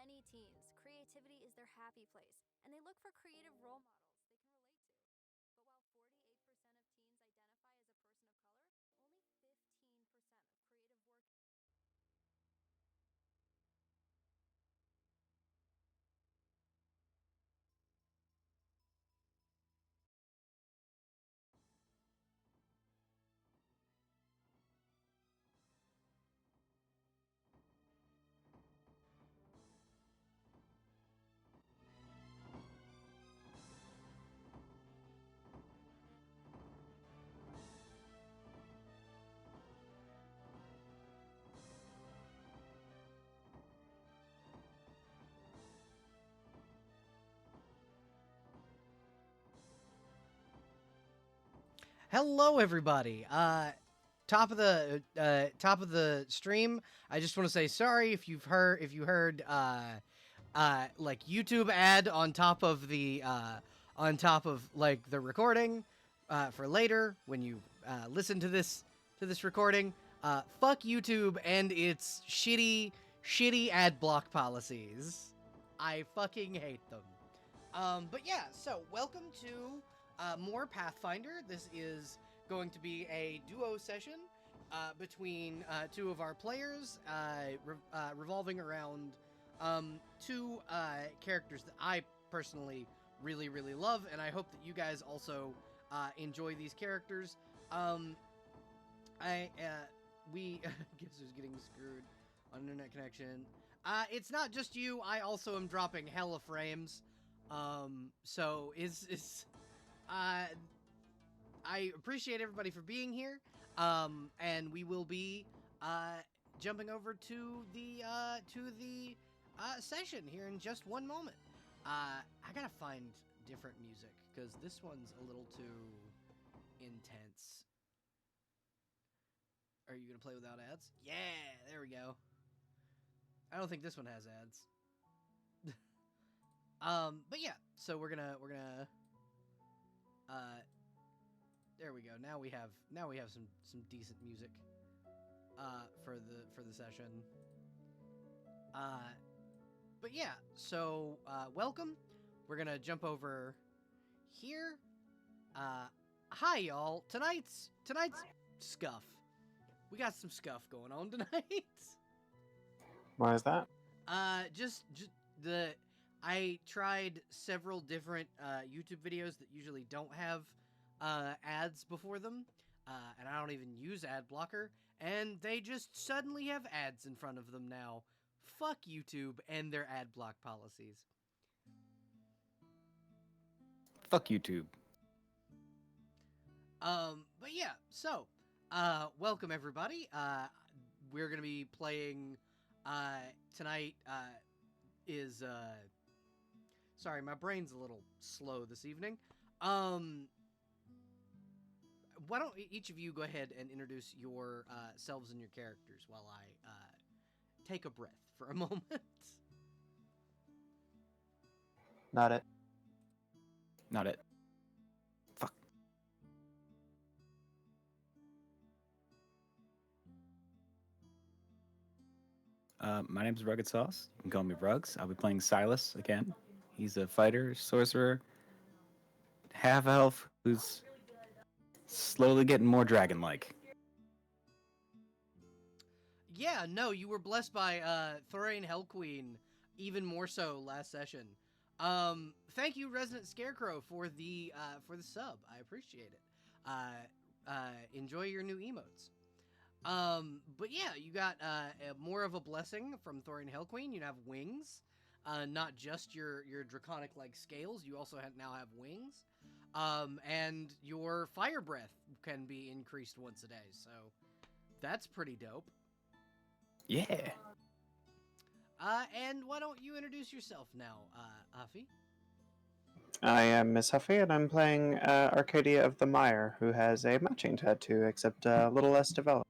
many teens, creativity is their happy place, and they look for creative role models they can relate to. But while 48% of teens identify as a person of color, only 15% of creative work. Hello, everybody. Top of the stream. I just want to say sorry if you heard like YouTube ad on top of the like the recording for later when you listen to this recording. Fuck YouTube and its shitty ad block policies. I fucking hate them. But yeah, so welcome to more Pathfinder. This is going to be a duo session between two of our players, revolving around two characters that I personally really love, and I hope that you guys also enjoy these characters. We guess who's getting screwed on internet connection. It's not just you. I also am dropping hella frames. So I appreciate everybody for being here. And we will be jumping over to the session here in just one moment. I gotta find different music because this one's a little too intense. Are you gonna play without ads? Yeah, there we go. I don't think this one has ads. But yeah, so we're gonna there we go. Now we have some decent music for the session. But yeah, so welcome. We're gonna jump over here. Hi y'all. Tonight's scuff. We got some scuff going on tonight. Why is that? Just I tried several different YouTube videos that usually don't have ads before them, and I don't even use ad blocker, and they just suddenly have ads in front of them now. Fuck YouTube and their ad block policies. Fuck YouTube. But yeah, so welcome everybody. We're gonna be playing tonight. Is sorry, my brain's a little slow this evening. Why don't each of you go ahead and introduce your selves and your characters while I take a breath for a moment. Not it. Not it. Fuck. My name's Rugged Sauce. You can call me Ruggs. I'll be playing Silas again. He's a fighter, sorcerer, half-elf who's slowly getting more dragon-like. Yeah, no, you were blessed by Thorane Hellqueen even more so last session. Thank you, Resident Scarecrow, for the sub. I appreciate it. Enjoy your new emotes. But yeah, you got more of a blessing from Thorane Hellqueen. You have wings, not just your draconic like scales. You also now have wings, and your fire breath can be increased once a day. So that's pretty dope. Yeah. And why don't you introduce yourself now, Huffy? I am Miss Huffy, and I'm playing Arcadia of the Mire, who has a matching tattoo, except a little less developed.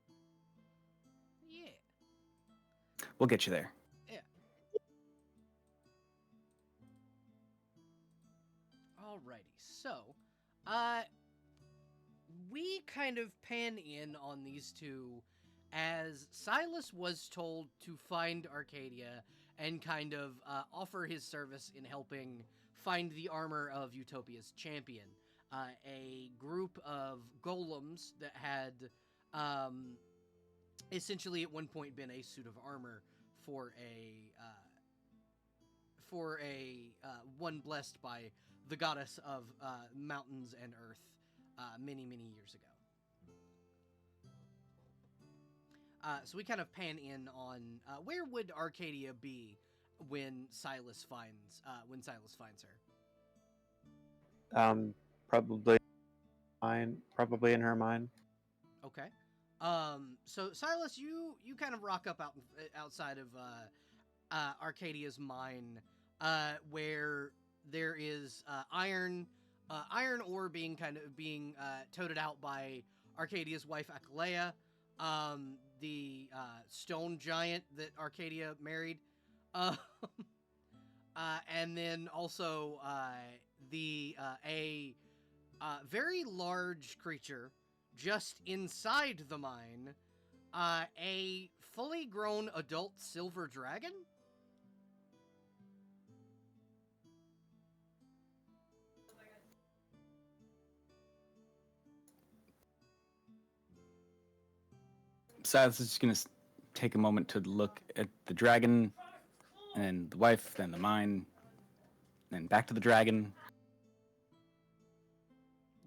Yeah. We'll get you there. Yeah. Alrighty, so, we kind of pan in on these two as Silas was told to find Arcadia and kind of offer his service in helping find the armor of Utopia's champion, a group of golems that had essentially at one point been a suit of armor for a one blessed by the goddess of mountains and earth many years ago. So we kind of pan in on where would Arcadia be when Silas finds her. Probably mine. Probably in her mind. Okay. So Silas, you kind of rock up outside of Arcadia's mine, where there is iron ore being toted out by Arcadia's wife Akalea, the stone giant that Arcadia married, and then also a very large creature just inside the mine, a fully grown adult silver dragon. Silas is just gonna take a moment to look at the dragon, and the wife, then the mine, then back to the dragon.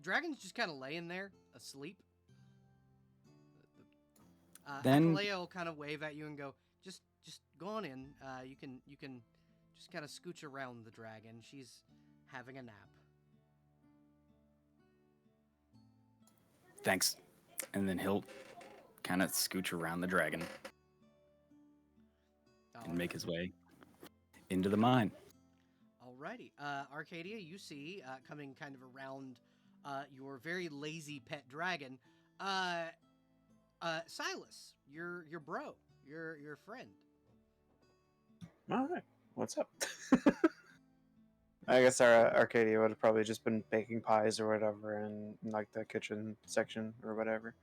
Dragon's just kind of laying there, asleep. Then- Akalea will kind of wave at you and go, just go on in. You can just kind of scooch around the dragon. She's having a nap. Thanks. And then he'll kind of scooch around the dragon and make his way into the mine. Alrighty. Arcadia, you see, coming kind of around your very lazy pet dragon, Silas, your bro, your friend. All right. What's up? I guess our Arcadia would have probably just been baking pies or whatever in like the kitchen section or whatever,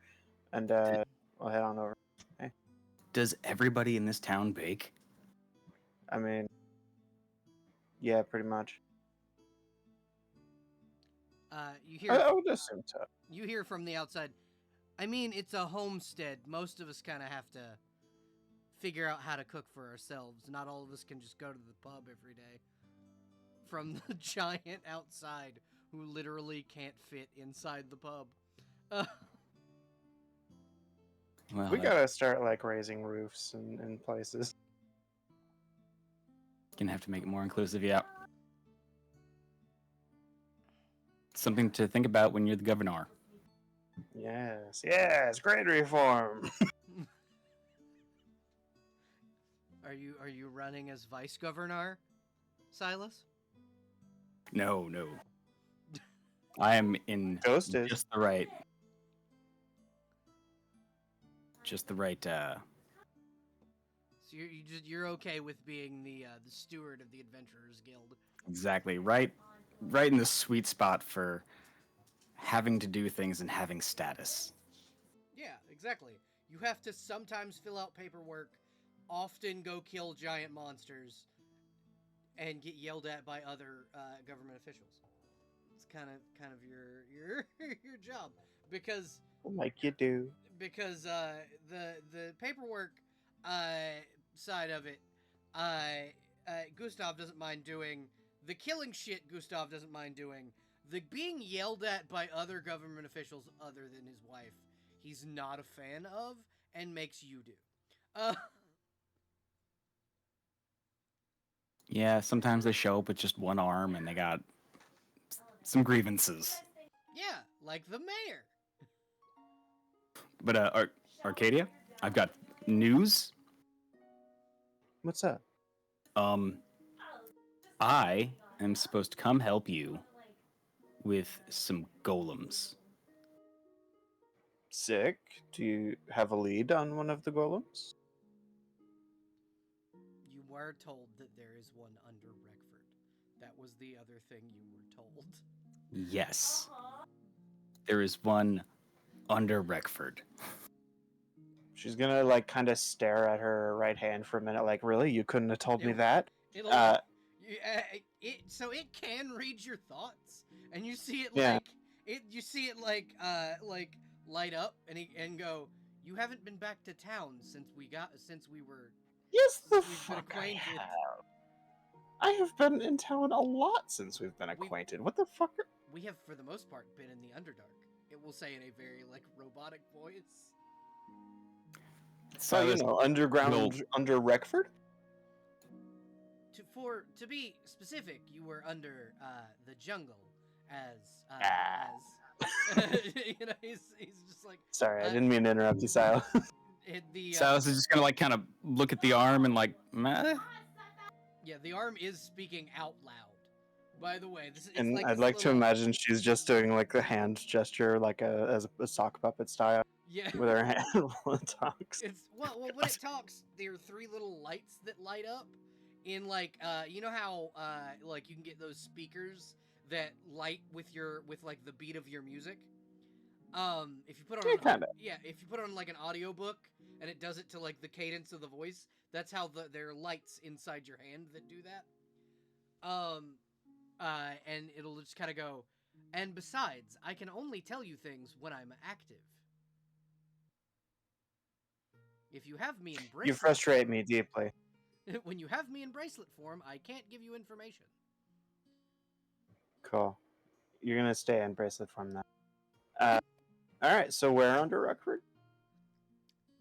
and we'll head on over. Hey. Does everybody in this town bake? I mean, yeah, pretty much. You hear? I would assume so. You hear from the outside. I mean, it's a homestead. Most of us kind of have to figure out how to cook for ourselves. Not all of us can just go to the pub every day. From the giant outside who literally can't fit inside the pub. Well, We gotta start like raising roofs in places. gonna have to make it more inclusive, yeah. Something to think about when you're the governor. Yes, great reform. Are you running as vice governor, Silas? No. I am in Ghost is. just the right. So you're okay with being the steward of the Adventurers Guild? Exactly right in the sweet spot for having to do things and having status. Yeah, exactly. You have to sometimes fill out paperwork, often go kill giant monsters, and get yelled at by other government officials. It's kind of your your job because Like you do. because the paperwork side of it, Gustav doesn't mind doing. The killing shit Gustav doesn't mind doing. The being yelled at by other government officials other than his wife, he's not a fan of and makes you do. Yeah, sometimes they show up with just one arm and they got some grievances. Yeah, like the mayor. But Arcadia, I've got news. What's up? I am supposed to come help you with some golems. Sick. Do you have a lead on one of the golems? You were told that there is one under Wreckford. That was the other thing you were told. Yes. There is one under Wreckford. She's gonna like kind of stare at her right hand for a minute, like, really, you couldn't have told me that. It'll so it can read your thoughts, and you see it Yeah. like you see it like light up and go. You haven't been back to town since we were Yes, the we've been fuck I acquainted. have. I have been in town a lot since we've been acquainted. What the fuck? We have, for the most part, been in the Underdark. It will say in a very like robotic voice. So underground, under Wreckford. To be specific, you were under the jungle as he's just like. Sorry, I didn't mean to interrupt you, Silas. Silas is just gonna like kind of look at the arm and like, meh. Yeah, the arm is speaking out loud. By the way, And like I'd like to imagine she's just doing like the hand gesture, like as a sock puppet style. Yeah. With her hand while it talks. It's well when it talks, there are 3 little lights that light up. In like you know how like you can get those speakers that light with like the beat of your music. If you put on if you put on like an audiobook and it does it to like the cadence of the voice, that's how there are lights inside your hand that do that. And it'll just kind of go. And besides, I can only tell you things when I'm active. If you have me in bracelet, you frustrate me deeply. When you have me in bracelet form, I can't give you information. Cool. You're gonna stay in bracelet form now. All right. So where under Wreckford?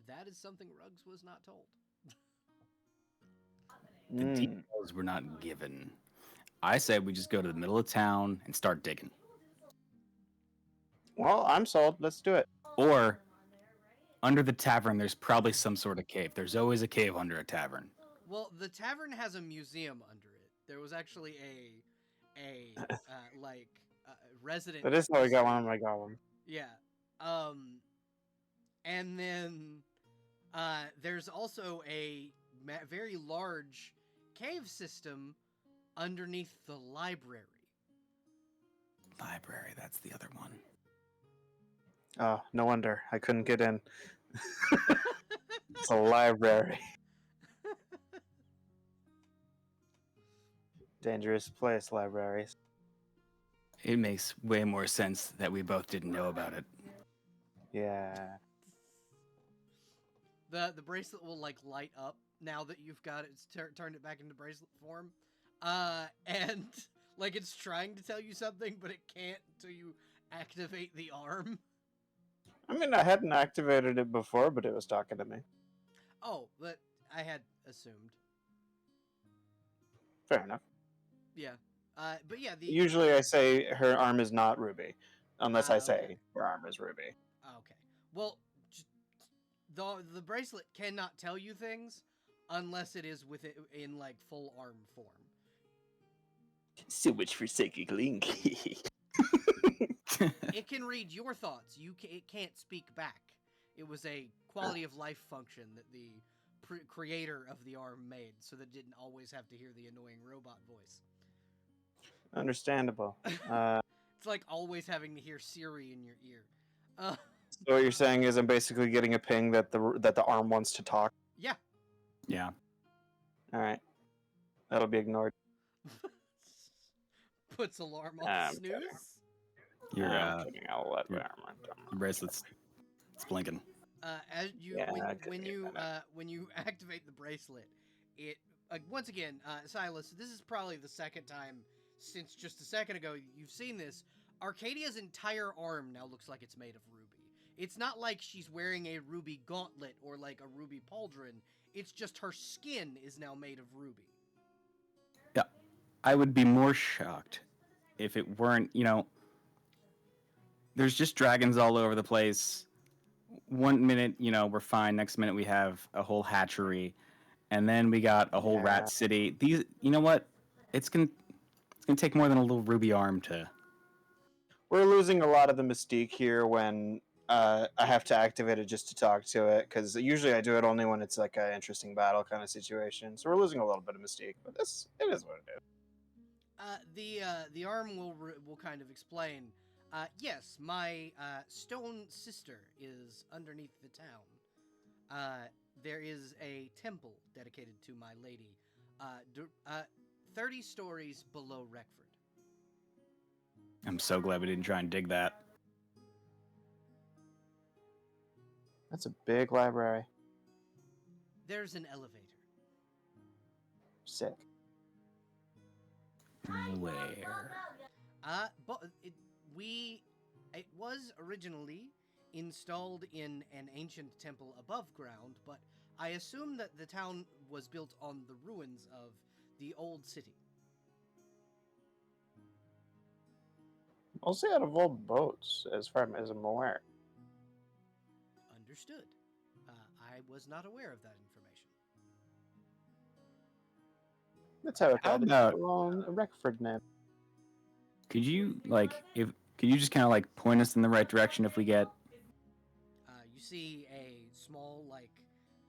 That is something Ruggs was not told. The details were not given. I said we just go to the middle of town and start digging. Well, I'm sold. Let's do it. Or under the tavern, there's probably some sort of cave. There's always a cave under a tavern. Well, the tavern has a museum under it. There was actually a resident. That is how I got one of my goblin. Yeah. And then there's also a very large cave system underneath the library. Library, that's the other one. Oh, no wonder I couldn't get in. It's a library. Dangerous place, libraries. It makes way more sense that we both didn't know about it. Yeah. The bracelet will like light up now that you've got it turned it back into bracelet form. And like it's trying to tell you something, but it can't until you activate the arm. I mean, I hadn't activated it before, but it was talking to me. Oh, but I had assumed. Fair enough. Yeah. But yeah, usually I say her arm is not ruby, unless I say her arm is ruby. Okay. Well, the bracelet cannot tell you things unless it is with it in like full arm form. So much for psychic link. It can read your thoughts. It can't speak back. It was a quality of life function that the creator of the arm made, so that it didn't always have to hear the annoying robot voice. Understandable. It's like always having to hear Siri in your ear. So what you're saying is I'm basically getting a ping that the arm wants to talk? Yeah. Yeah. Alright. That'll be ignored. Puts alarm on snooze. Your kidding. I'll let the arm bracelet's it's blinking. As you when you activate the bracelet, it once again, Silas, this is probably the second time since just a second ago you've seen this. Arcadia's entire arm now looks like it's made of ruby. It's not like she's wearing a ruby gauntlet or like a ruby pauldron. It's just her skin is now made of ruby. Yeah, I would be more shocked if it weren't, there's just dragons all over the place. One minute, we're fine. Next minute, we have a whole hatchery. And then we got a whole rat city. These, you know what? It's gonna take more than a little ruby arm to... We're losing a lot of the mystique here when I have to activate it just to talk to it, because usually I do it only when it's like an interesting battle kind of situation. So we're losing a little bit of mystique, but it is what it is. The arm will kind of explain. Yes, my stone sister is underneath the town. there is a temple dedicated to my lady, 30 stories below Wreckford. I'm so glad we didn't try and dig that. That's a big library. There's an elevator. Sick. Where? But it was originally installed in an ancient temple above ground, but I assume that the town was built on the ruins of the old city. Mostly out of old boats, as far as I'm aware. Understood. I was not aware of that information. That's how it How got its about- own Wreckford name. Could you just kind of like point us in the right direction if we get? You see a small, like,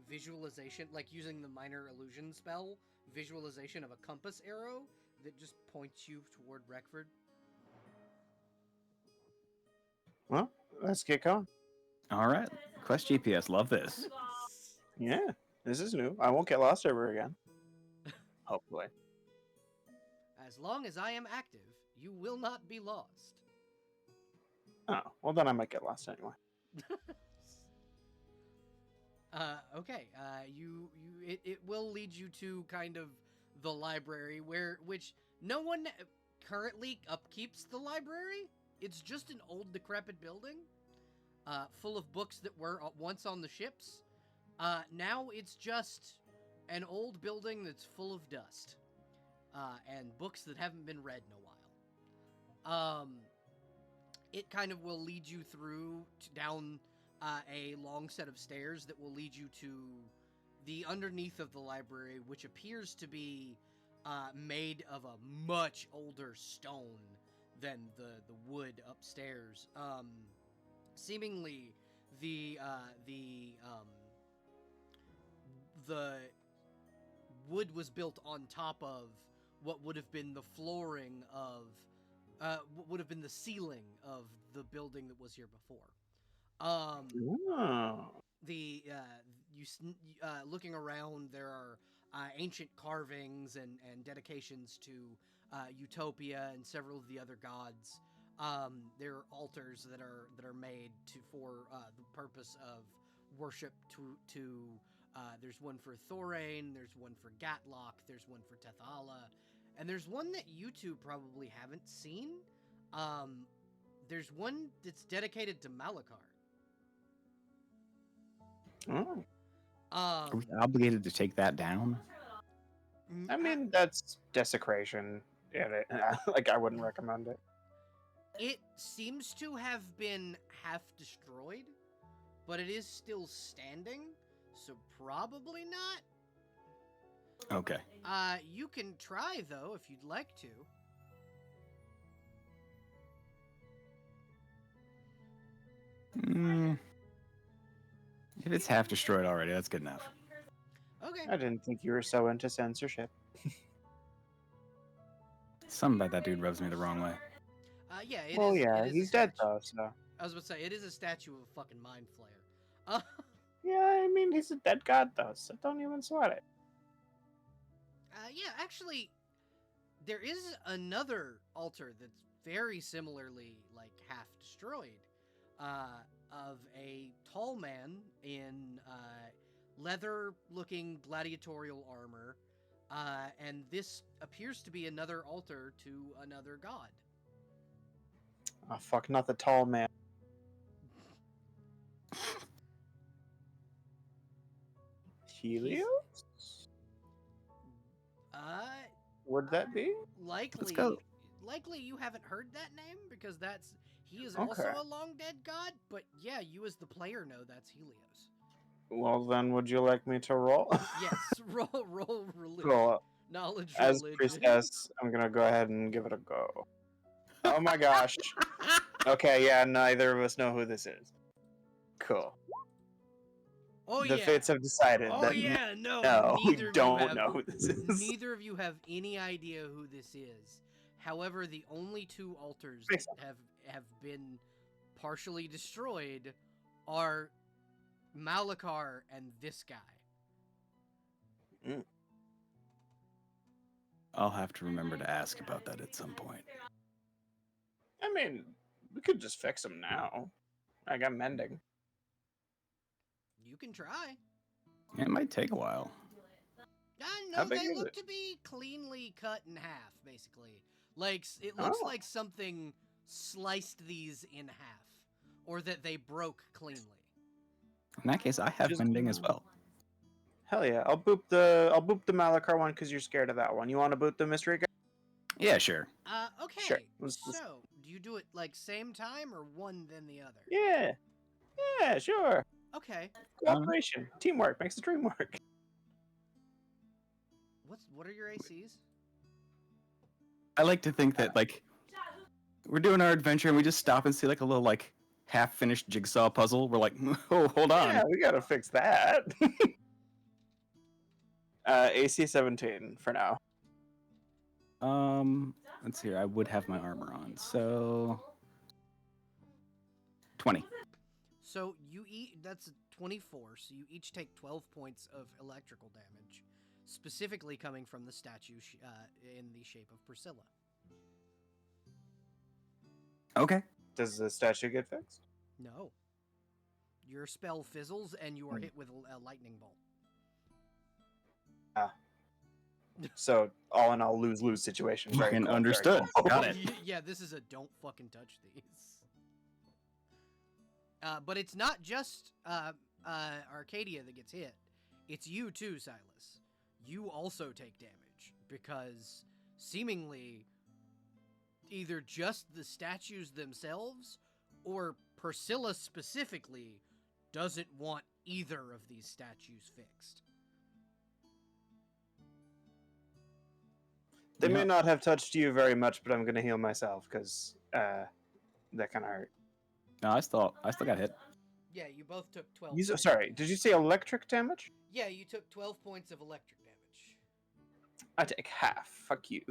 visualization, like using the minor illusion spell, visualization of a compass arrow that just points you toward Wreckford. Well, let's get going. All right, Quest GPS. Love this. Yeah, this is new. I won't get lost ever again. Hopefully. As long as I am active, you will not be lost. Oh, well then I might get lost anyway. Okay. It will lead you to kind of the library which no one currently upkeeps the library. It's just an old decrepit building, full of books that were once on the ships. Now it's just an old building that's full of dust, and books that haven't been read in a while. It kind of will lead you down a long set of stairs that will lead you to the underneath of the library, which appears to be made of a much older stone than the wood upstairs. Seemingly, the wood was built on top of what would have been the flooring of what would have been the ceiling of the building that was here before. Oh. Looking around, there are ancient carvings and dedications to Utopia and several of the other gods. There are altars that are made for the purpose of worship to there's one for Thorain, there's one for Gatlock, there's one for Tethala, and there's one that you two probably haven't seen. There's one that's dedicated to Malachar. Oh. Are we obligated to take that down? I mean, that's desecration. Like, I wouldn't recommend it. It seems to have been half destroyed, but it is still standing, so probably not. Okay. You can try, though, if you'd like to. If it's half destroyed already, that's good enough. Okay. I didn't think you were so into censorship. Something about that dude rubs me the wrong way. Yeah, it Well, is. yeah, it is he's a dead statue. though, so. I was about to say, it is a statue of a fucking mind flayer. Yeah, I mean, he's a dead god though, so don't even sweat it. Yeah, actually, there is another altar that's very similarly, like, half destroyed, of a tall man in leather-looking gladiatorial armor, and this appears to be another altar to another god. Oh, fuck, not the tall man. Helios? Would that be? Likely, go. likely you haven't heard that name, because he is Okay. also a long dead god, but yeah, you as the player know that's Helios. Well, then, would you like me to roll? Yes, roll religion. Cool. Knowledge As religion. priestess, I'm gonna go ahead and give it a go. Oh my gosh. Okay, yeah, neither of us know who this is. Cool. Oh The yeah. fates have decided Oh that yeah, no, we neither of you don't have, know who this is. Neither of you have any idea who this is. However, the only two altars Makes that have been partially destroyed are Malakar and this guy. I'll have to remember to ask about that at some point. I mean, we could just fix them now. I got mending. You can try. It might take a while. No, How big they is look it? to be cleanly cut in half, basically. Like, it looks like something sliced these in half. Or that they broke cleanly. In that case, I have Just- mending as well. Hell yeah! I'll boop the Malakar one because you're scared of that one. You want to boot the mystery guy? Yeah, sure. Okay. Sure. Let's- So, do you do it, like, same time or one then the other? Yeah. Yeah, sure. Okay. Cooperation, teamwork makes the dream work. What are your ACs? I like to think that, like, we're doing our adventure and we just stop and see, like, a little, like, half-finished jigsaw puzzle. We're like, oh, hold on. Yeah, we gotta fix that. AC 17 for now. Let's see here. I would have my armor on, so 20. So, that's 24, so you each take 12 points of electrical damage. Specifically coming from the statue in the shape of Priscilla. Okay. Does the statue get fixed? No. Your spell fizzles and you are hit with a lightning bolt. So all in all, lose situation. Very Fucking cool, very understood. cool. Got it. Yeah, this is a don't fucking touch these. But it's not just Arcadia that gets hit. It's you too, Silas. You also take damage because seemingly either just the statues themselves or Priscilla specifically doesn't want either of these statues fixed. They Yeah. may not have touched you very much, but I'm gonna heal myself because that kind of hurt. No, I still got hit. Yeah, you both took 12 You, points. sorry, did you say electric damage? Yeah, you took 12 points of electric damage. I take half. Fuck you.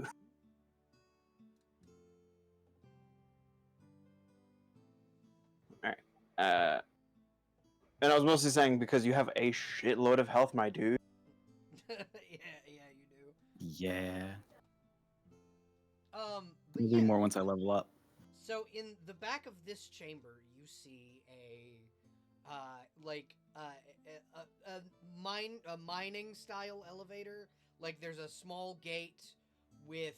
Alright. And I was mostly saying because you have a shitload of health, my dude. yeah, you do. Yeah. But We'll yeah. do more once I level up. So in the back of this chamber, you see a mining style elevator. Like there's a small gate with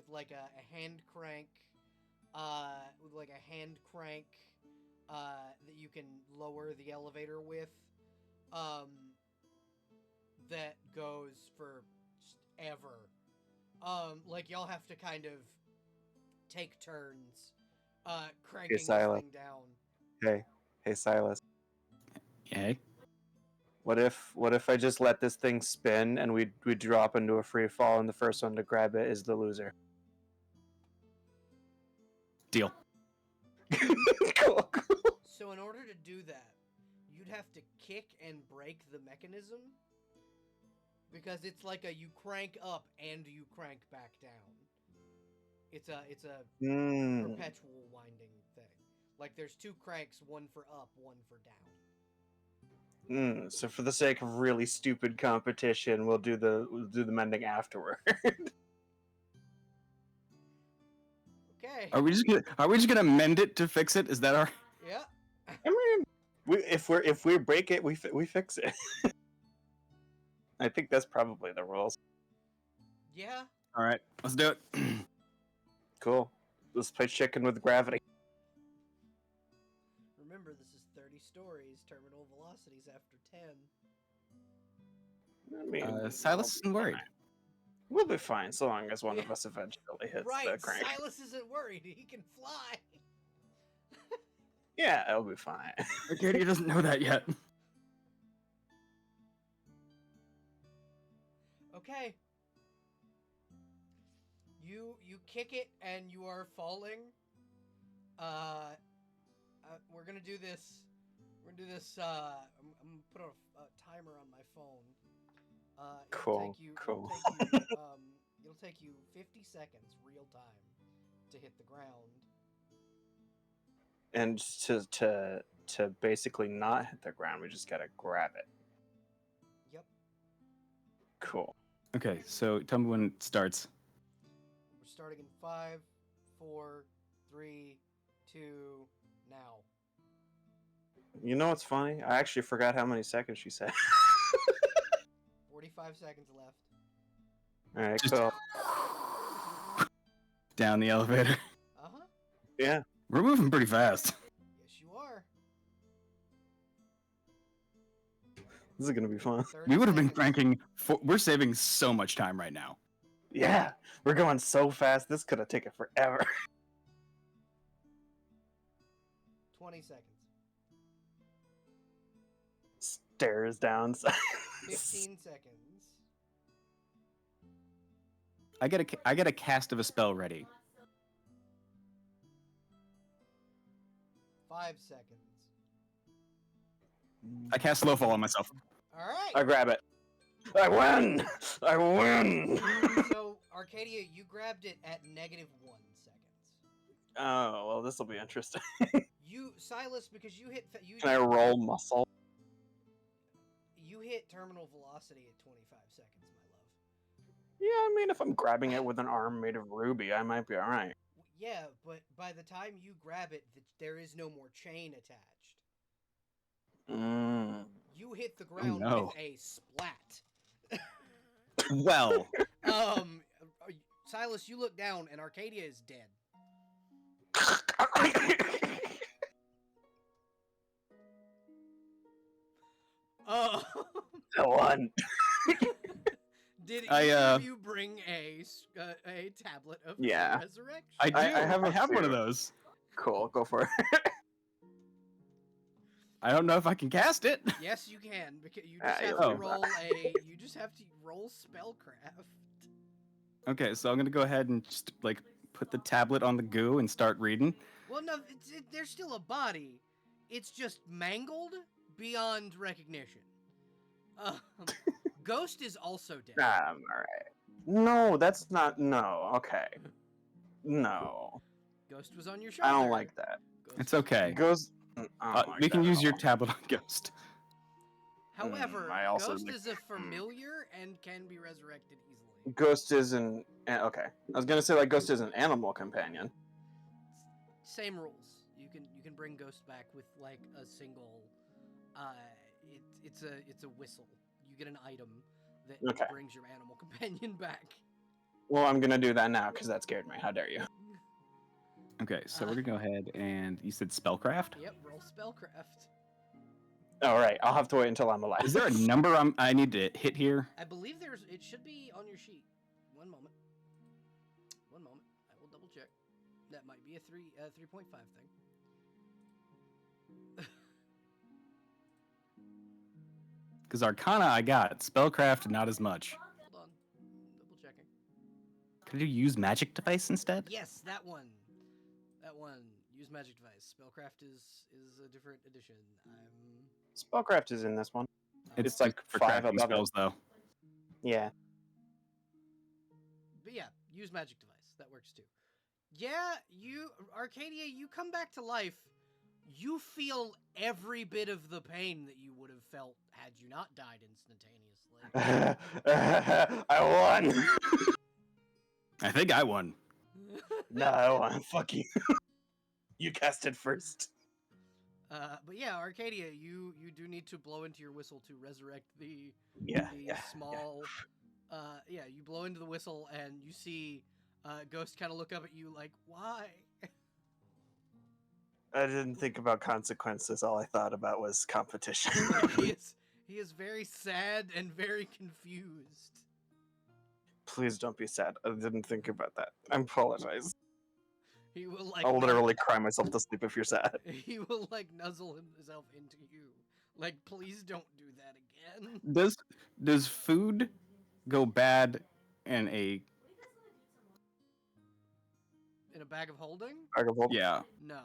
like a hand crank, that you can lower the elevator with, that goes for just ever. Like y'all have to kind of take turns, cranking this Silas. thing down. Hey Silas. Yay. What if I just let this thing spin and we drop into a free fall and the first one to grab it is the loser? Deal. Cool. So in order to do that, you'd have to kick and break the mechanism, because it's like you crank up and you crank back down. It's a perpetual winding thing. Like there's two cranks, one for up, one for down. So for the sake of really stupid competition, we'll do the mending afterward. Okay. Are we just gonna mend it to fix it? Is that our? Yeah. I mean, if we break it, we fix it. I think that's probably the rules. Yeah. All right, let's do it. Cool. Let's play chicken with gravity. Remember, this is 30 stories, terminal velocities after 10. I mean, Silas isn't worried. We'll be fine so long as one of us eventually hits the Right, crank. Silas isn't worried. He can fly. Yeah, it'll be fine. Arcadia doesn't know that yet. Okay. You kick it and you are falling. We're gonna do this. I'm gonna put a timer on my phone. Cool. It'll take you 50 seconds real time to hit the ground. And to basically not hit the ground. We just gotta grab it. Yep. Cool. Okay, so tell me when it starts. We're starting in 5, 4, 3, 2, now. You know what's funny? I actually forgot how many seconds she said. 45 seconds left. All right, Just- cool. Down the elevator. Uh-huh. Yeah. We're moving pretty fast. Yes, you are. This is gonna be fun. 30 We would have been seconds. cranking. We're saving so much time right now. Yeah, we're going so fast. This could have taken forever. 20 seconds. Stairs down. 15 seconds. I get a cast of a spell ready. 5 seconds. I cast slow fall on myself. All right. I grab it. I win. I win. So, Arcadia, you grabbed it at -1 seconds. Oh well, this will be interesting. You, Silas, because you hit Can I roll muscle? you hit terminal velocity at 25 seconds, my love. Yeah, I mean, if I'm grabbing it with an arm made of ruby, I might be all right. Yeah, but by the time you grab it, there is no more chain attached. Mm. You hit the ground no. with a splat. Well, Silas, you look down, and Arcadia is dead. I won. Did I, either of you bring a tablet of Yeah. resurrection? I do. I have a one of few. those. Cool, go for it. I don't know if I can cast it. Yes, you can. Because you Ah, just have you'll to do roll you just have to roll spellcraft. Okay, so I'm gonna go ahead and just like put the tablet on the goo and start reading. Well, no, there's still a body. It's just mangled beyond recognition. Ghost is also dead. I'm alright. No, that's not. No, okay. No. Ghost was on your shoulder. I don't like that. Ghost It's was- okay. Goes. Oh my We can God, use I your don't tablet on Ghost. However, I also Ghost like- is a familiar and can be resurrected easily. Ghost is an. Okay. I was gonna say, like, Ghost is an animal companion. Same rules. You can bring Ghost back with like a single. It's a whistle. You get an item that Okay. brings your animal companion back. Well, I'm gonna do that now because that scared me. How dare you? Okay, so we're gonna go ahead and you said spellcraft. Yep, roll spellcraft. Alright, I'll have to wait until I'm alive. Is there a number I need to hit here? I believe it should be on your sheet. One moment. One moment. I will double check. That might be a 3.5 thing. Because Arcana I got, spellcraft not as much. Hold on. Double checking. Could you use magic device instead? Yes, that one. That one. Use magic device. Spellcraft is a different edition. Spellcraft is in this one. It's just like for 5 crafting above it. spells though. Yeah. But yeah, use magic device. That works too. Yeah, Arcadia, you come back to life. You feel every bit of the pain that you would have felt had you not died instantaneously. I won. I think I won. No, I won. Fuck you. You cast it first. But yeah, Arcadia, you do need to blow into your whistle to resurrect the Yeah. small. You blow into the whistle and you see Ghost kind of look up at you like, why? I didn't think about consequences. All I thought about was competition. he is very sad and very confused. Please don't be sad. I didn't think about that. I apologize. He will like. I'll literally cry myself to sleep if you're sad. He will like nuzzle himself into you. Like, please don't do that again. Does food go bad in a bag of holding? yeah? No.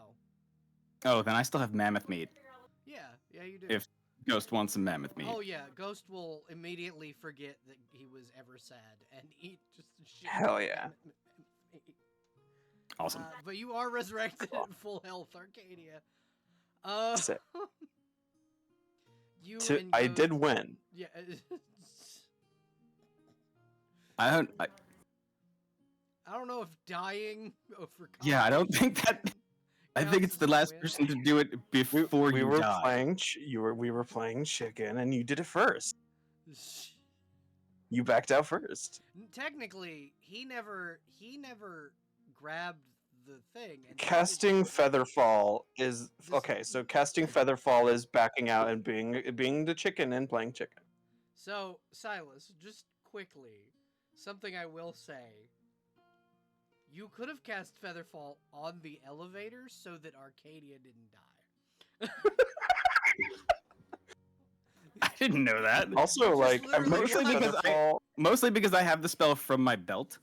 Oh, then I still have mammoth meat. Yeah, you do. If Ghost wants some mammoth meat. Oh yeah, Ghost will immediately forget that he was ever sad and eat just a shit. Hell yeah. Awesome. But you are resurrected at full health, Arcadia. Sick. You I encode- did win. Yeah. I don't. I don't know if dying for Yeah, I don't think that. competition I think counts it's as the a last win. person to do it before we you were die. playing. We were playing chicken, and you did it first. You backed out first. Technically, he never grabbed the thing. And Casting Featherfall is okay. So casting Featherfall is backing out and being the chicken and playing chicken. So, Silas, just quickly, something I will say. You could have cast Featherfall on the elevator so that Arcadia didn't die. I didn't know that. Also, Just like, I'm literally pretty sure because Featherfall. Mostly because I have the spell from my belt.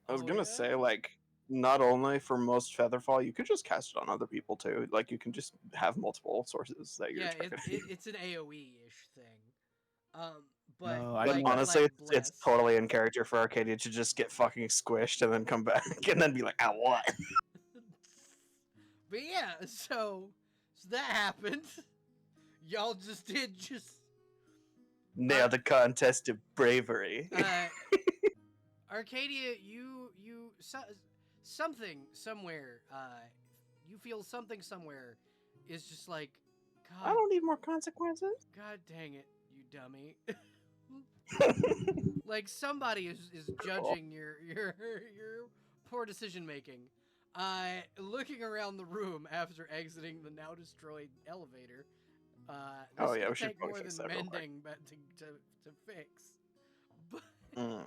I was Oh, gonna yeah? say, like, not only for most Featherfall, you could just cast it on other people too. Like, you can just have multiple sources that you're Yeah, targeting. it's an AoE-ish thing. But No, I But didn't- honestly, like it's Bless. totally in character for Arcadia to just get fucking squished and then come back and then be like, "Ah, what?" But yeah, so that happened. Y'all just did Nail the contest of bravery. Arcadia, something somewhere. You feel something somewhere is just like, I God, don't need more consequences. God dang it, you dummy. Like somebody is judging your poor decision making. Looking around the room after exiting the now destroyed elevator. This Oh, yeah, will we should take probably more fix than that real quick. mending, but to fix. But Mm.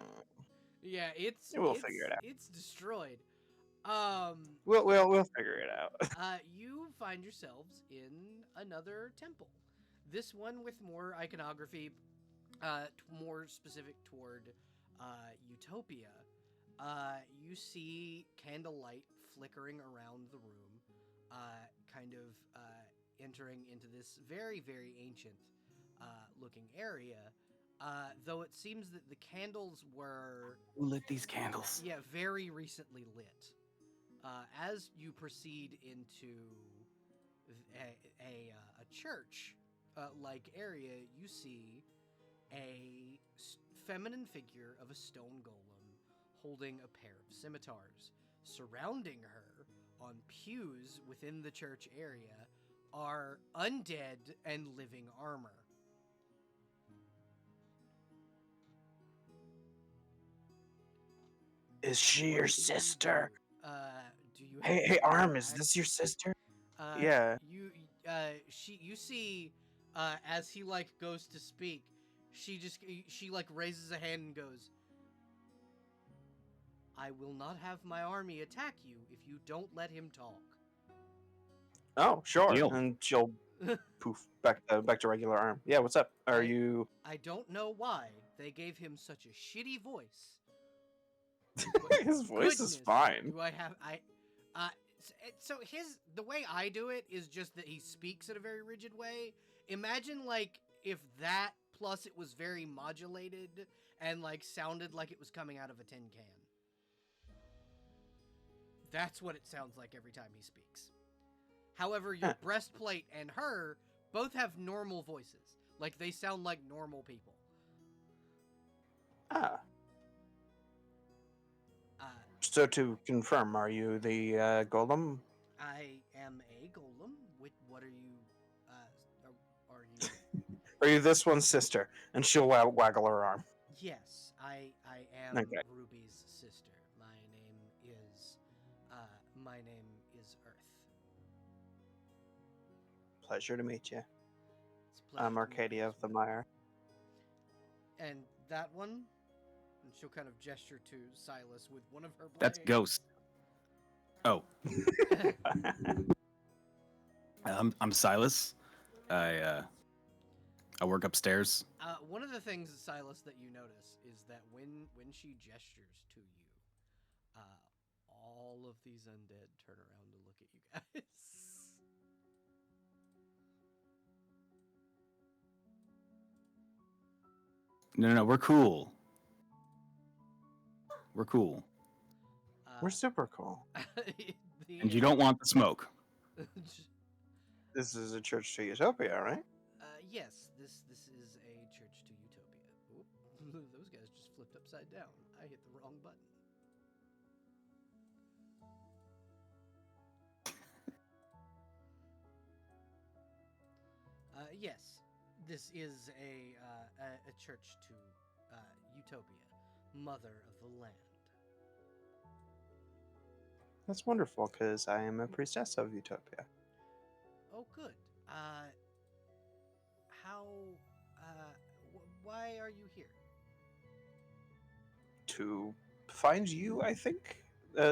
yeah, We'll figure it out. It's destroyed. We'll figure it out. You find yourselves in another temple. This one with more iconography, more specific toward Utopia. You see candlelight flickering around the room, kind of entering into this very, very ancient looking area. Though it seems that the candles were Who lit these candles? very recently lit. As you proceed into a church like area, you see a feminine figure of a stone golem holding a pair of scimitars. Surrounding her on pews within the church area are undead and living armor. Is she your sister? Do you Hey, Arm, is this your sister? Yeah. You see, as he like goes to speak, she like raises a hand and goes, "I will not have my army attack you if you don't let him talk." Oh, sure. Deal. And she'll poof back to regular Arm. Yeah, what's up? Are you? I don't know why they gave him such a shitty voice. His voice is fine. Do I have so the way I do it is just that he speaks in a very rigid way. Imagine like if that plus it was very modulated and like sounded like it was coming out of a tin can. That's what it sounds like every time he speaks. However, your breastplate and her both have normal voices. Like they sound like normal people. Ah. So to confirm, are you the golem? I am a golem. What are you? Are you? Are you this one's sister? And she'll waggle her arm. Yes, I am Okay. Ruby's sister. My name is Earth. Pleasure to meet you. It's a pleasure I'm to meet you Arcadia as of the well. Mire. And that one, and she'll kind of gesture to Silas with one of her blades. That's Ghost. Oh. I'm Silas. I work upstairs. One of the things, Silas, that you notice is that when she gestures to you, all of these undead turn around to look at you guys. No, we're cool. We're cool. We're super cool. the, And you don't want the smoke. This is a church to Utopia, right? Yes, this is a church to Utopia. Oop, those guys just flipped upside down. I hit the wrong button. Yes, this is a church to Utopia, mother of the land. That's wonderful, because I am a priestess of Utopia. Oh, good. How? Why are you here? To find you, I think.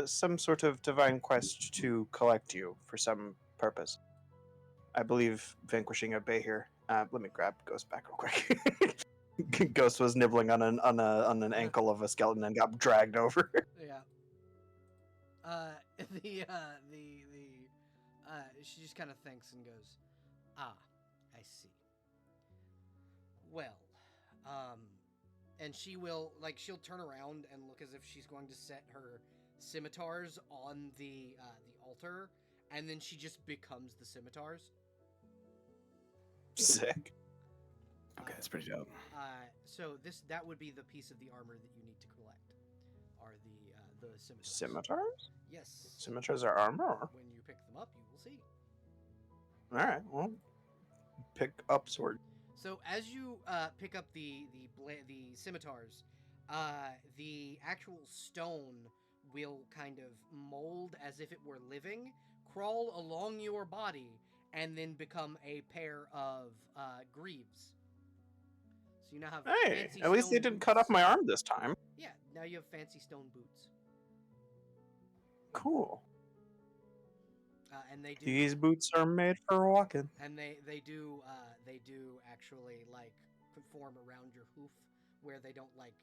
Some sort of divine quest to collect you for some purpose. I believe vanquishing a Behir. Let me grab Ghost back real quick. Ghost was nibbling on an ankle of a skeleton and got dragged over. Yeah. She just kind of thinks and goes, "Ah, I see. Well, and she'll turn around and look as if she's going to set her scimitars on the altar, and then she just becomes the scimitars. Sick. Okay, that's pretty dope. So that would be the piece of the armor that you need to collect, are the scimitars. Scimitars? Yes. Scimitars are armor? When you pick them up, you will see. Alright, well, pick up sword. So as you pick up the scimitars, the actual stone will kind of mold as if it were living, crawl along your body, and then become a pair of greaves. So you now have Hey, fancy at least they stone didn't cut off boots. my arm this time. Yeah, now you have fancy stone boots. Cool. And they do. These boots are made for walking. And they do actually like conform around your hoof, where they don't like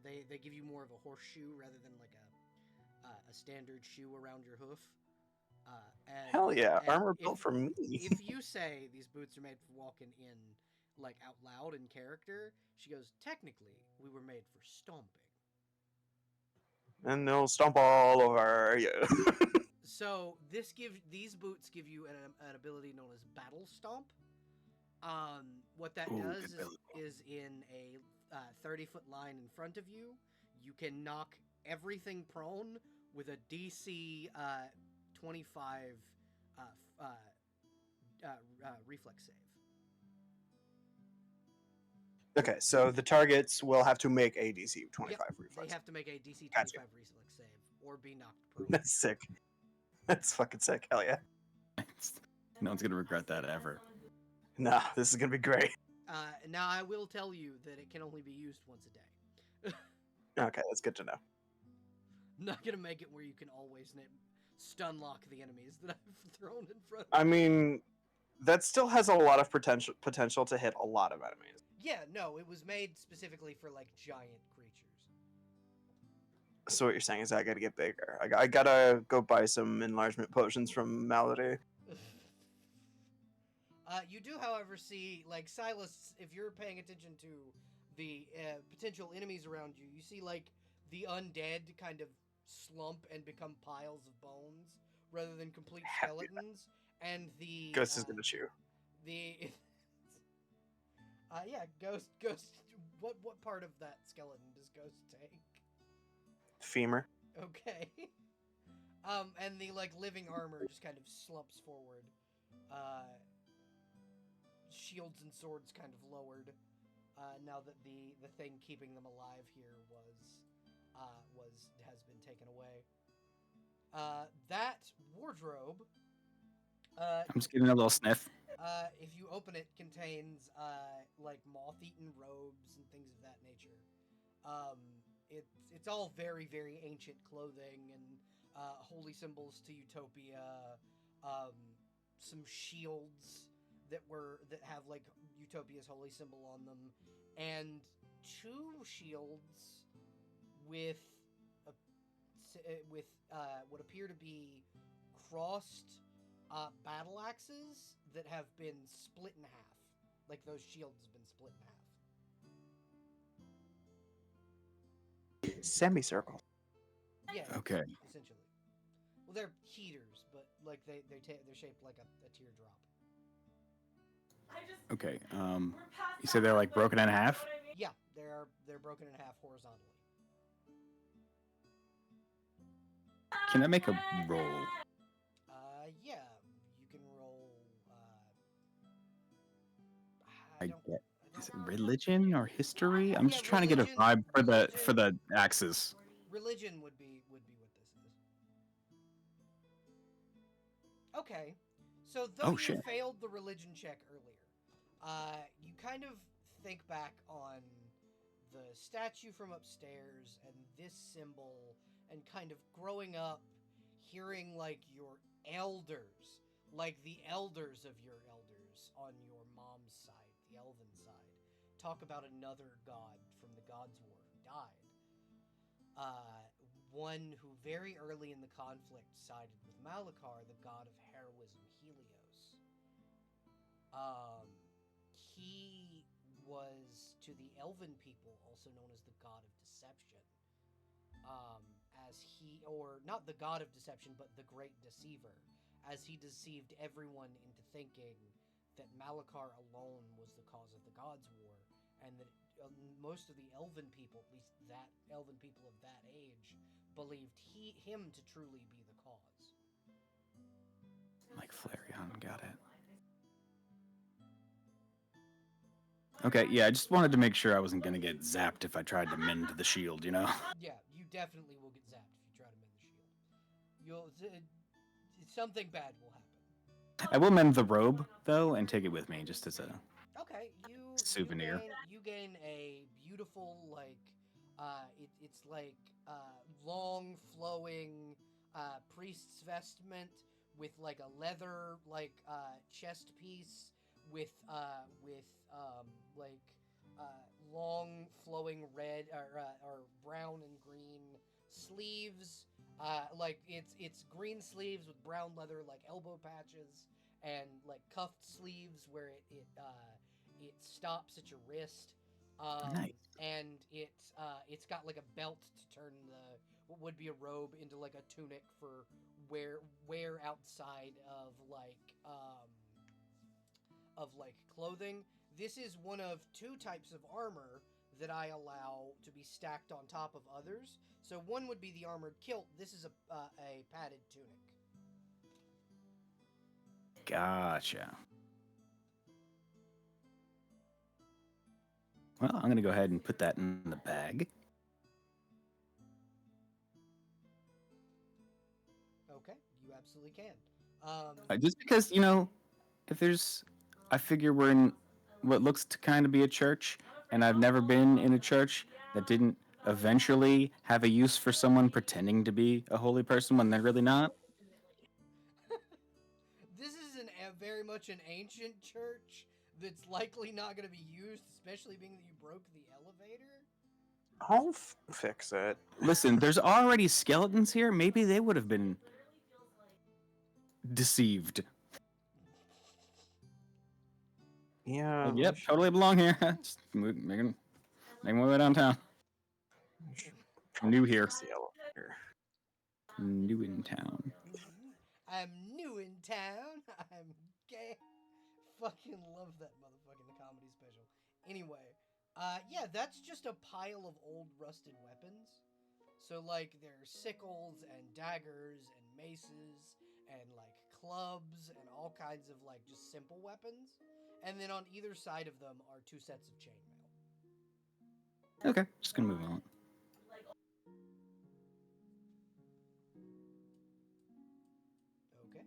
they give you more of a horseshoe rather than like a standard shoe around your hoof. Hell yeah, and armor built for me. If you say these boots are made for walking in, like out loud in character, she goes, technically, we were made for stomping. And they'll stomp all over you. So these boots give you an ability known as Battle Stomp. What that does is in a 30-foot line in front of you, you can knock everything prone with a DC 25 reflex save. Okay, so the targets will have to make a DC 25 Yep, reflex. they have to make a DC 25 Gotcha. reflex save or be knocked prone. That's sick. That's fucking sick. Hell yeah. No one's gonna regret that ever. Nah, this is gonna be great. Now I will tell you that it can only be used once a day. Okay, that's good to know. I'm not gonna make it where you can always stun lock the enemies that I've thrown in front of I mean, that still has a lot of potential to hit a lot of enemies. Yeah, no, it was made specifically for like giant creatures. So what you're saying is I gotta get bigger. I gotta go buy some enlargement potions from Malady. You do, however, see, like, Silas, if you're paying attention to the potential enemies around you, you see, like, the undead kind of slump and become piles of bones rather than complete skeletons. And the Ghost is gonna chew. Ghost. What part of that skeleton does Ghost take? Femur. Okay. And the like living armor just kind of slumps forward. Shields and swords kind of lowered. Now that the thing keeping them alive here has been taken away. That wardrobe. I'm just getting a little sniff. If you open it, contains like moth-eaten robes and things of that nature. It's all very, very ancient clothing and holy symbols to Utopia. Some shields that have like Utopia's holy symbol on them, and two shields with what appear to be crossed battle axes that have been split in half. Like those shields have been split in half. Semicircle. Yeah. Okay. Essentially. Well, they're heaters, but like they're shaped like a teardrop. Okay. You said they're like broken in half. Yeah, they're broken in half horizontally. Can I make a roll? Yeah, you can roll. I don't. get. Is it religion or history? I'm Yeah, just trying to get a vibe for the axes. Religion would be what this is. Okay, so though Oh you shit. failed the religion check earlier, you kind of think back on the statue from upstairs and this symbol, and kind of growing up, hearing like your elders, like the elders of your elders on your mom's side, the elven side, talk about another god from the Gods' War who died. One who very early in the conflict sided with Malachar, the god of heroism, Helios. He was to the elven people also known as the god of deception. As he, or not the god of deception, but the great deceiver, as he deceived everyone into thinking that Malachar alone was the cause of the Gods' War, and that most of the elven people, at least that elven people of that age, believed him to truly be the cause. Like Flareon, got it. Okay, yeah, I just wanted to make sure I wasn't gonna get zapped if I tried to mend the shield, you know? Yeah, you definitely will get zapped if you try to mend the shield. Something bad will happen. I will mend the robe though and take it with me just as a Okay, souvenir. you gain a beautiful it's like long flowing priest's vestment with like a leather chest piece with like long flowing red or brown and green sleeves. Like it's green sleeves with brown leather like elbow patches, and like cuffed sleeves where it stops at your wrist. Nice. And it's got like a belt to turn the what would be a robe into like a tunic for wear outside of like clothing. This is one of two types of armor that I allow to be stacked on top of others. So one would be the armored kilt. This is a padded tunic. Gotcha. Well, I'm gonna go ahead and put that in the bag. Okay, you absolutely can. Just because, you know, if there's, I figure we're in what looks to kind of be a church, and I've never been in a church that didn't eventually have a use for someone pretending to be a holy person when they're really not. This is very much an ancient church that's likely not going to be used, especially being that you broke the elevator. I'll fix it. Listen, there's already skeletons here. Maybe they would have been deceived. Yeah. Like, yep, totally belong here. Just make my way downtown. New here. Fix the elevator. New in town. I'm new in town. I'm gay. Fucking love that motherfucking comedy special. Anyway, yeah, that's just a pile of old rusted weapons. So like there's sickles and daggers and maces and like clubs and all kinds of like just simple weapons. And then on either side of them are two sets of chainmail. Okay, just gonna move on. Okay.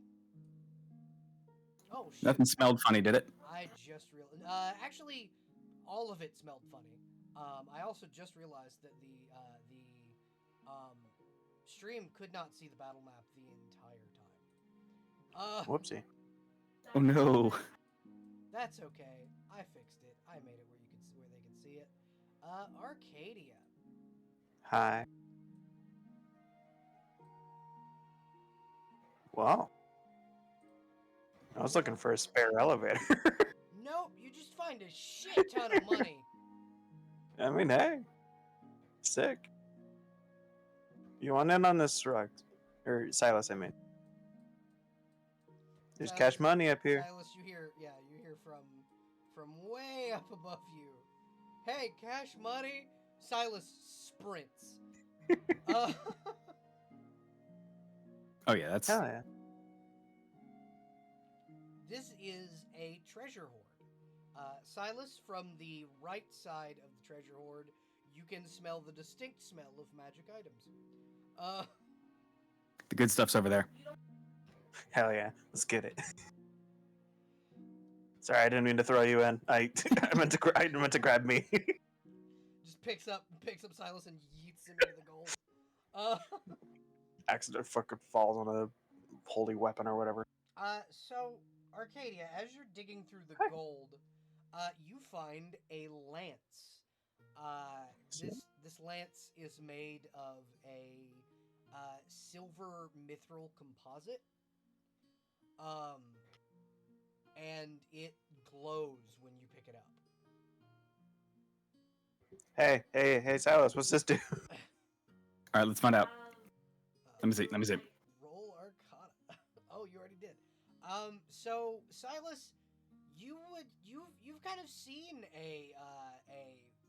Oh shit. Nothing smelled funny, did it? I just realized. Actually, all of it smelled funny. I also just realized that the stream could not see the battle map the entire time. Whoopsie. Oh no. That's okay. I fixed it. I made it where they can see it. Arcadia. Hi. Wow. I was looking for a spare elevator. Nope, you just find a shit ton of money. I mean, hey. Sick. You want in on this, Rux? Or Silas, I mean. There's Silas, cash money up here. Silas, you hear from from way up above you. Hey, cash money. Silas sprints. uh, Oh yeah, that's Hell yeah. this is a treasure hoard. Silas, from the right side of the treasure hoard, you can smell the distinct smell of magic items. the good stuff's over there. Hell yeah. Let's get it. Sorry, I didn't mean to throw you in. I meant to grab me. Just picks up Silas and yeets him into the gold. Uh, Accident fucking falls on a holy weapon or whatever. so Arcadia, as you're digging through the gold, you find a lance. This lance is made of a silver mithril composite. And it glows when you pick it up. Hey, Silas, what's this do? All right, let's find out. Let me see. Roll Arcana. Oh, you already did. So Silas, you've kind of seen a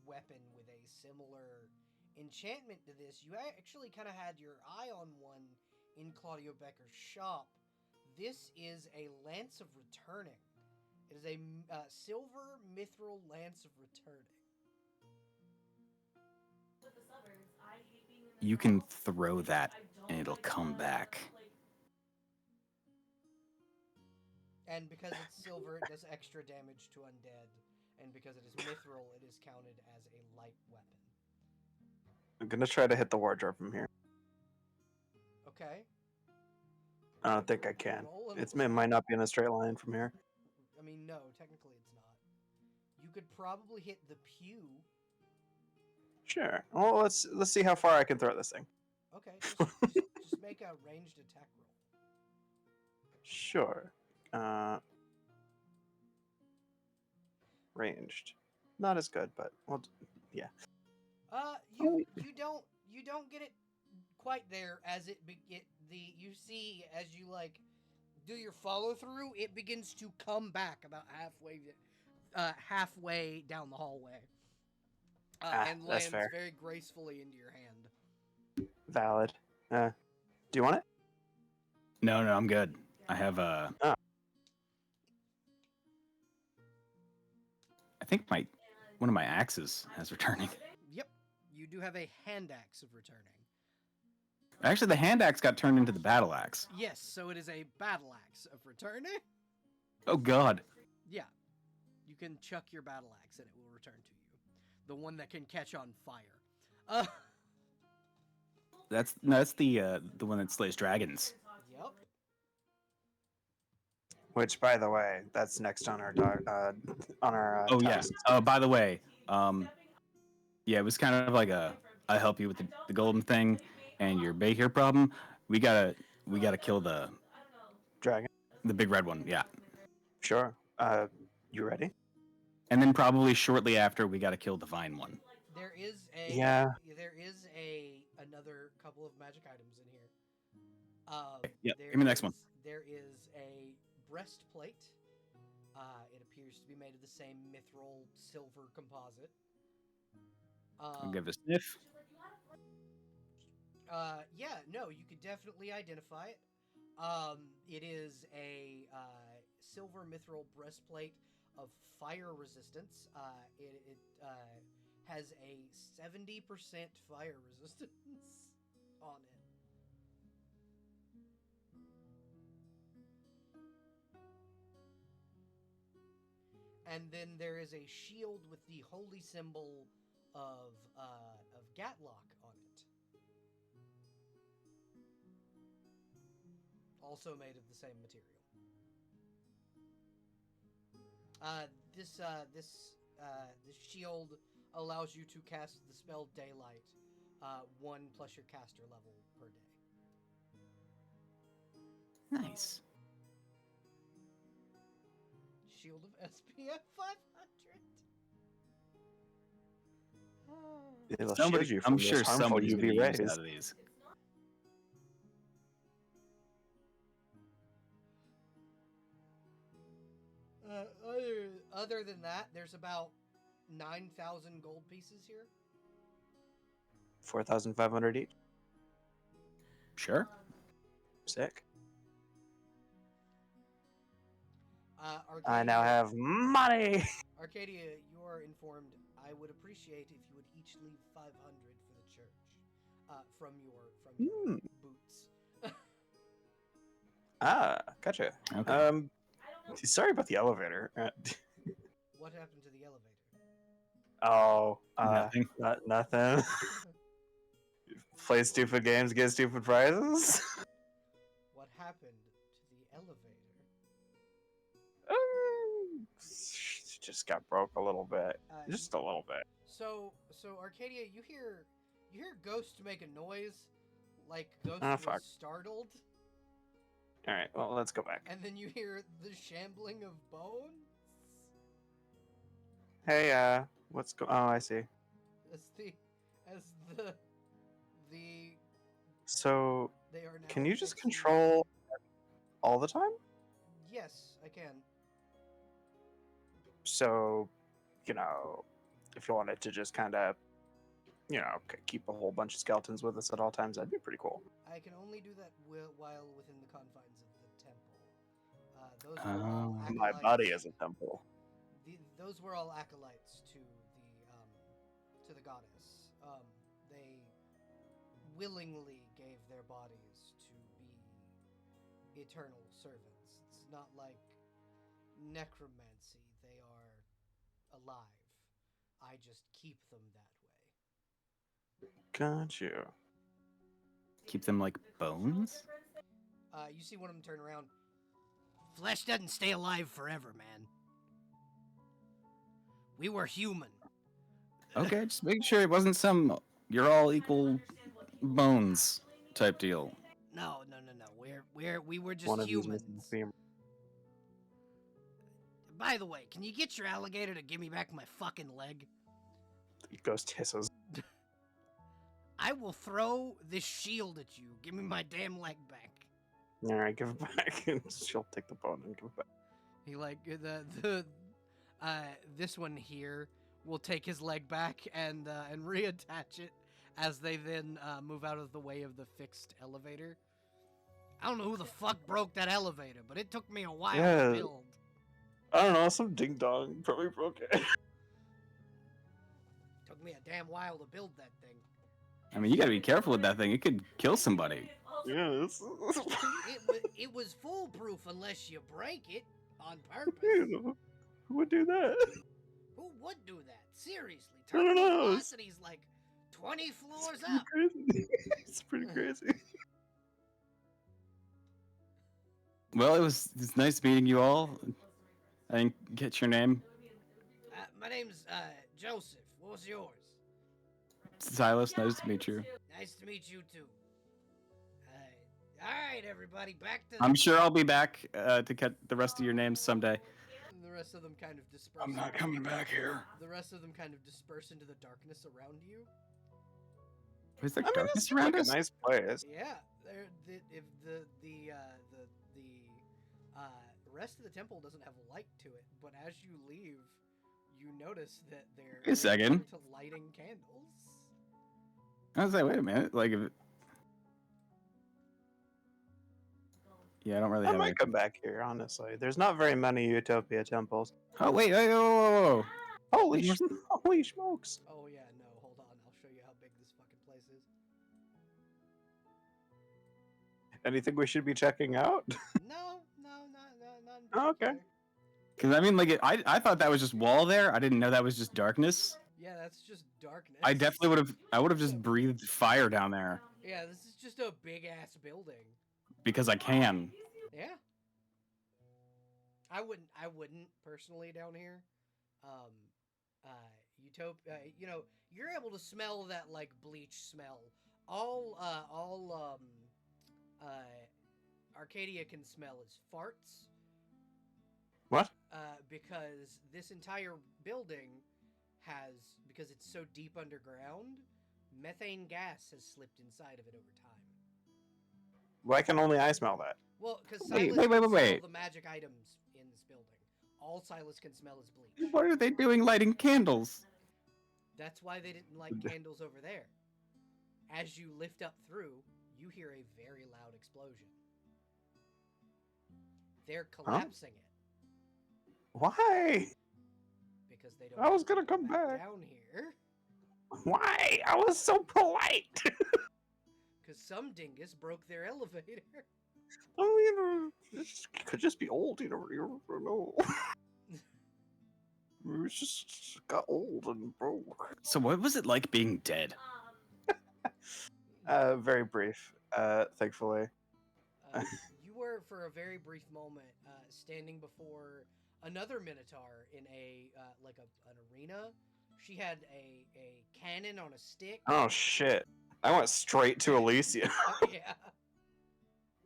weapon with a similar enchantment to this. You actually kind of had your eye on one in Claudio Becker's shop. This is a Lance of Returning. It is a silver mithril Lance of Returning. You can throw that, and it'll come back. And because it's silver, it does extra damage to undead. And because it is mithril, it is counted as a light weapon. I'm gonna try to hit the wardrobe from here. Okay. I don't think I can. Roll It might not be in a straight line from here. I mean, no, technically it's not. You could probably hit the pew. Sure. Well, let's see how far I can throw this thing. Okay, just make a ranged attack roll. Sure. Ranged. Not as good, but well, yeah. You don't get it quite there as you see as you like do your follow through, it begins to come back about halfway down the hallway. And lands fair. very gracefully into your hand. Valid. Do you want it? No, I'm good. I have Oh. I think one of my axes has returning. Yep, you do have a hand axe of returning. Actually, the hand axe got turned into the battle axe. Yes, so it is a battle axe of returning. Oh God. Yeah, you can chuck your battle axe and it will return to you. The one that can catch on fire. That's the one that slays dragons. Yep. Which, by the way, that's next on our Oh task. yeah. By the way, yeah, it was kind of like I help you with the golden thing and your Bakir problem. We gotta kill the Dragon. the big red one. Yeah. Sure. You ready? And then probably shortly after, we gotta kill the vine one. There is another couple of magic items in here. Yep. Give me the next one. There is a breastplate. It appears to be made of the same mithril silver composite. I'll give it a sniff. Yeah, no, you could definitely identify it. It is a silver mithril breastplate of fire resistance. It has a 70% fire resistance on it. And then there is a shield with the holy symbol of Gatlock on it. Also made of the same material. This shield allows you to cast the spell Daylight, 1 plus your caster level per day. Nice. Shield of SPF 500. It'll shield you from I'm sure those harmful somebody's gonna UV use rays. out of these. other than that, there's about 9,000 gold pieces here. 4,500 each. Sure. Sick. Arcadia, I now have money. Arcadia, you are informed. I would appreciate if you would each leave 500 for the church, from your boots. Gotcha. Okay. Sorry about the elevator. What happened to the elevator? Nothing. Nothing. Play stupid games, get stupid prizes. What happened to the elevator? Just got broke a little bit. Uh, Just a little bit. So Arcadia, you hear Ghost make a noise, like Ghost Ah, was fuck. startled, All right, well, let's go back. and then you hear the shambling of bones. Hey, what's Oh, I see. As the So, they are now. can you just fixing- control all the time? Yes, I can. So, if you wanted to just kind of, keep a whole bunch of skeletons with us at all times, that'd be pretty cool. I can only do that while within the confines of the temple. Those were all Oh. My acolytes. body is a temple. Those were all acolytes to the goddess. They willingly gave their bodies to be eternal servants. It's not like necromancy. They are alive. I just keep them that way. Got you. Keep them like bones? You see one of them turn around. Flesh doesn't stay alive forever, man. We were human. Okay, just make sure it wasn't some you're all equal bones type deal. No. We were just One of these humans. missing femur. By the way, can you get your alligator to give me back my fucking leg? Ghost hisses. I will throw this shield at you. Give me my damn leg back. All right, give it back, and she'll take the bone and give it back. He this one here will take his leg back and reattach it as they then move out of the way of the fixed elevator. I don't know who the fuck broke that elevator, but it took me a while Yeah. to build. I don't know, some ding dong probably broke it. Took me a damn while to build that thing. I mean, you gotta be careful with that thing. It could kill somebody. Yes. It was foolproof unless you break it on purpose. Who would do that? Who would do that? Seriously, I don't terminal know. velocity's like 20 floors up. Crazy. It's pretty crazy. Well, it's nice meeting you all. I didn't get your name. My name's Joseph. What was yours? Silas, nice to meet you. Nice to meet you too. All right, everybody, back to. I'm sure I'll be back to get the rest of your names someday. The rest of them kind of disperse. I'm not coming back here. The rest of them kind of disperse into the darkness around you. Is there I mean, darkness it's around like us? a nice place. Yeah, if the rest of the temple doesn't have light to it, but as you leave, you notice that they're Wait a second. to lighting candles. I was like, wait a minute. Like, yeah, I don't really I have might any. come back here, honestly. There's not very many Utopia temples. Oh, wait. Whoa. Holy, There's- holy smokes. Oh yeah, no, hold on, I'll show you how big this fucking place is. Anything we should be checking out? No, not in Oh, okay. particular. Because, I mean, like, I thought that was just wall there. I didn't know that was just darkness. Yeah, that's just darkness. I definitely would have just breathed fire down there. Yeah, this is just a big ass building. Because I can. Yeah. I wouldn't personally down here. You're able to smell that like bleach smell. Arcadia can smell is farts. What? Because this entire building has, because it's so deep underground, methane gas has slipped inside of it over time. Why can only I smell that? Well, because Wait, Silas can smell wait. the magic items in this building. all Silas can smell is bleach. What are they doing lighting candles? That's why they didn't light candles over there. As you lift up through, you hear a very loud explosion. They're collapsing it Why? because they don't. I was want to gonna come back. down here. Why? I was so polite. Because some dingus broke their elevator. I mean, it could just be old. You never know. It just got old and broke. So what was it like being dead? Very brief. Thankfully. You were, for a very brief moment, standing before another Minotaur in an arena. She had a cannon on a stick. Oh shit! I went straight to Alicia. Yeah.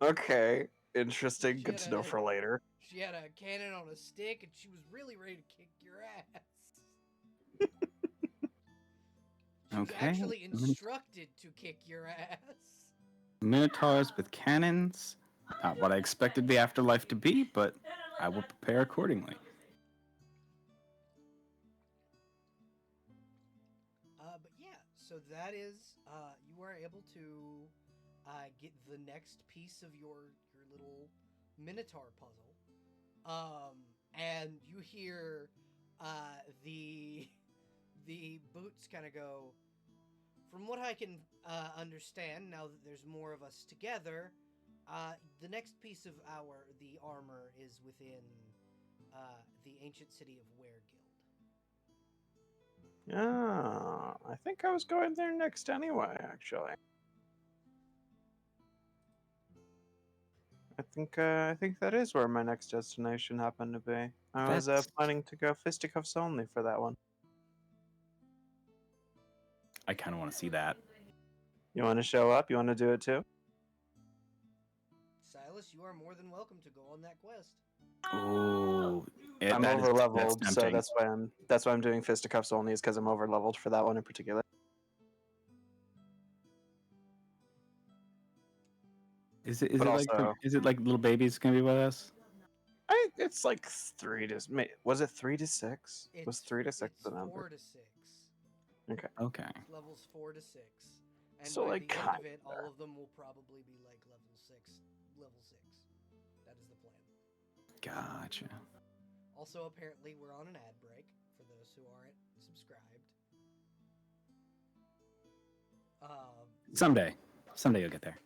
Okay, interesting. She Good had to know for later. She had a cannon on a stick, and she was really ready to kick your ass. She was Okay. actually instructed to kick your ass. Minotaurs with cannons. Not what I expected the afterlife to be, but I will prepare accordingly. But yeah, so that is you are able to get the next piece of your little Minotaur puzzle. And you hear the boots kind of go. From what I can understand, now that there's more of us together, the next piece of the armor is within the ancient city of Weregild. Yeah, I think I was going there next anyway. Actually, I think that is where my next destination happened to be. I was planning to go fisticuffs only for that one. I kind of want to see that. You want to show up? You want to do it too? Silas, you are more than welcome to go on that quest. Ooh, I'm over leveled, so that's why I'm doing fisticuffs only. Is because I'm over leveled for that one in particular. Is it like little babies gonna be with us? It's like 3 to. Was it 3 to 6? Was 3 to 6 the number? 4 to 6. Okay. Levels 4 to 6. And So, by like, the end of it, all of them will probably be like level 6. That is the plan. Gotcha. Also, apparently, we're on an ad break for those who aren't subscribed. Someday you'll get there.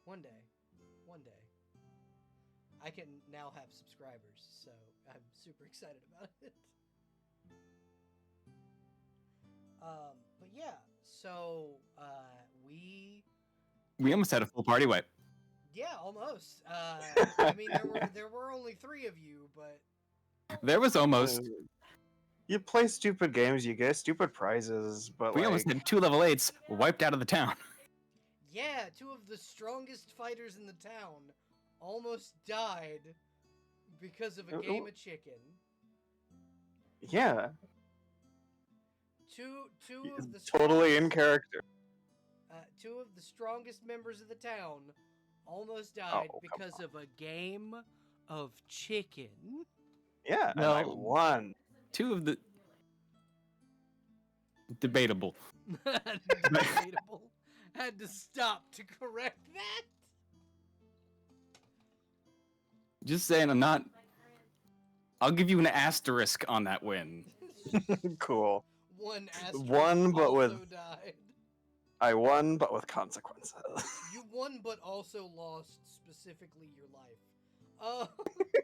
One day. I can now have subscribers, so I'm super excited about it. But yeah, so we almost had a full party wipe. Yeah, almost. I mean, there were only 3 of you, but There was almost. You play stupid games, you get stupid prizes, but We almost had 2 level 8s wiped out of the town. yeah, 2 of the strongest fighters in the town almost died because of a game of chicken. Yeah. Two of the totally in character. 2 of the strongest members of the town almost died because of a game of chicken. Yeah, and I won. 2 of the debatable. Debatable. Had to stop to correct that. Just saying, I'll give you an asterisk on that win. Cool. One asterisk died. I won, but with consequences. You won, but also lost specifically your life.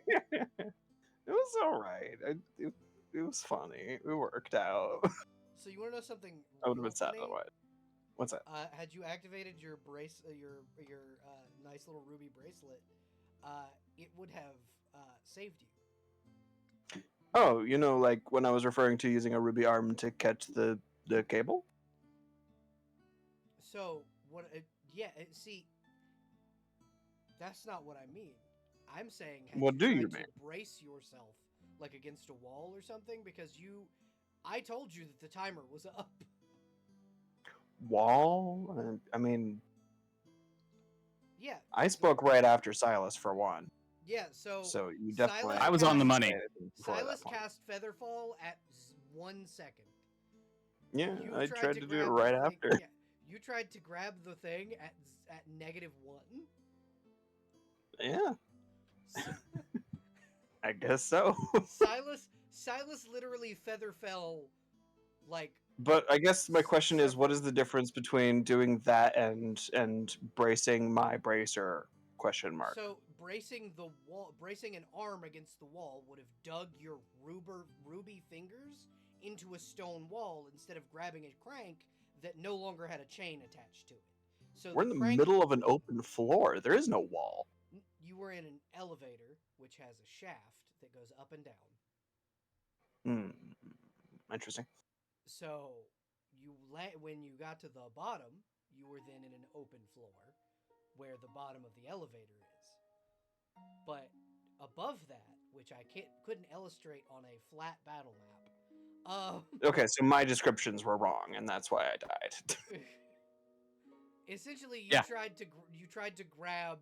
It was alright. It was funny. It worked out. So you want to know something? I would have been sad otherwise. What's that? Had you activated your your nice little ruby bracelet, it would have saved you. Oh, like when I was referring to using a ruby arm to catch the cable? So, see, that's not what I mean. I'm saying, What do you mean? Brace yourself, like against a wall or something, because I told you that the timer was up. Wall? I mean... Yeah. I spoke right after Silas, for one. Yeah, so you definitely. Silas I was on the cast- money. Silas cast Featherfall at 1 second. Yeah, You I tried to do it grab the right thing- after. Yeah, you tried to grab the thing at -1. Yeah, So, I guess so. Silas literally feather fell like But I guess my question is, what is several- the difference between doing that and bracing my bracer? Question mark. So bracing an arm against the wall would have dug your ruby fingers into a stone wall instead of grabbing a crank that no longer had a chain attached to it. So We're in the crank, middle of an open floor. There is no wall. you were in an elevator which has a shaft that goes up and down. Hmm. Interesting. So when you got to the bottom, you were then in an open floor where the bottom of the elevator is. But above that, which I couldn't illustrate on a flat battle map. Okay, so my descriptions were wrong, and that's why I died. Essentially, you Yeah. tried to grab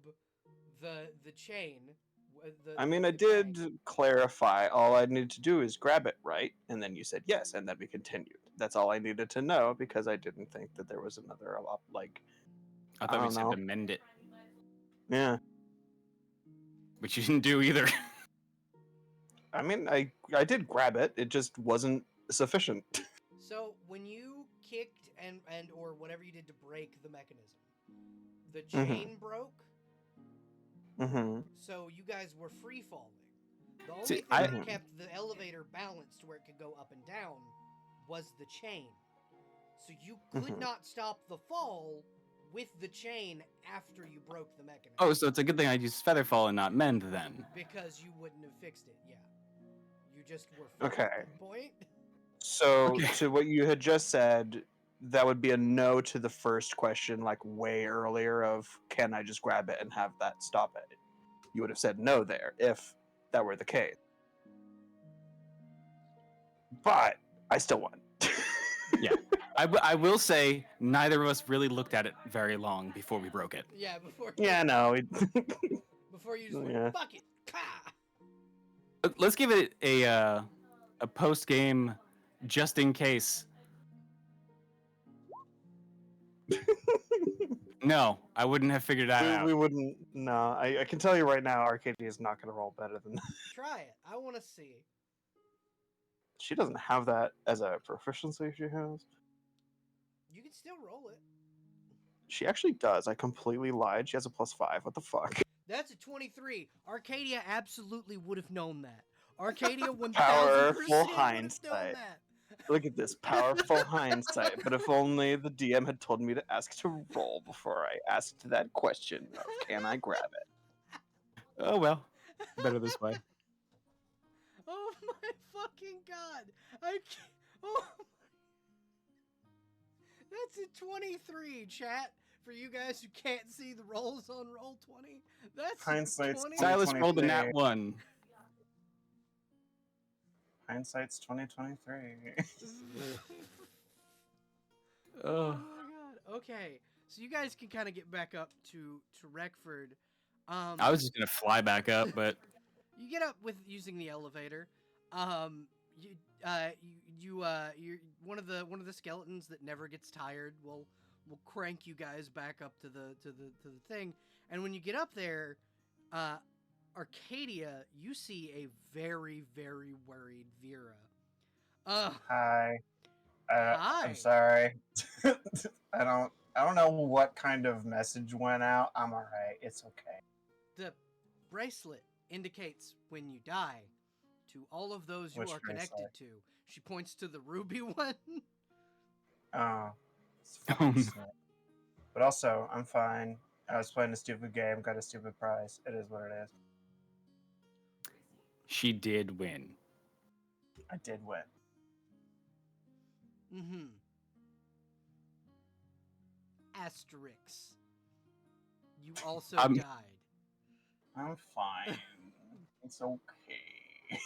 the chain. I mean, I the did crank. clarify. All I needed to do is grab it, right? And then you said yes, and then we continued. That's all I needed to know because I didn't think that there was another like. I thought we don't said know. to mend it, Yeah. which you didn't do either. I mean, I did grab it. It just wasn't sufficient. So when you kicked and or whatever you did to break the mechanism, the Mhm. chain broke. Mm-hmm. So you guys were free falling. The only See, thing I- that kept the elevator balanced where it could go up and down was the chain. So you could Mhm. not stop the fall with the chain after you broke the mechanism. Oh, so it's a good thing I used Featherfall and not Mend then. Because you wouldn't have fixed it, yeah. You just were fucked Okay. at that point. So, Okay. to what you had just said, that would be a no to the first question, like way earlier of can I just grab it and have that stop it? You would have said no there if that were the case. But I still won. I will say neither of us really looked at it very long before we broke it. Yeah, before Yeah, no. before you just Yeah. went, fuck it, ka! Let's give it a post game, just in case. No, I wouldn't have figured that out. we wouldn't. No, I can tell you right now, Arcadia is not going to roll better than that. Try it. I want to see. She doesn't have that as a proficiency. She has. You can still roll it. She actually does. I completely lied. She has a +5. What the fuck? That's a 23. Arcadia absolutely would have known that. Arcadia 1000% Powerful would have known hindsight. that. Look at this powerful hindsight. But if only the DM had told me to ask to roll before I asked that question of can I grab it? Oh well, better this way. Oh my fucking god! I can't. Oh my. That's a 23, chat. For you guys who can't see the rolls on Roll20, that's Hindsight's a 20. Silas rolled a 2023. nat 1. Hindsight's 2023. Oh my god. Okay, so you guys can kind of get back up to Wreckford. I was just gonna fly back up, but You get up with using the elevator. You're one of the skeletons that never gets tired. Will crank you guys back up to the thing. And when you get up there, Arcadia, you see a very very worried Vera. Hi. Hi. I'm sorry. I don't know what kind of message went out. I'm alright. It's okay. The bracelet indicates when you die to all of those you Which are connected bracelet? to. She points to the ruby one. Oh. It's fucking sad. But also, I'm fine. I was playing a stupid game, got a stupid prize. It is what it is. she did win. I did win. Mm-hmm. Asterix. You also died. I'm fine. It's okay.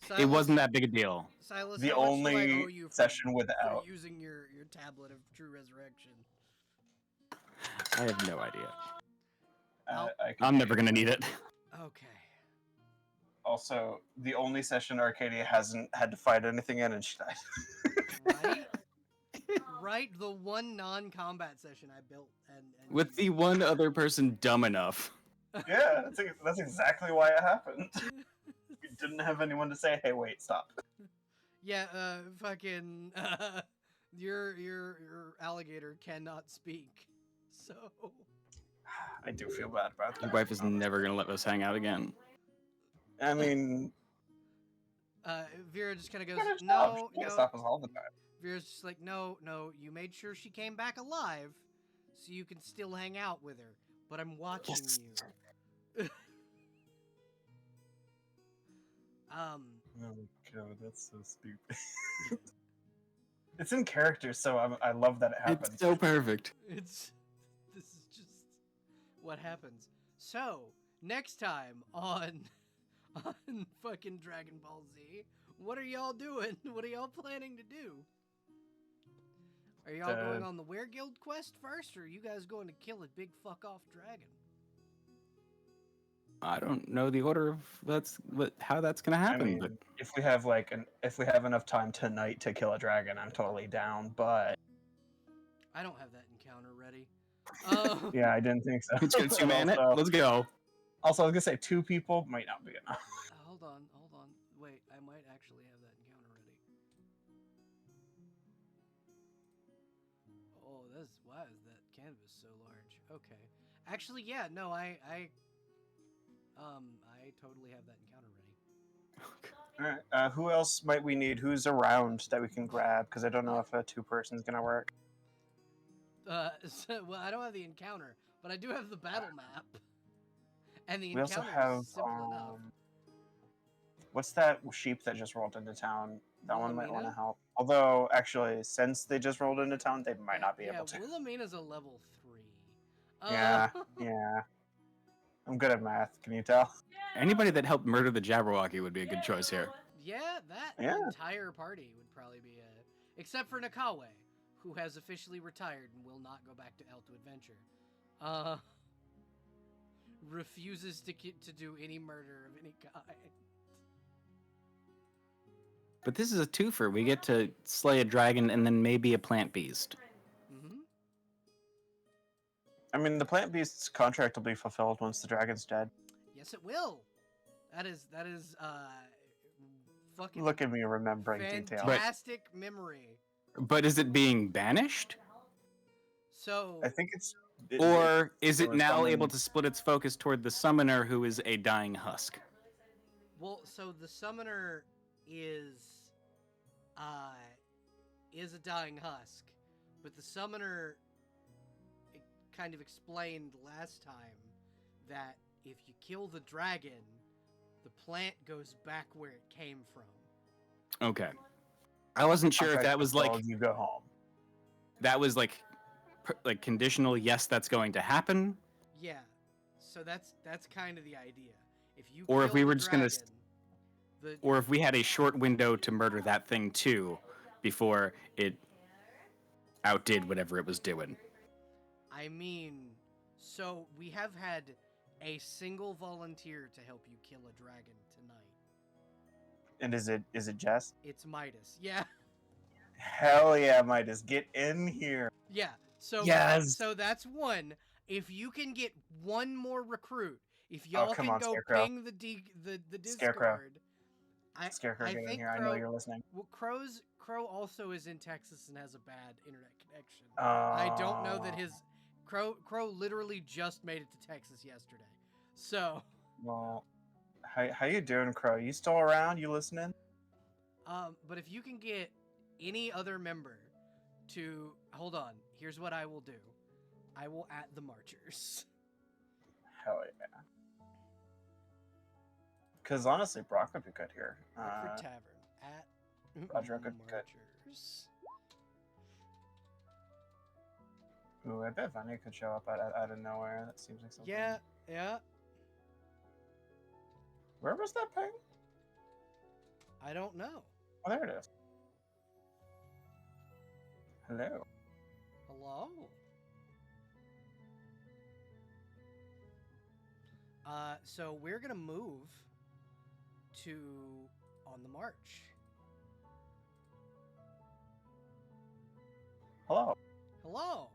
Silas, It wasn't that big a deal. Silas, The how much do I only owe you for, session without. for using your tablet of true resurrection? I have no idea. I I'm never gonna need it. Okay. Also, the only session Arcadia hasn't had to fight anything in, and she died. Right? Right? The one non-combat session I built and With the one other person dumb enough. Yeah, that's exactly why it happened. We didn't have anyone to say, "Hey, wait, stop." Yeah, fucking your alligator cannot speak. So I do feel bad about that. Your wife is never gonna let us hang out again. I mean, Vera just kind of you goes, gotta stop. "No, She can't no." stop us all the time. Vera's just like, "No, no, you made sure she came back alive so you can still hang out with her, but I'm watching Yes. you." Oh god, that's so stupid. It's in character, so I love that it happens. It's so perfect. This is just what happens. So, next time on fucking Dragon Ball Z, what are y'all doing? What are y'all planning to do? Are y'all going on the Wereguild quest first, or are you guys going to kill a big fuck off dragon? I don't know the order of how that's gonna happen. I mean, but if we have enough time tonight to kill a dragon, I'm totally down. But I don't have that encounter ready. yeah, I didn't think so. it's good 2 man it. Also- Let's go. Also, I was gonna say 2 people might not be enough. Hold on. Wait, I might actually have that encounter ready. Oh, why is that canvas so large? Okay. Actually, yeah, no, I totally have that encounter ready. All right. Who else might we need? Who's around that we can grab? Because I don't know if a 2-person's gonna work. Well, I don't have the encounter, but I do have the battle map. And the We also encounter have is simple enough. what's that sheep that just rolled into town? That one might want to Wilhelmina? help. Although, actually, since they just rolled into town, they might not be able to. Yeah, Wilhelmina's a level 3. Yeah, yeah. I'm good at math. Can you tell? Anybody that helped murder the Jabberwocky would be a good choice here. Yeah, that Yeah. entire party would probably be except for Nakawe, who has officially retired and will not go back to Elto Adventure. Refuses to do any murder of any kind. But this is a twofer. We get to slay a dragon and then maybe a plant beast. Mm-hmm. I mean, the plant beast's contract will be fulfilled once the dragon's dead. Yes, it will. That is fucking Look at me remembering details. fantastic memory. But is it being banished? So I think it's. Or is it or now someone- able to split its focus toward the summoner who is a dying husk? well, so the summoner is a dying husk, but the summoner kind of explained last time that if you kill the dragon, the plant goes back where it came from. Okay. I wasn't sure if contract that was like fulfilled, you go home. that was like conditional. Yes, that's going to happen. Yeah, so that's kind of the idea. If you Or if kill we the were just gonna dragon, Or if we had a short window to murder that thing too, before it outdid whatever it was doing. I mean, so we have had a single volunteer to help you kill a dragon tonight. And is it Jess? It's Midas. Yeah. Hell yeah, Midas, get in here. Yeah. So Yes. So that's one. If you can get one more recruit, if y'all come can on, go Scarecrow. ping the Discord. Scarecrow. Scarecrow, I get in think here. I know you're listening. Well, Crow also is in Texas and has a bad internet connection. I don't know that his Crow literally just made it to Texas yesterday. So, Well, how you doing, Crow? You still around? You listening? but if you can get any other member to hold on, here's what I will do. I will at the Marchers. Hell yeah. Because honestly, Brock would be good here. Wreckford Tavern at Roger, good, good. Marchers. Ooh, I bet Vanya could show up out of nowhere. That seems like something. Yeah. Where was that ping? I don't know. Oh, there it is. Hello. Hello. So we're gonna move to On the March. Hello. Hello.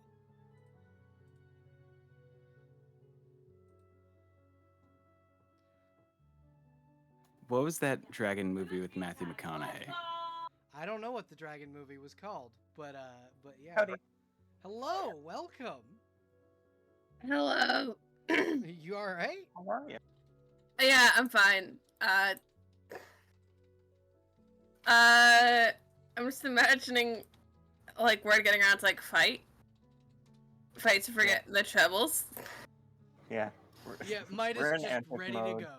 What was that dragon movie with Matthew McConaughey? I don't know what the dragon movie was called, but yeah. Howdy. Hello, welcome. Hello. You all right? How are you? Yeah, I'm fine. I'm just imagining, like, we're getting around to, like, fight to forget the troubles. Yeah. Yeah, Midas We're in just epic ready mode. to go.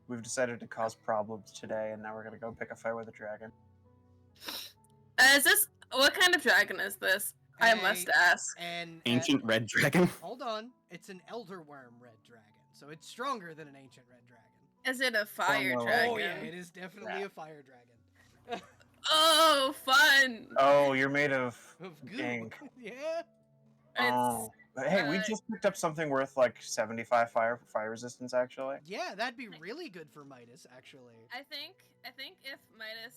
We've decided to cause problems today, and now we're gonna go pick a fight with a dragon. What kind of dragon is this? I must ask. And Ancient red dragon? hold on, it's an elder worm red dragon, so it's stronger than an ancient red dragon. Is it a fire no. dragon? Oh yeah, it is definitely a fire dragon. Oh, fun! Oh, you're made of Of goo. ink. Yeah. Oh. But hey, we just picked up something worth like 75 fire resistance, actually. Yeah, that'd be really good for Midas, actually. I think if Midas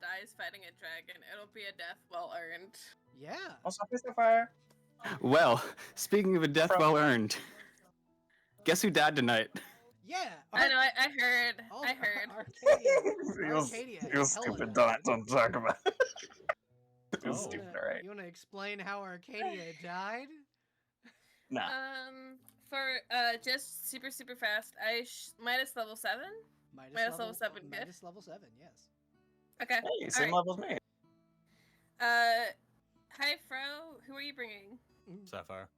dies fighting a dragon, it'll be a death well earned. Yeah. Also, piece of fire. Well, speaking of a death well earned, guess who died tonight? Yeah. I know. I heard. Also, I heard. Arcadia. You're stupid. Don't talk about it. It was Oh. stupid, alright. You want to explain how Arcadia died? Nah. For just super fast, Midas level 7. Midas level 7, good. Midas level 7, yes. Okay. Hey, same level as me. Hi Fro. Who are you bringing? Sapphire.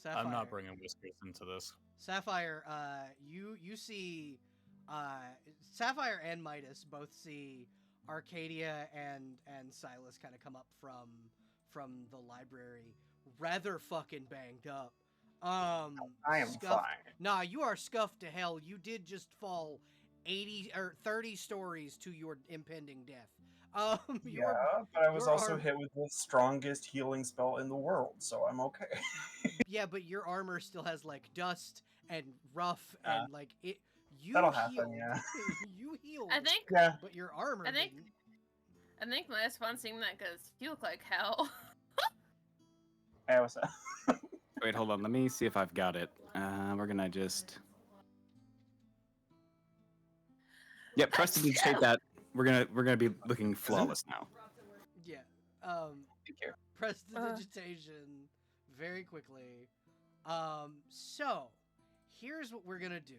Sapphire. I'm not bringing whiskers into this. Sapphire, you see, Sapphire and Midas both see Arcadia and Silas kind of come up from the library, rather fucking banged up. I am scuffed. fine. Nah, you are scuffed to hell. You did just fall 80 or 30 stories to your impending death. Yeah, but I was your also arm- hit with the strongest healing spell in the world, so I'm okay. Yeah, but your armor still has like dust and rough and like it. You that'll healed. happen, yeah. You healed. I think. Yeah. But your armor. I think- didn't. I think Midas wants seeing that because you look like hell. Hey, what's up? Wait, hold on. Let me see if I've got it. We're gonna just. Yep, prestidigitate that. We're gonna be looking flawless now. Yeah. Thank you. Prestidigitation very quickly. So here's what we're gonna do.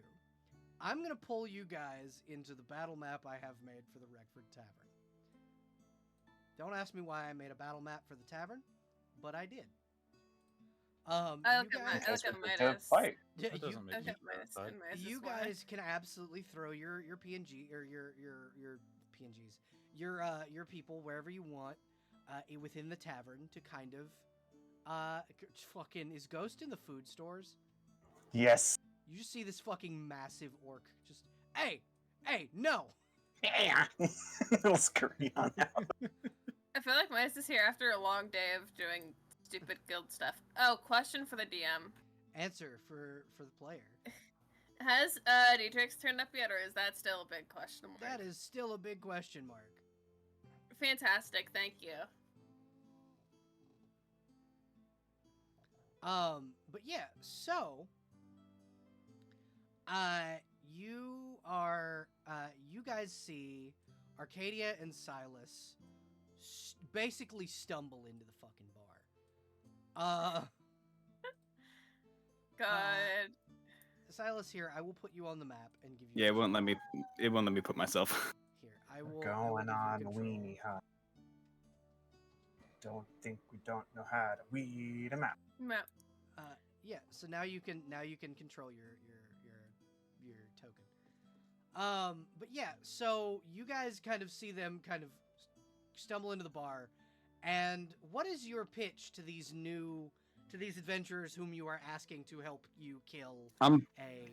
I'm gonna pull you guys into the battle map I have made for the Wreckford Tavern. Don't ask me why I made a battle map for the tavern, but I did. I You look guys, at To Midas. fight. yeah, That doesn't make Okay, sense. Midas But and Midas you is why. guys can absolutely throw your PNG or your PNGs, your people wherever you want, within the tavern to kind of, fucking is Ghost in the food stores? Yes. You just see this fucking massive orc just, hey, no. Little scurry on out. I feel like Midas is here after a long day of doing stupid guild stuff. Oh, question for the DM. Answer for the player. Has Dietrich turned up yet, or is that still a big question mark? That is still a big question mark. Fantastic, thank you. But yeah, so, you guys see Arcadia and Silas basically stumble into the fucking bar. God. Silas, here, I will put you on the map and give you. Yeah, it won't let me put myself. Here, I will. Going give you on control. weenie high. Don't think we don't know how to weed 'em out. Map. Yeah. So now you can control your token. But yeah, so you guys kind of see them kind of stumble into the bar, and what is your pitch to these adventurers whom you are asking to help you kill a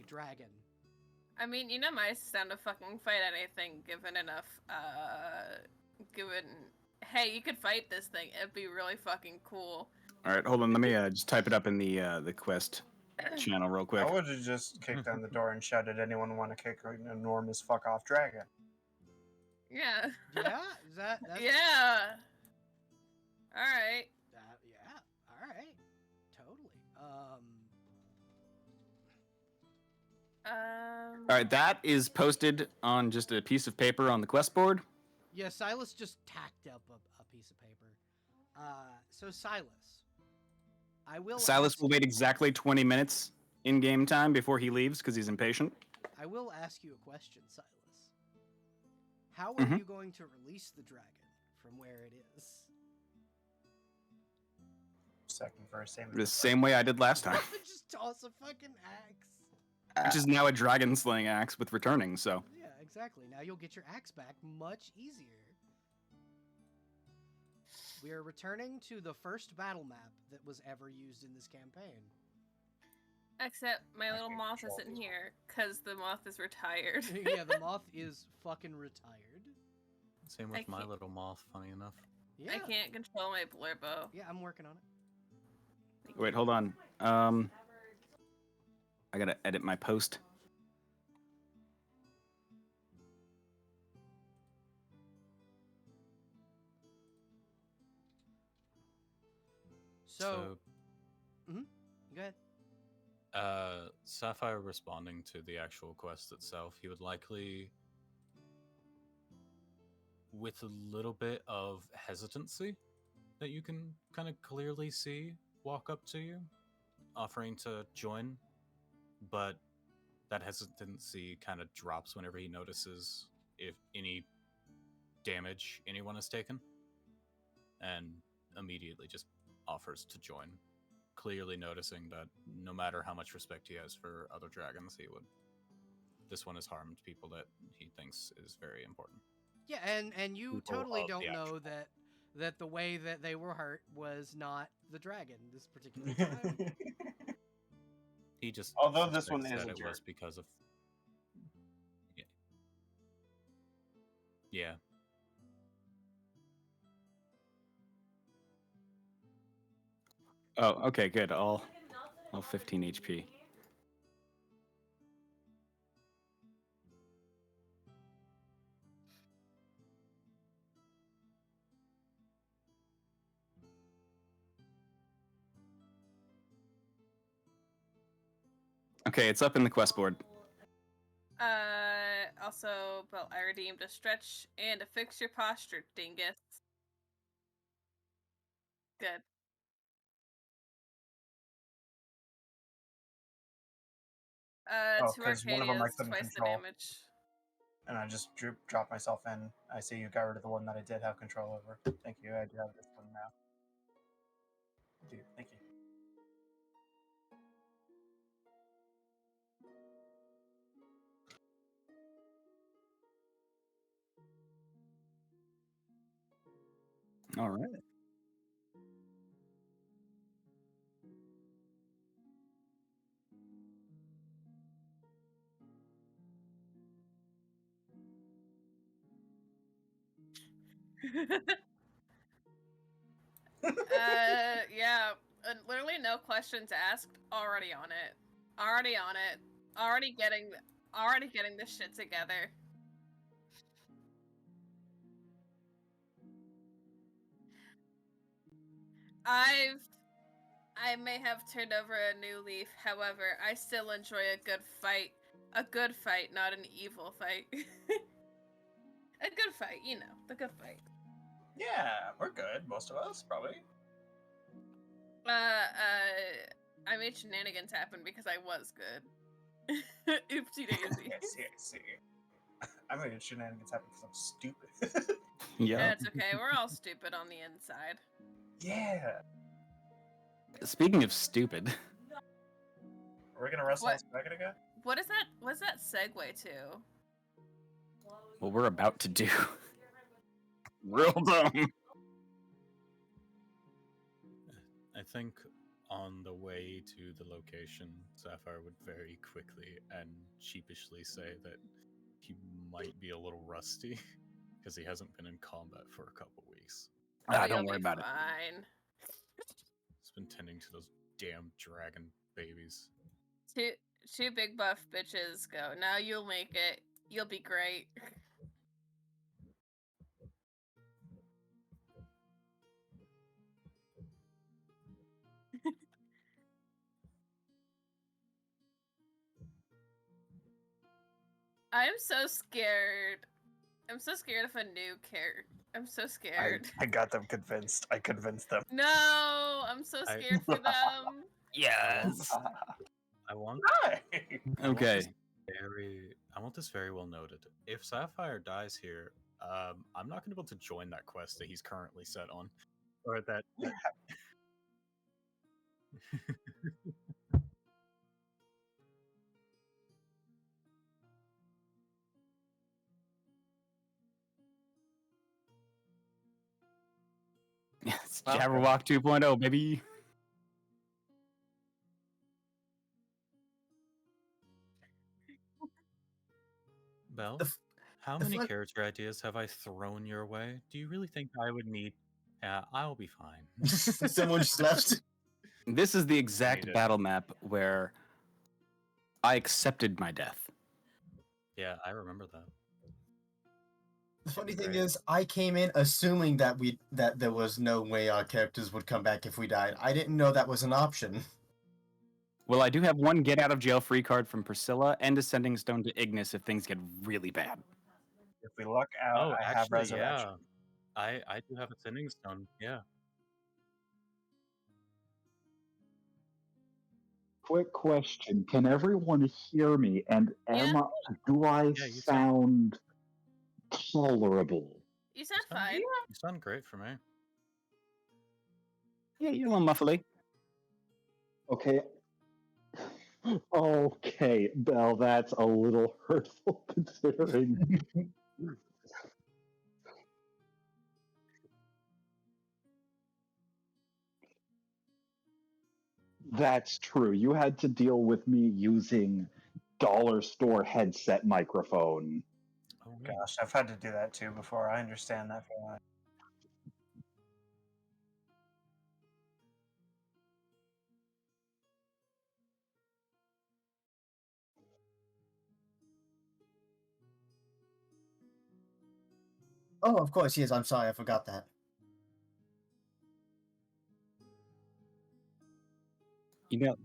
dragon? I mean, you know Midas is down to fucking fight anything given enough, hey, you could fight this thing, it'd be really fucking cool. All right, hold on. Let me just type it up in the quest channel real quick. I would have just kicked down the door and shouted, "Anyone want to kick an enormous fuck off dragon?" Yeah. Yeah, that's Yeah. All right. yeah. All right, totally. All right, that is posted on just a piece of paper on the quest board. Yeah, Silas just tacked up a piece of paper. So Silas, I will. Silas will wait exactly 20 minutes in game time before he leaves because he's impatient. I will ask you a question, Silas. How are you going to release the dragon from where it is? Second verse, same. The same way I did last time, Just toss a fucking axe. which is now a dragon slaying axe with returning. So Yeah, exactly. Now you'll get your axe back much easier. We are returning to the first battle map that was ever used in this campaign. Except my little moth isn't here because the moth is retired. Yeah, the moth is fucking retired. Same I with my can't- little moth, funny enough. Yeah. I can't control my blurbo. Yeah, I'm working on it. wait, hold on. I gotta edit my post. So go ahead. Sapphire responding to the actual quest itself, he would likely, with a little bit of hesitancy that you can kind of clearly see, walk up to you, offering to join, but that hesitancy kind of drops whenever he notices if any damage anyone has taken, and immediately just offers to join, clearly noticing that no matter how much respect he has for other dragons, this one has harmed people that he thinks is very important. Yeah, and you People totally of the don't know actual- that the way that they were hurt was not the dragon this particular time. He just Although this one suspects is that a it jerk. was because of yeah. Oh, okay, good. All 15 HP. Okay, it's up in the quest board. Also, Belle, I redeemed a stretch and a fix your posture, dingus. Good. Oh, to 'cause one of them I Arcadia's couldn't twice control. the damage. And I just dropped myself in. I see you got rid of the one that I did have control over. Thank you. I do have this one now. Dude, thank you. All right. Yeah, literally no questions asked. Already on it. Already on it. Already getting this shit together. I may have turned over a new leaf. However, I still enjoy a good fight. A good fight, not an evil fight. A good fight, you know, the good fight. Yeah, we're good. Most of us, probably. I made shenanigans happen because I was good. Oopsie daisy. I see. I made shenanigans happen because I'm stupid. Yeah. That's okay. We're all stupid on the inside. Yeah. Speaking of stupid, Are we gonna wrestle What? this dragon again? What is that? What's that segue to? what we're about to do. Real dumb. I think on the way to the location, Sapphire would very quickly and sheepishly say that he might be a little rusty because he hasn't been in combat for a couple weeks. Ah, You'll don't worry be about it. fine. been tending to those damn dragon babies. Two big buff bitches go. Now you'll make it. You'll be great. I'm so scared. I'm so scared of a new character. I'm so scared. I got them convinced. I convinced them. No, I'm so scared for them. Yes. I want Hi. Okay. I want this very well noted. If Sapphire dies here, I'm not going to be able to join that quest that he's currently set on, or that. Yes, Jabberwock 2.0, baby. Belle, how the many fun- character ideas have I thrown your way? Do you really think I would need? Yeah, I'll be fine. Someone just left. This is the exact Needed. battle map where I accepted my death. Yeah, I remember that. The funny thing Great. is, I came in assuming that there was no way our characters would come back if we died. I didn't know that was an option. Well, I do have one get out of jail free card from Priscilla and a sending stone to Ignis if things get really bad. If we luck out, I have actually, resurrection. yeah. I do have a sending stone. Yeah. Quick question: can everyone hear me? And do I Yeah, you sound tolerable? You sound fine. You sound great for me. Yeah, you're a little muffly. Okay. Okay, Belle, that's a little hurtful considering. That's true. You had to deal with me using dollar store headset microphone. Oh, yeah. Gosh, I've had to do that too before. I understand that feeling. Oh, of course, yes. I'm sorry, I forgot that. You know,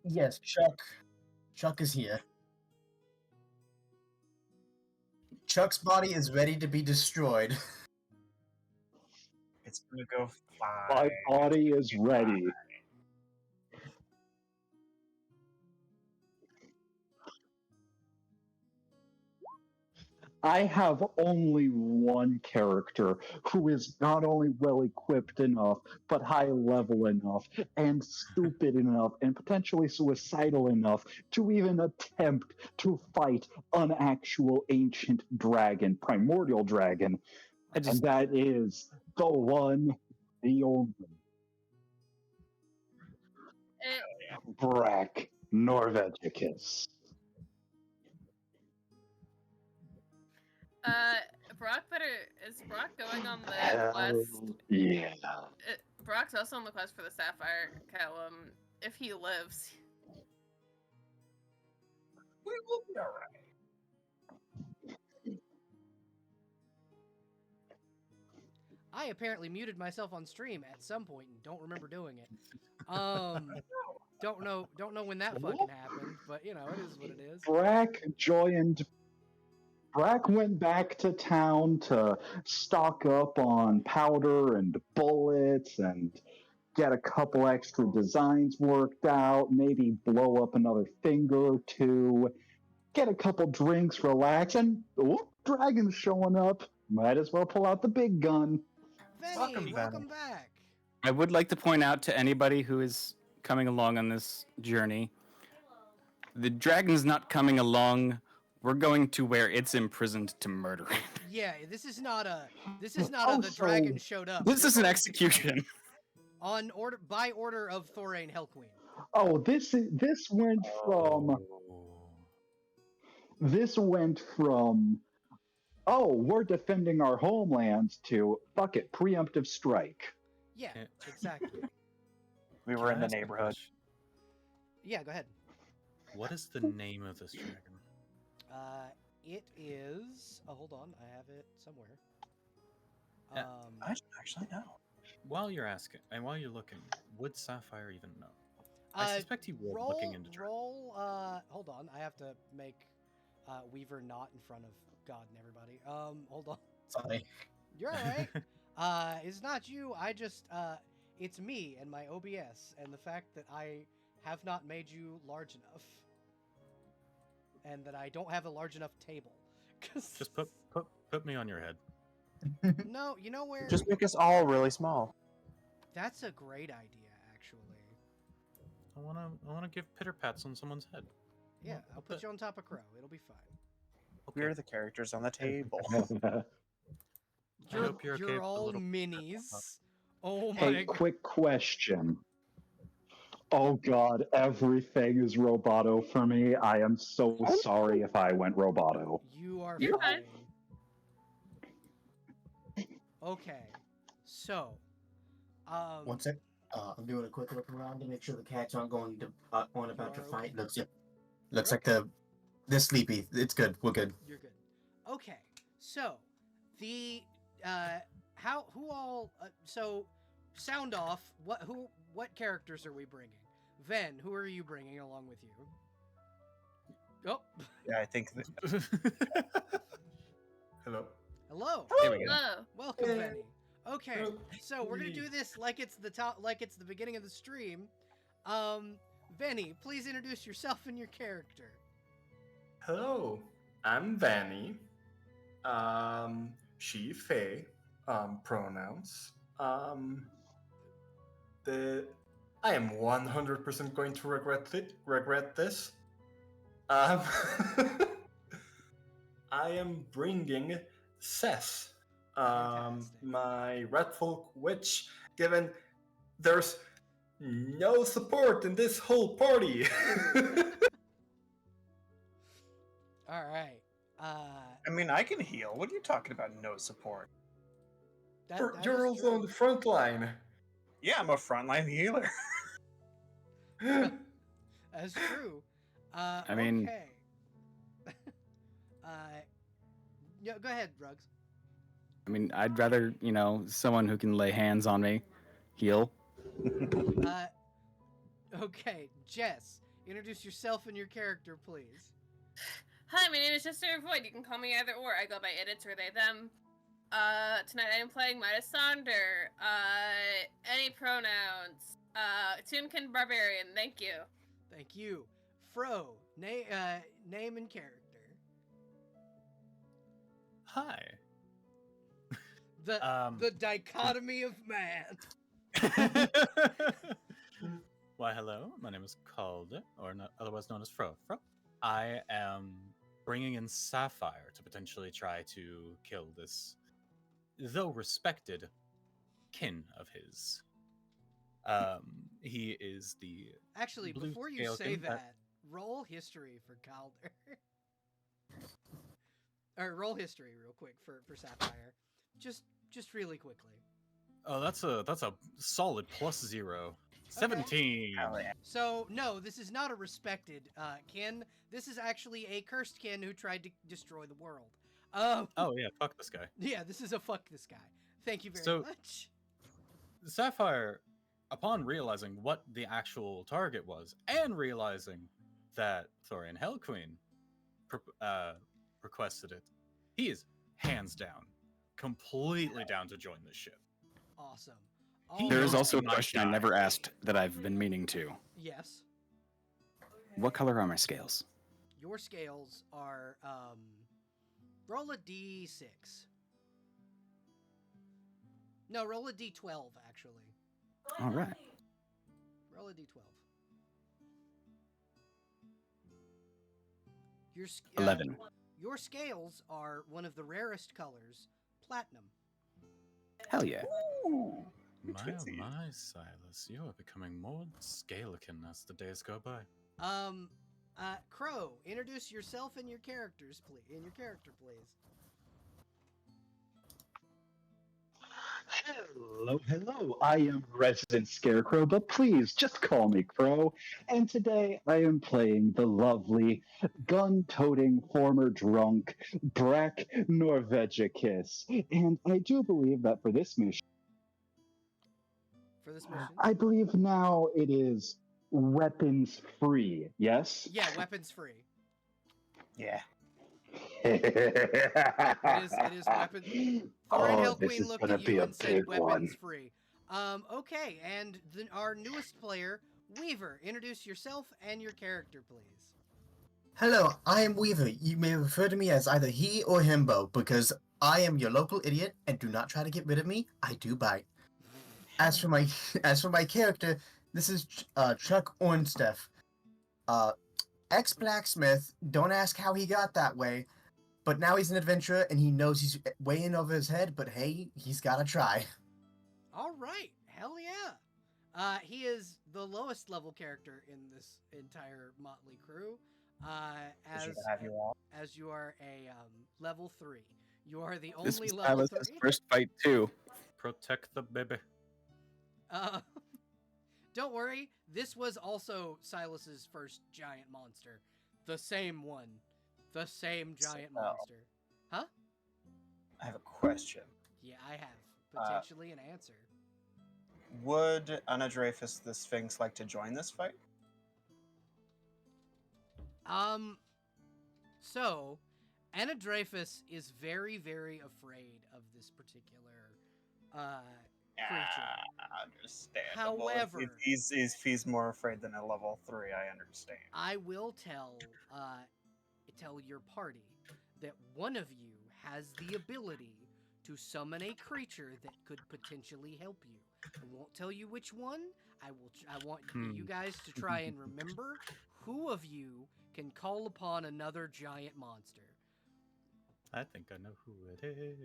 Yes, Chuck. Chuck is here. Chuck's body is ready to be destroyed. It's gonna go fine. My body is ready. I have only one character who is not only well equipped enough, but high level enough, and stupid enough, and potentially suicidal enough to even attempt to fight an actual ancient dragon, primordial dragon. And that is the one, the only Brack Norvegicus. Is Brock going on the Hell quest? yeah. Brock's also on the quest for the Sapphire Callum. If he lives. We will be alright. I apparently muted myself on stream at some point and don't remember doing it. Don't know when that fucking happened, but you know, it is what it is. Brack went back to town to stock up on powder and bullets and get a couple extra designs worked out, maybe blow up another finger or two, get a couple drinks, relax, and dragon's showing up. Might as well pull out the big gun. Venny, welcome back. I would like to point out to anybody who is coming along on this journey, the dragon's not coming along. We're going to where it's imprisoned to murder it. Yeah, this is not the dragon showed up. This is an execution. by order of Thorain Hellqueen. Oh, this went from oh, we're defending our homelands to fuck it, preemptive strike. Yeah, Can- exactly. We Can were I in the ask a neighborhood. question? Yeah, go ahead. What is the name of this dragon? It is. Oh, hold on, I have it somewhere. Yeah, I don't actually know. While you're asking and while you're looking, would Sapphire even know? I suspect he would, looking into dragon. roll. Hold on, I have to make Weaver not in front of God and everybody. Hold on. Sorry. You're all right. It's not you. I just it's me and my OBS and the fact that I have not made you large enough, and that I don't have a large enough table. Just put me on your head. No, you know where? Just make us all really small. That's a great idea, actually. I wanna give pitter pats on someone's head. Yeah, I'll put you on top of Crow. It'll be fine. Okay. We're the characters on the table. I hope you're okay You're with the all little- minis. Oh my Hey, quick question. Oh god, everything is Roboto for me. I am so sorry if I went Roboto. You are You're fine. fine. Okay, so, One sec. I'm doing a quick look around to make sure the cats aren't going to on about to You are fight. okay. Looks like they're sleepy. It's good. We're good. you're good. Okay, so the so sound off. What characters are we bringing? Ven, who are you bringing along with you? Oh, Yeah, I think that Hello. hello. There we go. Whoa. Welcome, Hey. Benny. Okay, so we're gonna do this like it's the beginning of the stream. Benny, please introduce yourself and your character. Hello. I'm Vanny. She, Faye. Pronouns. I am 100% going to regret this. I am bringing Cess, Fantastic. my red folk witch, given there's no support in this whole party. All right. I mean, I can heal. What are you talking about? No support. That You're is also true. on the front line. Yeah, I'm a frontline healer. That's true. I mean- okay. Yeah, go ahead, Rugs. I mean, I'd rather, someone who can lay hands on me, heal. Okay, Jess, introduce yourself and your character, please. Hi, my name is Jester Void. You can call me either or. I go by it, it's, or they, them. Tonight I am playing Midas Sonder. Any pronouns. Toonkin Barbarian. Thank you. Thank you. Fro, name and character. Hi. The dichotomy of man. Why, hello. My name is Calder, or not, otherwise known as Fro. I am bringing in Sapphire to potentially try to kill this, though respected, kin of his. He is the Actually, blue before you scale say kin that, roll history for Calder. Or roll history real quick for Sapphire. Just really quickly. Oh, that's a solid +0. 17. Hell yeah. So, no, this is not a respected kin. This is actually a cursed kin who tried to destroy the world. Oh yeah, fuck this guy. Yeah, this is a fuck this guy. Thank you very So- much. Sapphire, upon realizing what the actual target was, and realizing that Thorian Hellqueen requested it, he is hands down, completely down to join this ship. Awesome. There is knows also a he might question I die. never asked that I've been meaning to. Yes. What color are my scales? Your scales are, roll a d6. No, roll a d12, actually. All right. Roll a d12. Your 11. Your scales are one of the rarest colors, platinum. Hell yeah. My, oh twinsies. my, Silas, you are becoming more scalican as the days go by. Crow, introduce yourself and your characters, please. Please. Hello. I am Resident Scarecrow, but please just call me Crow. And today I am playing the lovely, gun-toting, former drunk Brack Norvegicus. And I do believe that for this mission, I believe now it is weapons free. Yes? Yeah, weapons free. Yeah. It is weapons. Thorin Hill this Queen is looked gonna at be you a and said big weapons one. free. Okay, and our newest player, Weaver, introduce yourself and your character, please. Hello, I am Weaver. You may refer to me as either he or himbo, because I am your local idiot, and do not try to get rid of me. I do bite. As for my character, this is Chuck Ornsteff, ex-blacksmith. Don't ask how he got that way, but now he's an adventurer and he knows he's way in over his head. But hey, he's gotta try. All right, hell yeah. He is the lowest level character in this entire motley crew. As you are a level 3. You are the This only was level Silas's 3. first fight too. Protect the baby. Don't worry, this was also Silas's first giant monster. The same one. The same giant monster. Huh? I have a question. Yeah, I have potentially an answer. Would Anna Dreyfus the Sphinx like to join this fight? So, Anna Dreyfus is very, very afraid of this particular creature. Understandable. However, if he's more afraid than a level 3, I understand. I will tell your party that one of you has the ability to summon a creature that could potentially help you. I won't tell you which one. I want you guys to try and remember who of you can call upon another giant monster. I think I know who it is.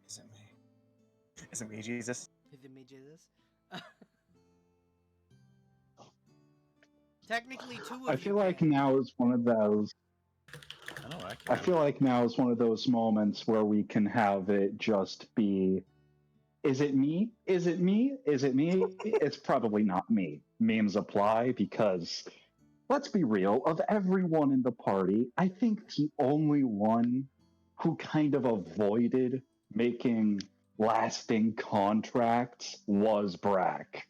Is it me? Is it me, Jesus? Is it me, Jesus? Technically, two of you. I feel like now is one of those. I feel like now is one of those moments where we can have it just be. Is it me? Is it me? Is it me? It's probably not me. Memes apply because, let's be real, of everyone in the party, I think the only one who kind of avoided making lasting contracts was Brack.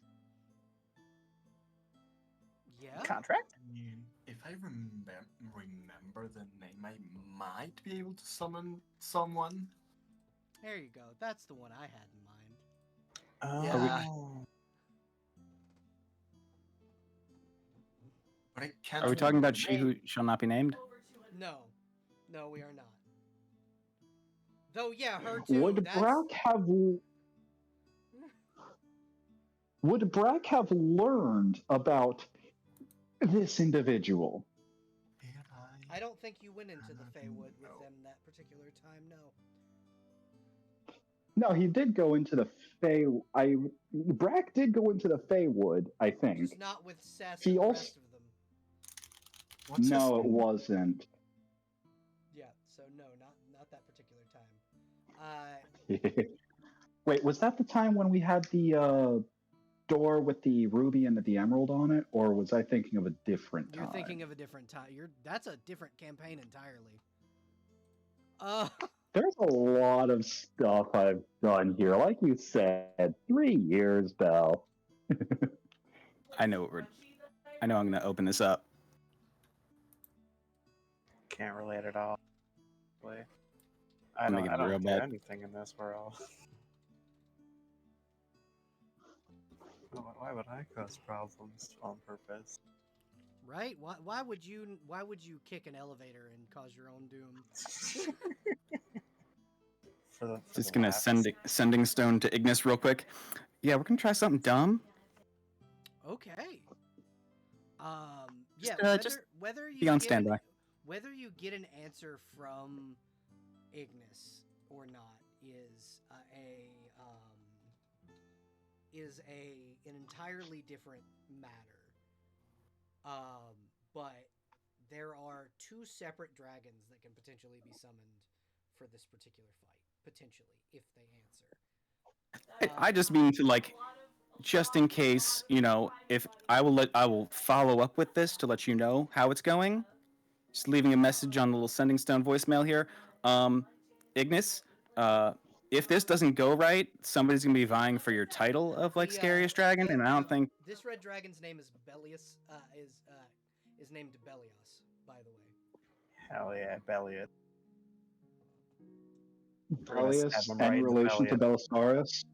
Yeah? Contract? I mean, if I remember the name, I might be able to summon someone. There you go. That's the one I had in mind. Yeah. But I can't Are we talking about remember. she who shall not be named? No, we are not. Though, yeah, her too. Would Brack have learned about this individual? I don't think you went into the Feywood with them that particular time, no. No, he did go into the Brack did go into the Feywood, I think. Just not with Sess He and the also- rest of them. No, it wasn't. Yeah, so no, not that particular time. Wait, was that the time when we had the door with the ruby and the emerald on it, or was I thinking of a different time? You're thinking of a different time. That's a different campaign entirely. There's a lot of stuff I've done here. Like you said, 3 years, Belle. I know I'm gonna open this up. Can't relate at all. I I'm don't making it real do bad. anything in this world. Why would I cause problems on purpose? Right? Why would you kick an elevator and cause your own doom? Just gonna sending stone to Ignis real quick. Yeah, we're gonna try something dumb. Okay. Just, Yeah. just Whether you be on get standby. whether you get an answer from Ignis or not is is an entirely different matter. But there are 2 separate dragons that can potentially be summoned for this particular fight, potentially, if they answer. I just mean to like, just in case, if I will follow up with this to let you know how it's going. Just leaving a message on the little sending stone voicemail here. Ignis, if this doesn't go right, somebody's gonna be vying for your title of like scariest dragon, and I don't think this red dragon's name is Bellius. Is named Bellios, by the way. Hell yeah, Belliot. Bellius, any relation to Belisarius?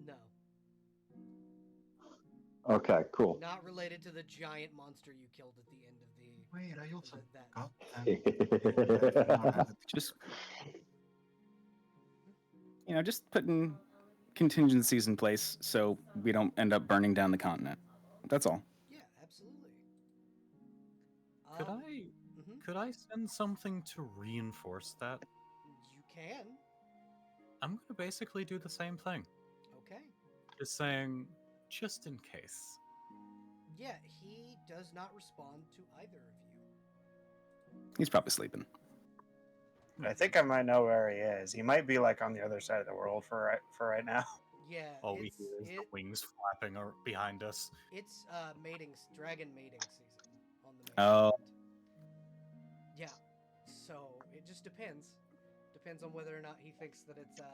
No. Okay, cool. Not related to the giant monster you killed at the end of the. Wait, I also that. got just just putting contingencies in place so we don't end up burning down the continent. That's all. Yeah, absolutely. Could I send something to reinforce that? You can. I'm gonna basically do the same thing. Okay. Just saying, just in case. Yeah, he does not respond to either of you. He's probably sleeping. I think I might know where he is. He might be like on the other side of the world for right now. Yeah. All we hear is the wings flapping behind us. It's dragon mating season on the mainland. Yeah. So it just depends. Depends on whether or not he thinks that it's a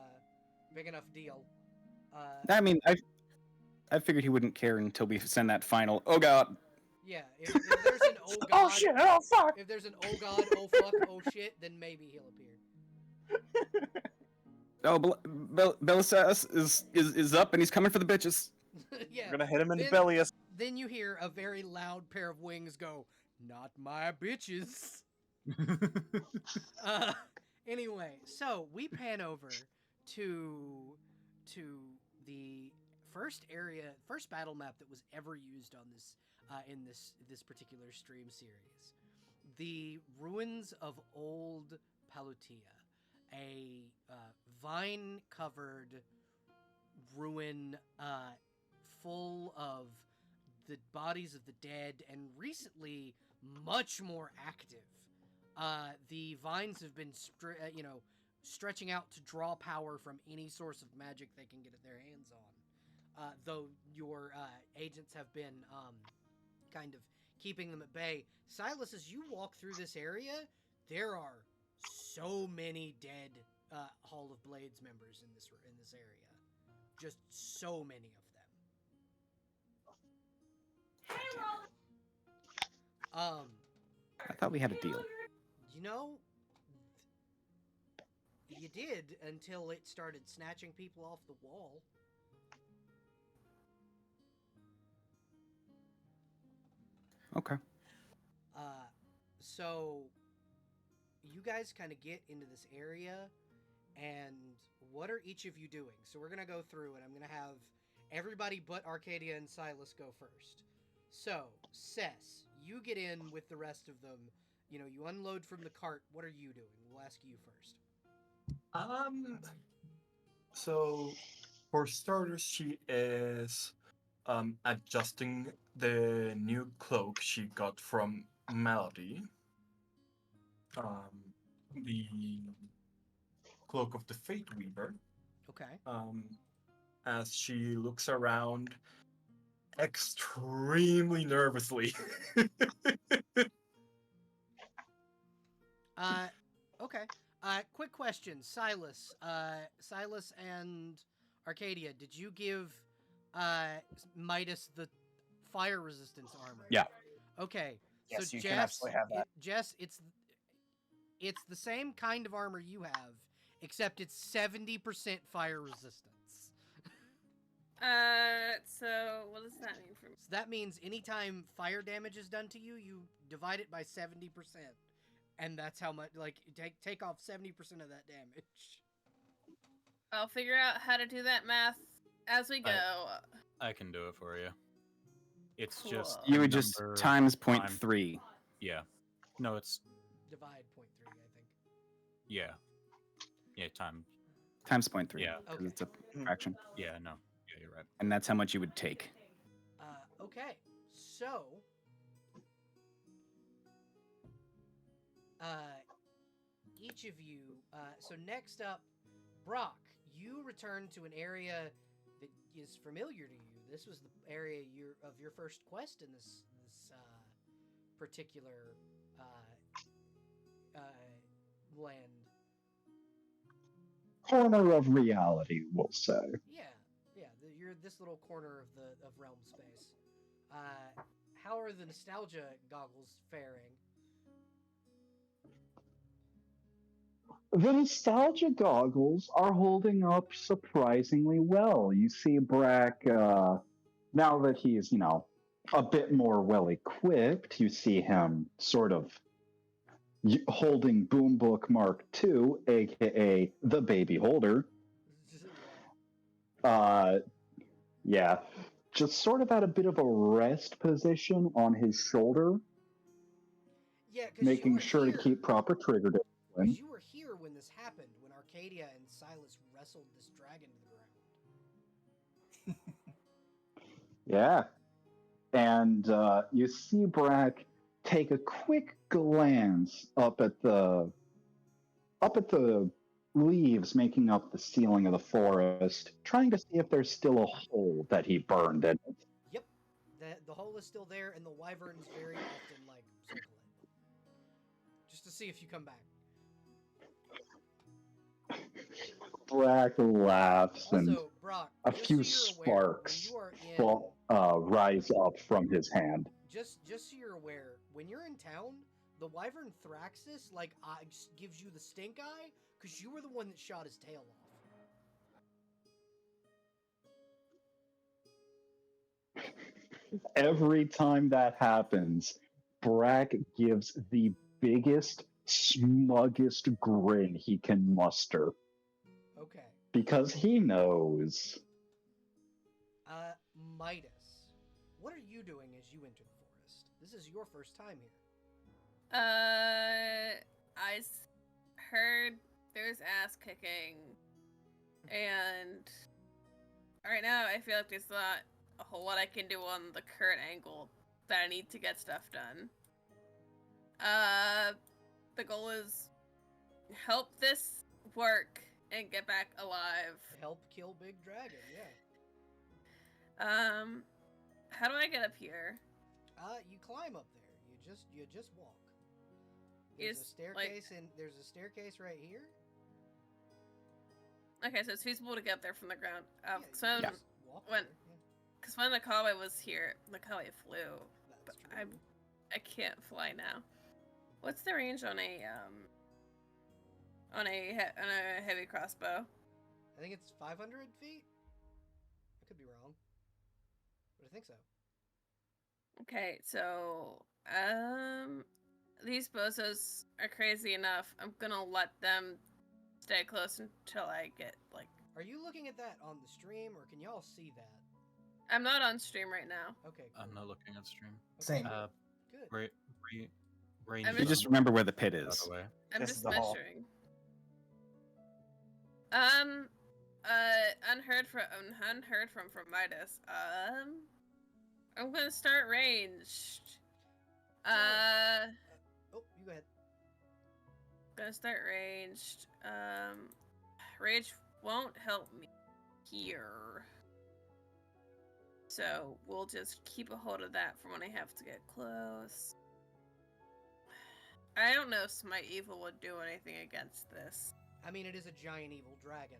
big enough deal. I mean, I figured he wouldn't care until we send that final. Oh God. Yeah. If there's an oh God. Oh shit! Oh fuck! If there's an oh God, oh fuck, oh shit, then maybe he'll appear. Oh, Belisarius is up and he's coming for the bitches. Yeah. We're gonna hit him in the belly. Then you hear a very loud pair of wings go, "Not my bitches." Anyway, so we pan over to the first battle map that was ever used on this in this particular stream series, the ruins of Old Palutia, a vine-covered ruin full of the bodies of the dead and recently much more active. The vines have been stretching out to draw power from any source of magic they can get their hands on. Though your agents have been kind of keeping them at bay. Silas, as you walk through this area, there are so many dead Hall of Blades members in this area. Just so many of them. I thought we had a deal. You did until it started snatching people off the wall. Okay. So you guys kind of get into this area, and what are each of you doing? So we're gonna go through, and I'm gonna have everybody but Arcadia and Silas go first. So, Cess, you get in with the rest of them. You unload from the cart. What are you doing? We'll ask you first. So, for starters, she is adjusting the new cloak she got from Melody. The cloak of the Fate Weaver. Okay. As she looks around extremely nervously. Okay. Quick question, Silas and Arcadia, did you give Midas the fire resistance armor? Yeah. Okay. Yes, so you Jess, can absolutely have that. Jess, it's the same kind of armor you have, except it's 70% fire resistance. So what does that mean for me? So that means anytime fire damage is done to you, you divide it by 70%. And that's how much, take off 70% of that damage. I'll figure out how to do that math as we go. I can do it for you. It's Cool. just You would just times 0.3. Yeah. No, it's Divide 0.3, I think. yeah. Yeah, times times 0.3. Yeah. Because Okay. it's a fraction. Yeah, no. Yeah, you're right. And that's how much you would take. Okay. So, each of you. So next up, Brock, you return to an area that is familiar to you. This was the area of your first quest in this particular land. Corner of reality, we'll say. Yeah. You're this little corner of realm space. How are the nostalgia goggles faring? The nostalgia goggles are holding up surprisingly well. You see Brack, now that he's, a bit more well equipped, you see him sort of holding Boom Book Mark II, aka the baby holder. Yeah, just sort of at a bit of a rest position on his shoulder. Yeah, making sure to keep proper trigger discipline. Because you were here when this happened, when Arcadia and Silas wrestled this dragon to the ground. Yeah. And you see Brack take a quick glance up at the leaves making up the ceiling of the forest, trying to see if there's still a hole that he burned in it. Yep. The hole is still there, and the wyverns very often circle it. Just to see if you come back. Brack laughs, also, and Brock, a few sparks rise up from his hand. Just so you're aware, when you're in town, the wyvern Thraxus gives you the stink eye because you were the one that shot his tail off. Every time that happens, Brack gives the biggest, smuggest grin he can muster. Okay. Because he knows. Midas, what are you doing as you enter the forest? This is your first time here. I heard there's ass kicking, and right now I feel like there's not a whole lot I can do on the current angle that I need to get stuff done. The goal is help this work and get back alive. Help kill Big Dragon, yeah. How do I get up here? You climb up there. You just walk. There's a staircase there's a staircase right here. Okay, so it's feasible to get up there from the ground. Because when the cowboy was here, the cowboy flew. But I can't fly now. What's the range on a heavy crossbow? I think it's 500 feet. I could be wrong, but I think so. Okay, so these bozos are crazy enough. I'm gonna let them stay close until I get Are you looking at that on the stream, or can y'all see that? I'm not on stream right now. Okay. Cool. I'm not looking at stream. Same. Good. You just remember where the pit is. I'm This just is the hall. measuring. Unheard from Midas. I'm gonna start ranged. Oh, you go ahead. Gonna start ranged. Rage won't help me here. So we'll just keep a hold of that for when I have to get close. I don't know if Smite Evil would do anything against this. I mean, it is a giant evil dragon.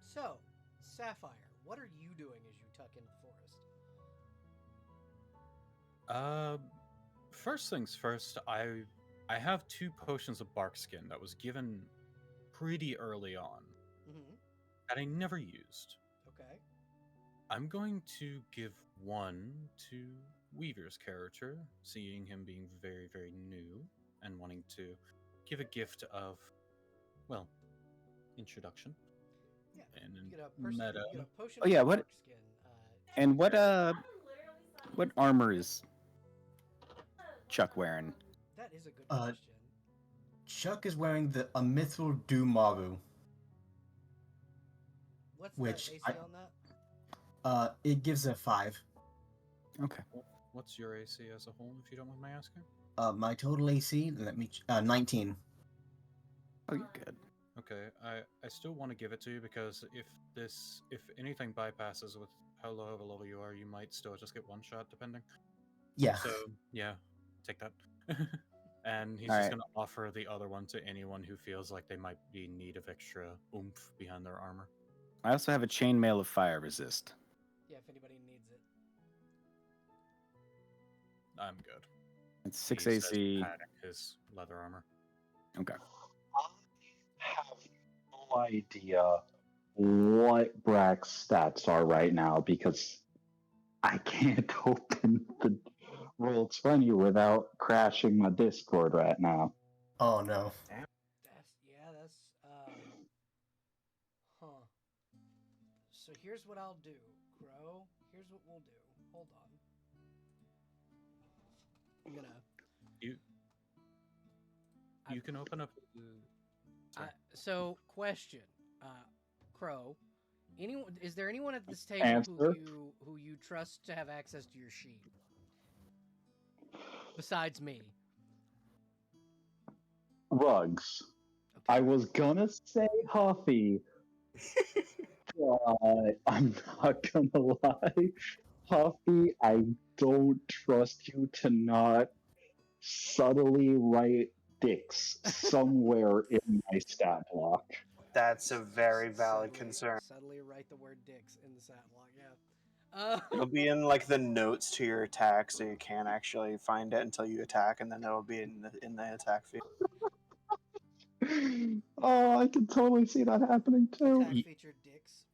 So, Sapphire, what are you doing as you tuck into the forest? First things first, I have 2 potions of bark skin that was given pretty early on that I never used. Okay. I'm going to give one to Weaver's character, seeing him being very, very new and wanting to give a gift of, well, introduction. Yeah. And You get a meta. You get a potion Oh, yeah, of what- bark skin. And what armor is Chuck wearing? That That is a good Uh, question. Chuck is wearing a mithril Dumaru, What's which the AC on that? it gives a 5. Okay. What's your AC as a whole, if you don't mind my asking? My total AC, 19. Oh, you're good. Okay, I still want to give it to you because if anything bypasses with how low of a level you are, you might still just get one shot depending. Yeah. So yeah, take that. And he's All just right. gonna offer the other one to anyone who feels like they might be in need of extra oomph behind their armor. I also have a chainmail of fire resist. Yeah, if anybody needs it. I'm good. It's 6 He says AC. padding his leather armor. Okay. I have no idea what Brack's stats are right now because I can't open the Roll20 without crashing my Discord right now. Oh no. That's huh. So here's what I'll do, Crow. Here's what we'll do. Hold on. I'm gonna. You can open up. So question, Crow. Anyone? Is there anyone at this table Answer. who you trust to have access to your sheet besides me? Rugs. Okay. I was gonna say Huffy, but I'm not gonna lie. Huffy, I don't trust you to not subtly write dicks somewhere in my stat block. That's a very valid concern. Subtly write the word "dicks" in the stat log. Yeah. It'll be in like the notes to your attack, so you can't actually find it until you attack, and then it'll be in the attack field. Oh, I can totally see that happening too. Attack featured dicks.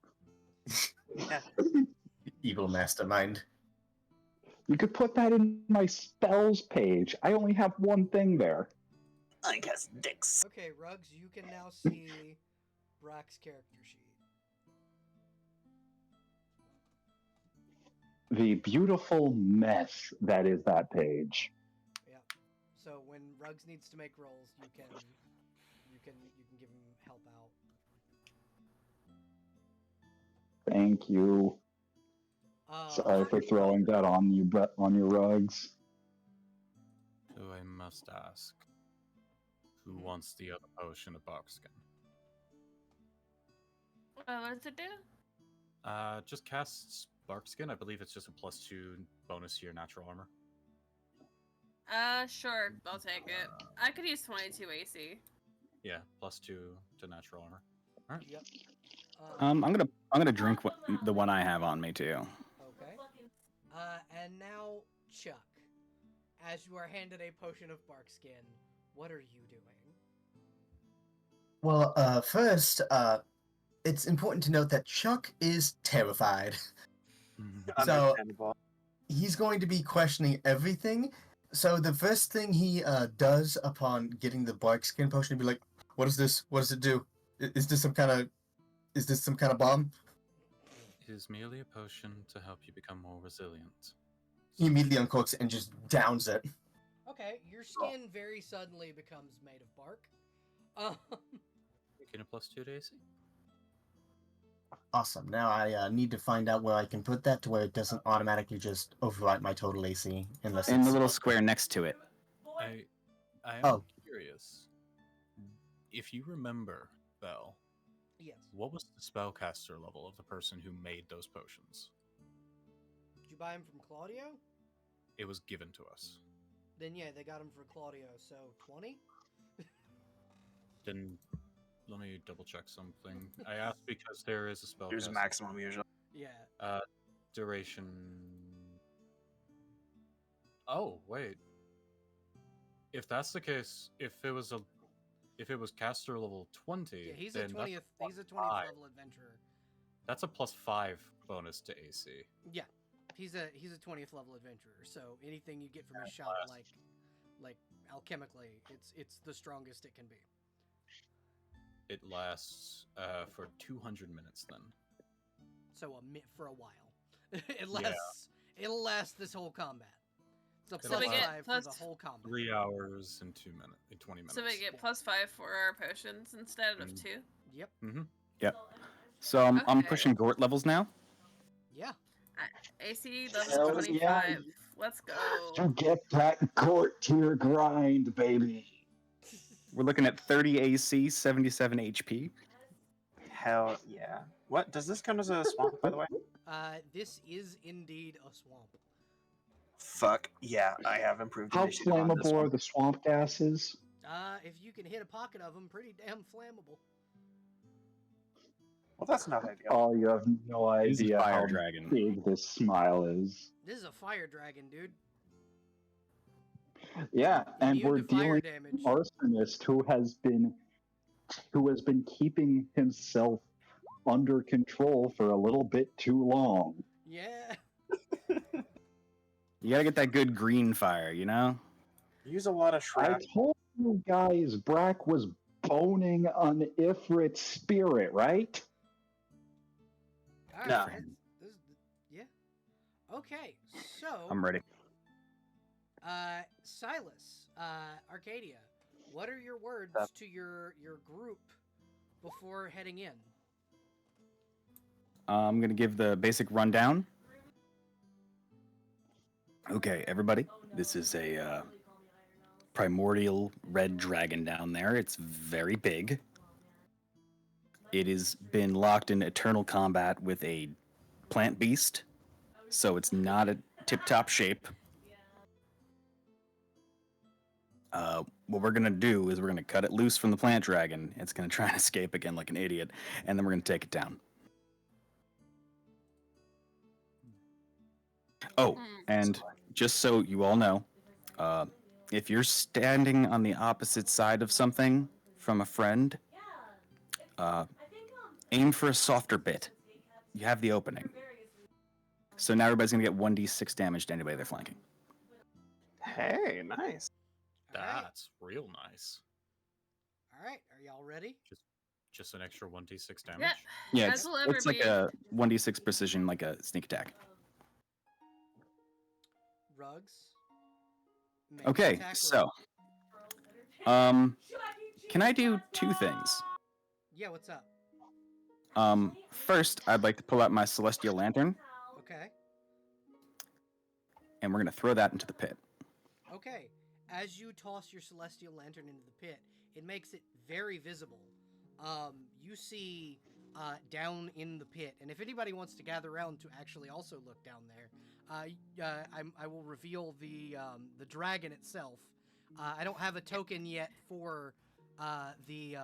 Evil mastermind. You could put that in my spells page. I only have one thing there. I guess dicks. Okay, Rugs, you can now see Brock's character sheet. The beautiful mess that is that page. Yeah. So when Rugs needs to make rolls, you can give him help out. Thank you. Sorry for throwing that on you, but on your Rugs. So I must ask, who wants the other potion of barkskin? What does it do? Just casts barkskin. I believe it's just a +2 bonus to your natural armor. Sure, I'll take it. I could use 22 AC. Yeah, +2 to natural armor. All right. Yep. I'm gonna drink the one I have on me too. Okay. And now, Chuck, as you are handed a potion of barkskin, what are you doing? Well, first, it's important to note that Chuck is terrified. So Understandable. he's going to be questioning everything. So the first thing he does upon getting the barkskin potion, will be like, "What is this? What does it do? Is this some kind of bomb?" It is merely a potion to help you become more resilient. He immediately uncorks it and just downs it. Okay, your skin very suddenly becomes made of bark. Get a +2 to AC. Awesome. Now I need to find out where I can put that to where it doesn't automatically just overwrite my total AC unless In it's the little square next to it. I am curious. If you remember, Belle, Yes. what was the spellcaster level of the person who made those potions? Did you buy them from Claudio? It was given to us. Then yeah, they got them for Claudio. So 20. Then let me double check something. I asked because there is a spell. There's a maximum usually. Yeah. Duration. Oh wait. If that's the case, if it was caster level 20, Yeah, he's a then 20th. He's a 20th level adventurer. That's a +5 bonus to AC. Yeah, he's a 20th level adventurer. So anything you get from his shop, like alchemically, it's the strongest it can be. It lasts for 200 minutes then. So for a while. It'll last this whole combat. It's a So we plus get 5 for the plus- whole combat. 3 hours and 2 minutes, 20 minutes. So we get Yeah. +5 for our potions instead of Mm. 2. Yep. Yep. So I'm Okay. pushing Gort levels now. Yeah. AC level Hell 25. yeah. Let's go. To get that Gort tier grind, baby. We're looking at 30 AC, 77 HP. Hell yeah. What? Does this count as a swamp, by the way? This is indeed a swamp. Fuck yeah, I have improved How initiative on this flammable are one. the swamp gases? If you can hit a pocket of them, pretty damn flammable. Well, that's not ideal. Oh, you have no It is a idea fire how dragon. big this smile is. This is a fire dragon, dude. Yeah, and Immune we're to fire dealing damage. with an arsonist who has been keeping himself under control for a little bit too long. Yeah. You gotta get that good green fire, you know? Use a lot of I shrap. told you guys Brack was boning an Ifrit spirit, right? All right. No. Yeah. Okay. So, I'm ready. Silas, Arcadia, what are your words to your group before heading in? I'm gonna give the basic rundown. Okay, everybody. This is a primordial red dragon down there. It's very big. It has been locked in eternal combat with a plant beast, so it's not a tip-top shape. What we're gonna do is we're gonna cut it loose from the plant dragon. It's gonna try and escape again like an idiot, and then we're gonna take it down. Oh, and just so you all know, if you're standing on the opposite side of something from a friend, aim for a softer bit. You have the opening. So now everybody's gonna get 1d6 damage to anybody they're flanking. Hey, nice. All right. That's real nice. All right. Are y'all ready? Just an extra 1d6 damage. Yep. Yeah, As will ever it's like be. a 1d6 precision, like a sneak attack. Rugs. Make an Okay, attack so, roll. can I do two things? Yeah, what's up? First, I'd like to pull out my celestial lantern, Okay. and we're gonna throw that into the pit. Okay. As you toss your celestial lantern into the pit, it makes it very visible. You see down in the pit, and if anybody wants to gather around to actually also look down there, I will reveal the dragon itself. I don't have a token yet for the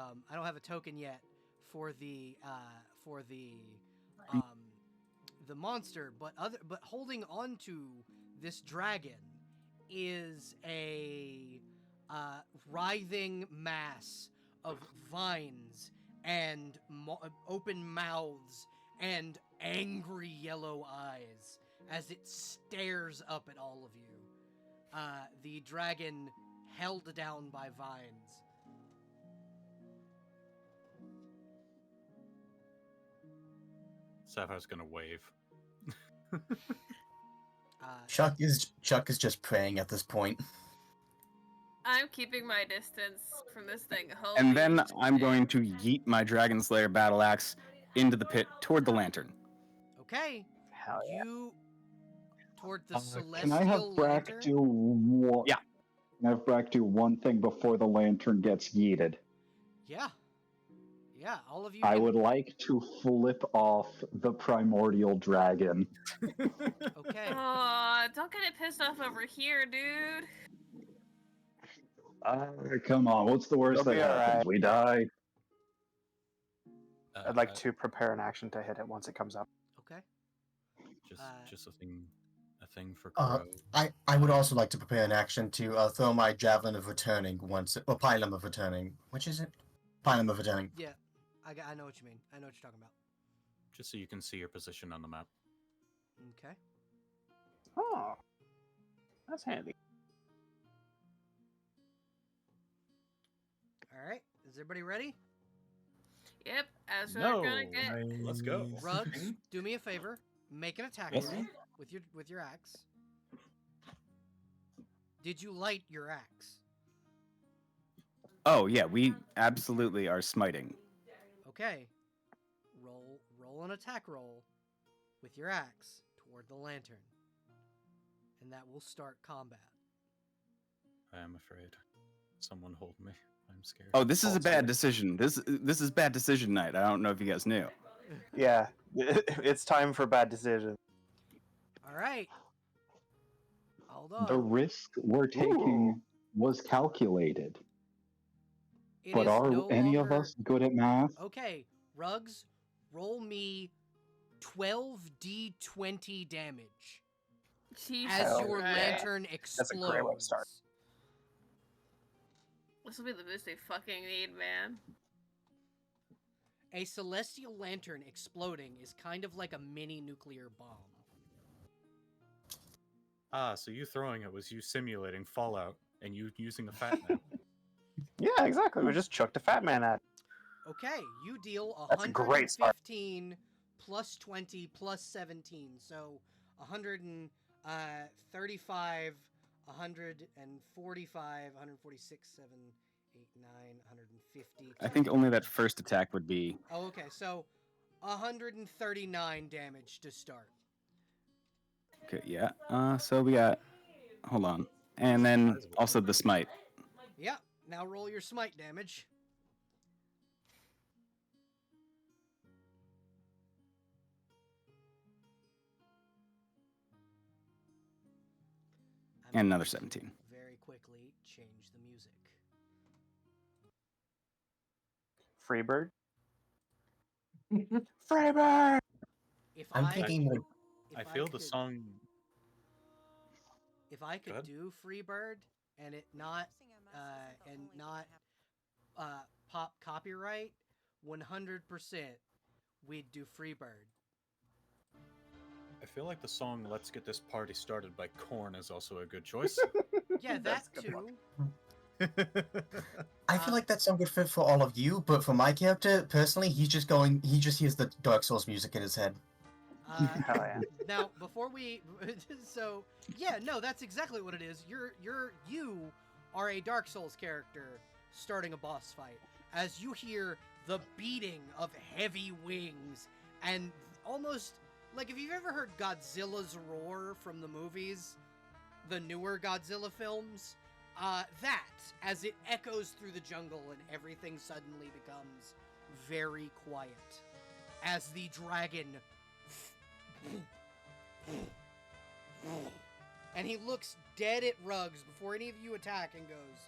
monster, but holding on to this dragon is a writhing mass of vines and open mouths and angry yellow eyes as it stares up at all of you. The dragon held down by vines. Sapphire's gonna wave. Chuck is just praying at this point. I'm keeping my distance from this thing. Holy And then I'm shit. going to yeet my Dragon Slayer battle axe into the pit toward the lantern. Okay. Hell yeah. You toward the celestial Can I have Brack lantern? do one? Yeah. Can I have Brack do one thing before the lantern gets yeeted? Yeah. Yeah, all of you I can- would like to flip off the primordial dragon. Okay. Aw, don't get it pissed off over here, dude. Come on, what's the worst It'll that be happens? alright. We die. I'd like to prepare an action to hit it once it comes up. Okay. Just a thing for Crow. I would also like to prepare an action to throw my javelin of returning or pylum of returning. Which is it? Pylum of returning. Yeah. I know what you mean. I know what you're talking about. Just so you can see your position on the map. Okay. Oh, that's handy. All right. Is everybody ready? Yep, as we're No, gonna get. let's go. Rugs, do me a favor. Make an attack Yes. roll with your axe. Did you light your axe? Oh yeah, we absolutely are smiting. Okay. Roll an attack roll with your axe toward the lantern. And that will start combat. I am afraid. Someone hold me. I'm scared. Oh, this is a bad Also- decision. This is bad decision night. I don't know if you guys knew. Yeah, it's time for bad decisions. All right. Hold The on. risk we're taking was calculated. It But is are no any of longer- us good at math? Okay, Rugs, roll me 12d20 damage Jesus as Hell your yeah. lantern That's a explodes. great way to start. This will be the boost they fucking need, man. A celestial lantern exploding is kind of like a mini nuclear bomb. Ah, so you throwing it was you simulating Fallout and you using a fat man. Yeah, exactly. We just chucked a fat man at. Okay, you deal That's a great start. 115 plus 20 plus 17, so 135, 145, 146, 7, 8, 9, 150. I think only that first attack would be. Oh, okay, so 139 damage to start. Okay, yeah. So we got. Hold on. And then also the smite. Yep, now roll your smite damage. I'm And another going to 17. Very quickly change the music. Freebird. Freebird. If I'm I, thinking more. if I feel the could- song. If I could Good. do Freebird and it not pop copyright, 100% we'd do Freebird. I feel like the song "Let's Get This Party Started" by Korn is also a good choice. Yeah, that That's a good too. I feel like that's a good fit for all of you, but for my character, personally, he just hears the Dark Souls music in his head. Hell yeah. Now, before we, so yeah, no, that's exactly what it is. You are a Dark Souls character starting a boss fight as you hear the beating of heavy wings and almost like if you've ever heard Godzilla's roar from the movies, the newer Godzilla films, that as it echoes through the jungle and everything suddenly becomes very quiet as the dragon and he looks dead at Rugs before any of you attack and goes,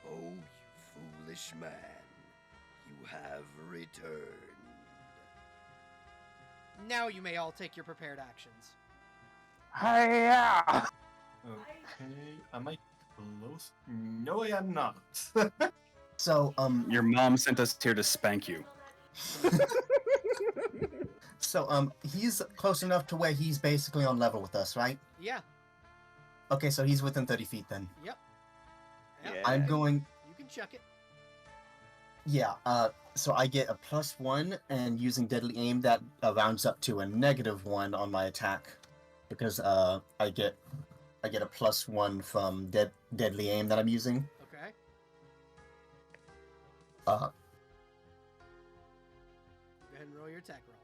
"Oh, you foolish man, you have returned." Now you may all take your prepared actions. Hiya! Okay, am I close? No, I am not. So, Your mom sent us here to spank you. he's close enough to where he's basically on level with us, right? Yeah, Okay, so he's within 30 feet then. yep. Yeah. I'm going, You can chuck it. yeah, so I get a +1, and using Deadly Aim, that rounds up to a -1 on my attack. Because, I get a +1 from Deadly Aim that I'm using. Okay. Uh, Go ahead and roll your attack roll.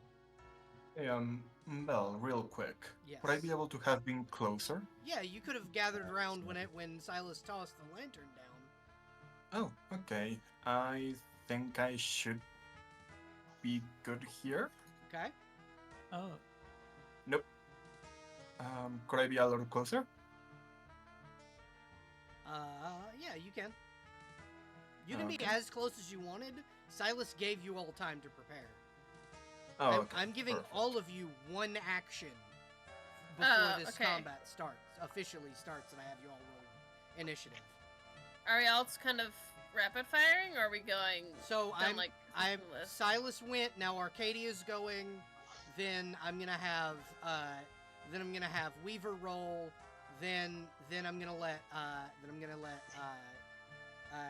Belle, real quick. Yes. Would I be able to have been closer? Yeah, you could have gathered around when Silas tossed the lantern down. Oh, okay. I think I should be good here. Okay. Oh, Nope. Could I be a little closer? Yeah, you can. You can be Okay. as close as you wanted. Silas gave you all time to prepare. Oh, okay. I'm giving perfect. all of you one action before Oh, this okay. combat officially starts, and I have you all roll initiative. Are we all kind of rapid firing, or are we going? So down, like, I'm the list? Silas went. Now Arcadia's going. Then I'm gonna have Weaver roll. Then I'm gonna let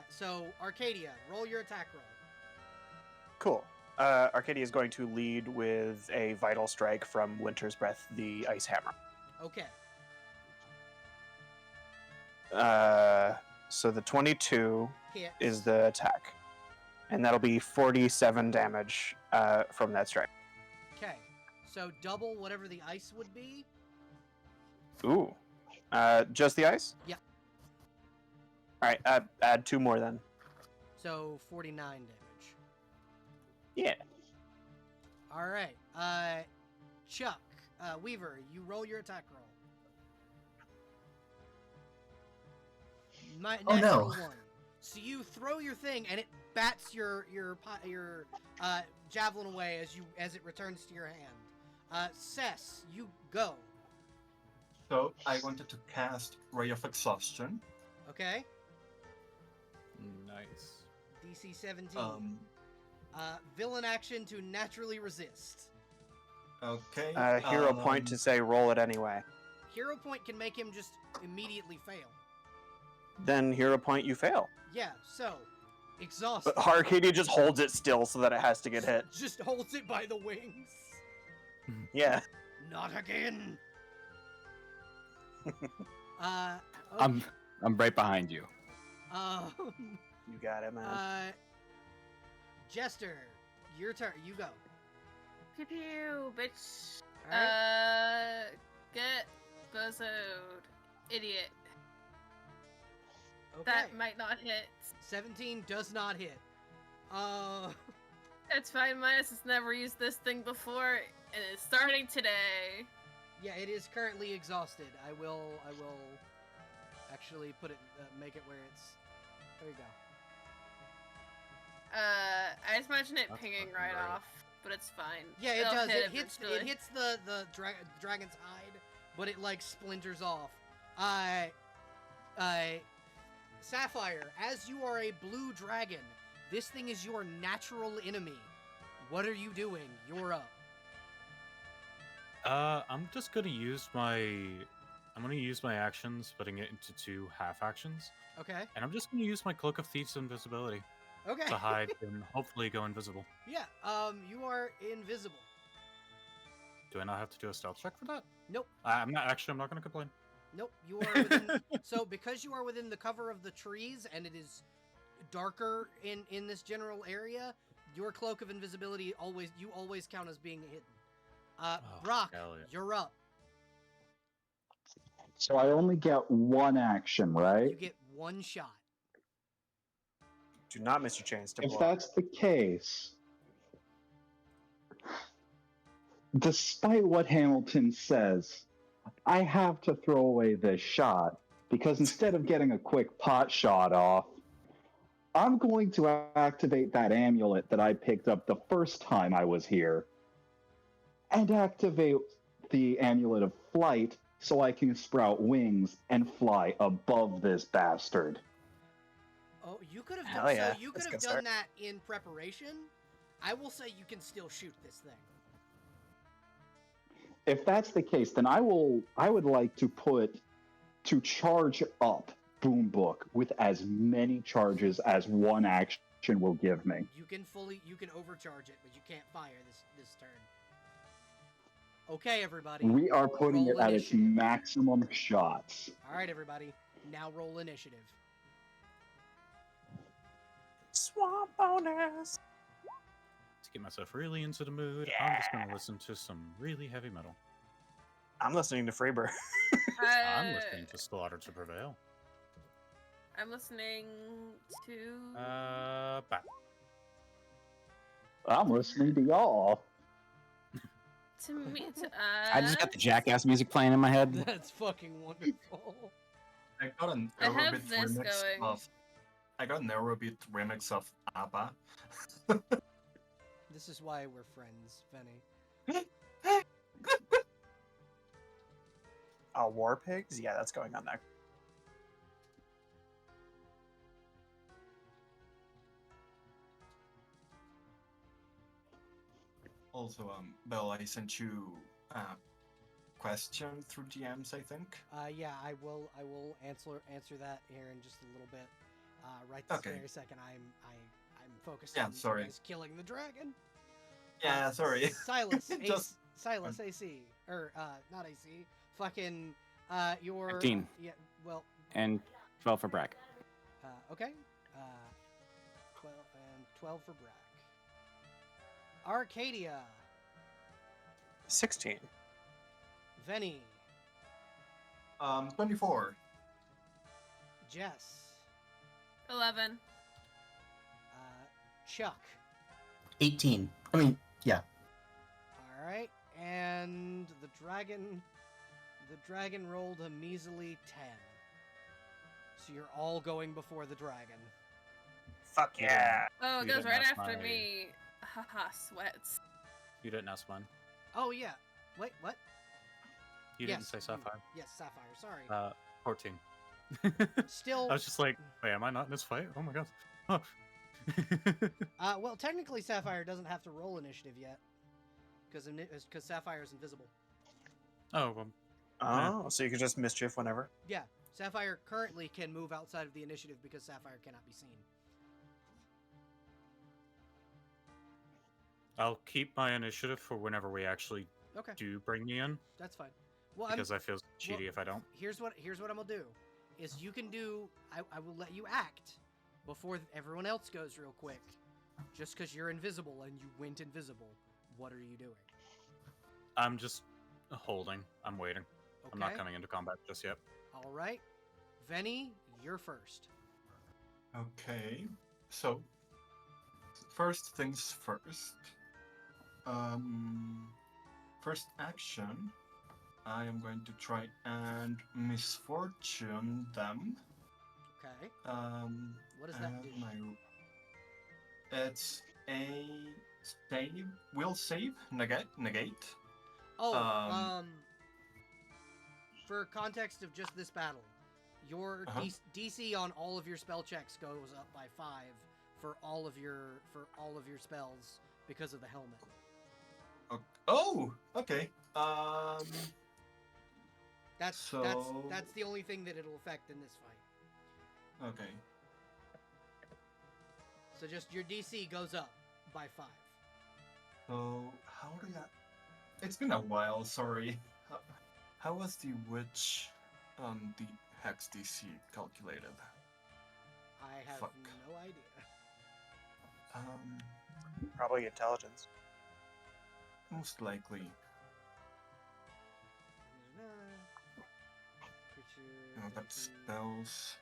so Arcadia, roll your attack roll. Cool. Arcadia is going to lead with a vital strike from Winter's Breath, the Ice Hammer. Okay. So the 22 Hits. is the attack, and that'll be 47 damage from that strike. Okay. So double whatever the ice would be. Ooh. Just the ice? Yeah. All right. Add 2 more then. So 49 damage. Yeah. All right. Chuck, Weaver, you roll your attack roll. Oh, no. Natural 1. So you throw your thing and it bats your javelin away as it returns to your hand. Cess, you go. So I wanted to cast Ray of Exhaustion. Okay. Nice. DC 17. Villain action to naturally resist. Okay. Hero point to say roll it anyway. Hero point can make him just immediately fail. Then hero point you fail. Yeah, so exhausted. But Arcadia just holds it still so that it has to get hit. Just holds it by the wings. Yeah. Not again. Okay. I'm right behind you. You got it, man. Jester, your turn. You go. Pew pew, bitch. All right. Get bozoed. Idiot. Okay. That might not hit. 17 does not hit. It's fine, Midas has never used this thing before, and it's starting today. Yeah, it is currently exhausted. I will actually put it, make it where it's. There you go. I just imagine it That's pinging fucking right great. off, but it's fine. Yeah, it It'll does. hit It hits. It eventually. hits the dragon's hide, but it like splinters off. Sapphire, as you are a blue dragon, this thing is your natural enemy. What are you doing? You're up. I'm just gonna use my actions, splitting it into 2 half actions, Okay. and I'm just gonna use my Cloak of Thieves' invisibility Okay. to hide and hopefully go invisible. Yeah. You are invisible. Do I not have to do a stealth check for that? Nope. I'm not gonna complain. Nope. You are within. So because you are within the cover of the trees and it is darker in this general area, your cloak of invisibility always count as being hidden. Brock, hell yeah. you're up. So I only get one action, right? You get one shot. Do not miss your chance to If blow. that's the case, despite what Hamilton says, I have to throw away this shot because instead of getting a quick pot shot off, I'm going to activate that amulet that I picked up the first time I was here and activate the amulet of flight so I can sprout wings and fly above this bastard. Oh, you could have Hell done, yeah, so you could that's a have good done start. that in preparation. I will say you can still shoot this thing. If that's the case, then I would like to charge up Boom Book with as many charges as one action will give me. You can overcharge it, but you can't fire this turn. Okay, everybody. We are putting Roll it at its initiative. maximum shots. All right, everybody. Now roll initiative. Swamp bonus. To get myself really into the mood, I'm just gonna listen to some really heavy metal. I'm listening to Freebird. I'm listening to Slaughter to Prevail. I'm listening to. Bat. I'm listening to y'all. To me. I just got the Jackass music playing in my head. That's fucking wonderful. I got an I have Eurobeat this remix going. of. I got an Eurobeat remix of ABBA. This is why we're friends, Benny. War Pigs? Yeah, that's going on there. Also, Belle, I sent you a question through DMs, I think. Yeah, I will answer that here in just a little bit. Right this Okay. very second, I'm focused Yeah, on sorry. you guys killing the dragon. Yeah, sorry. Silas, Just- Silas AC, or not AC. Fucking your 15. Yeah, well, And 12 for Brack. Okay. 12 for Brack. Arcadia. 16. Venny. 24. Jess. 11. Chuck. 18. I mean, yeah. All right, and the dragon rolled a measly 10. So you're all going before the dragon. Fuck yeah! Oh, it You goes didn't right ask after my- me. Haha, sweats. You didn't ask mine. Oh yeah. Wait, what? You Yes, didn't say Sapphire. Yes, Sapphire. Sorry. 14. Still. I was just like, wait, am I not in this fight? Oh my god. Oh. Well, technically, Sapphire doesn't have to roll initiative yet, because Sapphire is invisible. Oh, well, Oh, so you can just mischief whenever. Yeah, Sapphire currently can move outside of the initiative because Sapphire cannot be seen. I'll keep my initiative for whenever we actually Okay, do bring me in, that's fine. Well, because I feel cheaty if I don't. here's what I'm gonna do, is you can do. I will let you act before everyone else goes real quick, just because you're invisible and you went invisible. What are you doing? I'm just holding. I'm waiting. Okay. I'm not coming into combat just yet. All right, Venny, you're first. Okay. So, first things first. First action, I am going to try and misfortune them. Okay. What does that do? It's a save. Will save. Negate. Oh, for context of just this battle, your DC on all of your spell checks goes up by 5 for all of your spells because of the helmet. Oh, okay. That's the only thing that it'll affect in this fight. Okay. So just your DC goes up by 5. So how did that? It's been a while. Sorry. How was the witch, the hex DC calculated? I have Fuck. no idea. Probably intelligence. Most likely. But spells.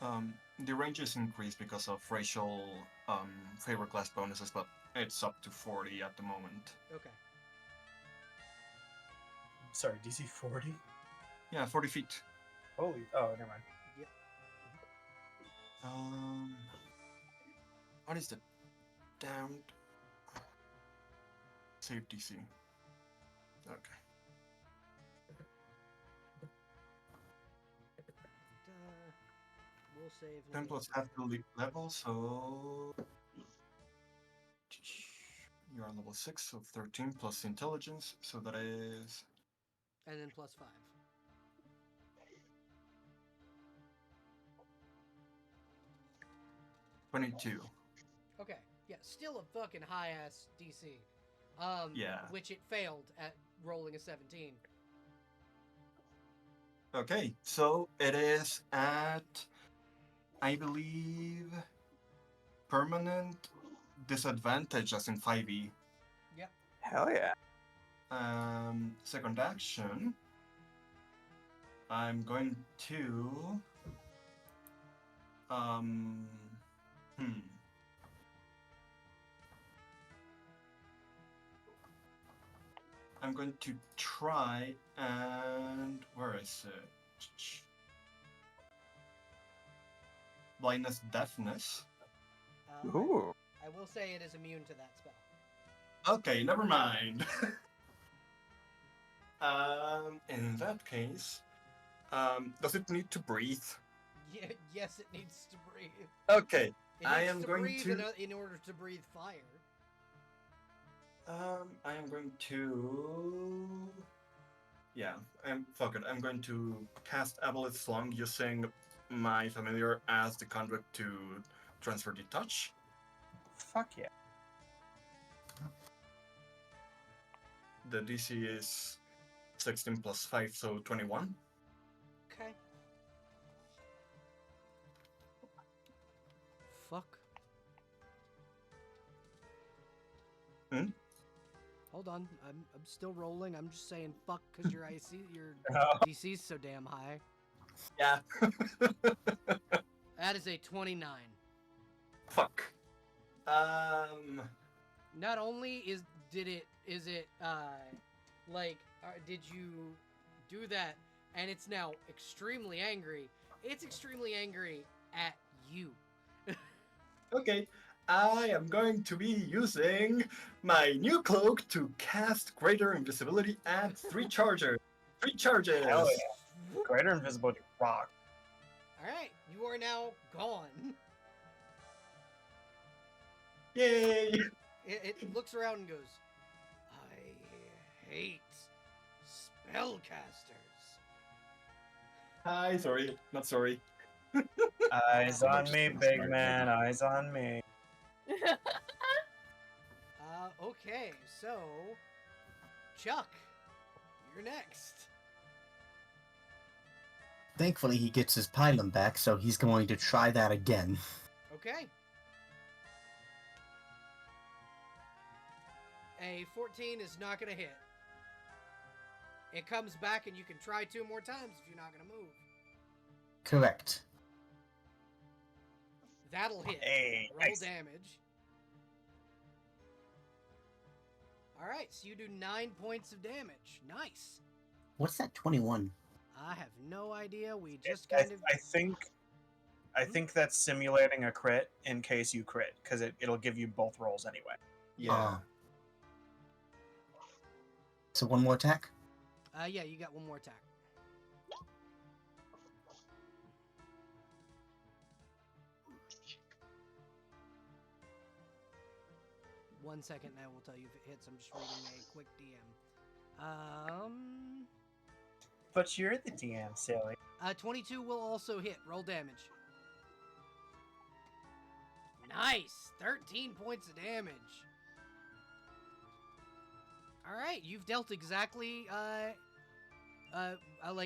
The range is increased because of racial favor class bonuses, but it's up to 40 at the moment. Okay. Sorry, DC 40? Yeah, 40 feet. Holy. Oh, never mind. Yep. What is the damned save DC? Okay. We'll save. 10 plus half the level, so you are level 6, so 13 plus intelligence, so that is. And then plus 5. $22. Okay. Yeah, still a fucking high ass DC. Yeah. Which it failed at rolling a 17. Okay, so it is at, I believe, permanent disadvantage, as in 5e. Yep. Hell yeah. Second action, I'm going to I'm going to try and where is it? Blindness, deafness. Ooh. I will say it is immune to that spell. Okay, never mind. In that case, does it need to breathe? Yeah, yes, it needs to breathe. Okay, It I needs am to going breathe to. in order to breathe fire. I am going to. Yeah, fuck it. I'm going to cast Aboleth Slung using my familiar as the conduit to transfer the touch. Fuck yeah. The DC is 16 plus 5, so 21. Okay. fuck? Hmm? Hold on, I'm still rolling. I'm just saying fuck because your Oh. DC's so damn high. Yeah. That is a 29. Fuck. Not only did you do that and it's now extremely angry, it's extremely angry at you. Okay. I am going to be using my new cloak to cast Greater Invisibility and 3 charges. 3 charges! Hell yeah. Greater invisibility rock. Alright, you are now gone. Yay! It looks around and goes, I hate spellcasters. Hi, sorry. Not sorry. Eyes on me, big man. Eyes on me. Okay, so Chuck, you're next. Thankfully, he gets his pylon back, so he's going to try that again. Okay. A 14 is not going to hit. It comes back and you can try 2 more times if you're not going to move. Correct. That'll hit. Hey, Roll nice. damage. Alright, so you do 9 points of damage. Nice. What's that 21? I have no idea. We just I kind of... think that's simulating a crit in case you crit, because it'll give you both rolls anyway. Yeah. So one more attack? Yeah, you got 1 more attack. One second, and I will tell you if it hits. I'm just reading a quick DM. But you're the DM, silly. 22 will also hit. Roll damage. Nice! 13 points of damage. Alright, you've dealt exactly,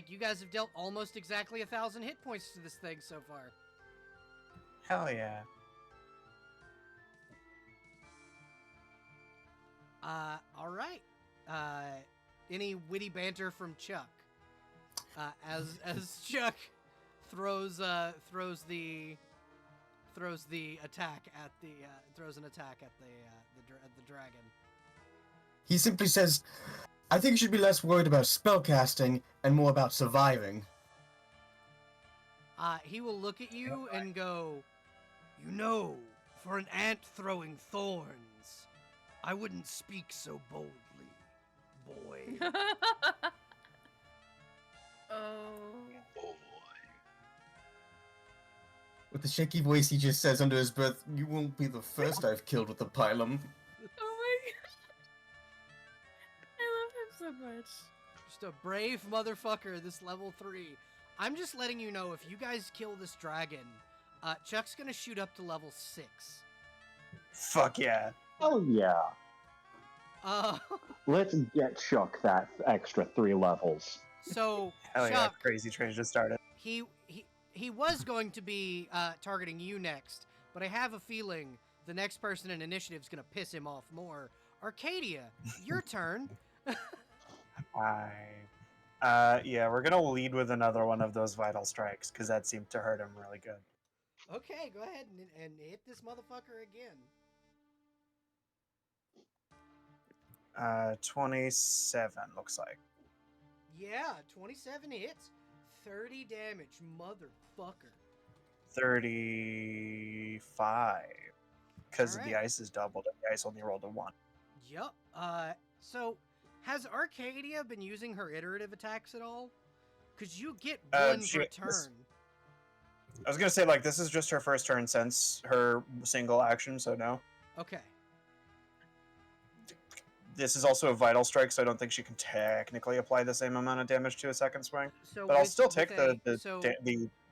you guys have dealt almost exactly 1,000 hit points to this thing so far. Hell yeah. Alright. Any witty banter from Chuck? As Chuck throws an attack at the dragon. He simply says, I think you should be less worried about spellcasting and more about surviving. He will look at you and go, you know, for an ant throwing thorns, I wouldn't speak so boldly, boy. Oh. With the shaky voice, he just says under his breath, you won't be the first I've killed with the pylum. Oh my god. I love him so much. Just a brave motherfucker, this level 3. I'm just letting you know, if you guys kill this dragon, Chuck's gonna shoot up to level 6. Fuck yeah. Oh yeah. Uh, Let's get Chuck that extra 3 levels. so, Hell yeah, Chuck, crazy train just started. he was going to be targeting you next, but I have a feeling the next person in initiative is gonna piss him off more. Arcadia, your turn. Yeah, we're gonna lead with another one of those vital strikes, because that seemed to hurt him really good. Okay, go ahead and hit this motherfucker again. 27 looks like. Yeah, 27 hits, 30 damage, motherfucker. 35. Because Alright. the ice is doubled, and the ice only rolled a 1. Yup. So has Arcadia been using her iterative attacks at all? Because you get one per turn. I was gonna say, like, this is just her first turn since her single action, so no. Okay. This is also a vital strike, so I don't think she can technically apply the same amount of damage to a second swing. So But I'll with- still with take a- the so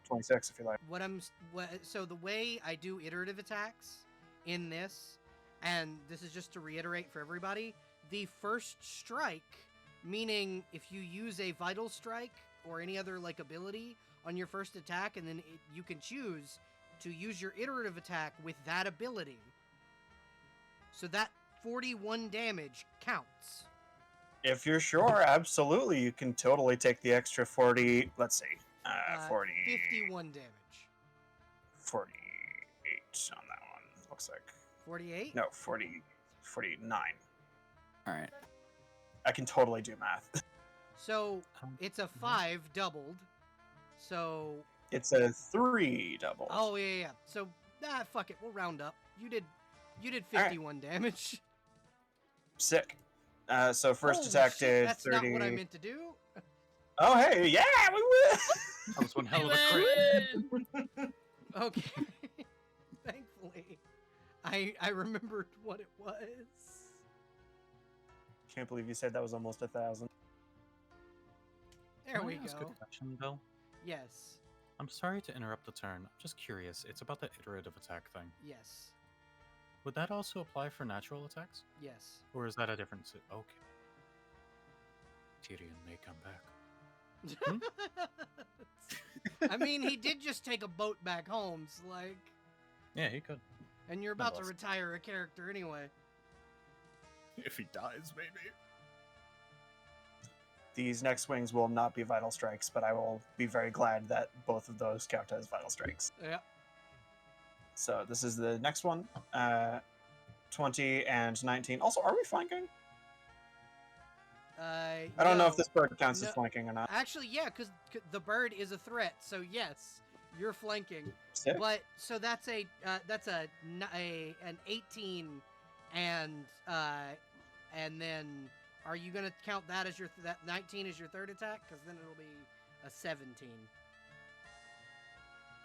26 if you like. so the way I do iterative attacks in this, and this is just to reiterate for everybody, the first strike, meaning if you use a vital strike or any other like ability on your first attack, and then you can choose to use your iterative attack with that ability. So that 41 damage counts. If you're sure, absolutely, you can totally take the extra 40. Let's see, 40, 51 damage. 48 on that one. Looks like 48? no 40, 49. All right. I can totally do math. So it's a 5 doubled. So It's a 3 double. oh yeah. So fuck it, we'll round up. You did 51 damage. Sick. So first Holy attack shit, did that's 30. not what I meant to do. Oh hey, yeah, we will. That was one hell of a Win! crit. Okay. Thankfully, I remembered what it was. Can't believe you said that was almost 1,000. There Can I we ask go. a question, Bill? Yes. I'm sorry to interrupt the turn. I'm just curious. It's about the iterative attack thing. Yes. Would that also apply for natural attacks? Yes. Or is that a different... Okay. Tyrion may come back. I mean, he did just take a boat back home, so like, Yeah, he could. and you're about to Nonetheless. retire a character anyway. If he dies, maybe. These next swings will not be vital strikes, but I will be very glad that both of those count as vital strikes. Yeah. So this is the next one. 20 and 19. Also, are we flanking? I don't know if this bird counts as No. flanking or not. Actually, yeah, because the bird is a threat, so yes, you're flanking. Sick. But so that's an 18, and then are you gonna count that as that 19 as your third attack? Because then it'll be a 17.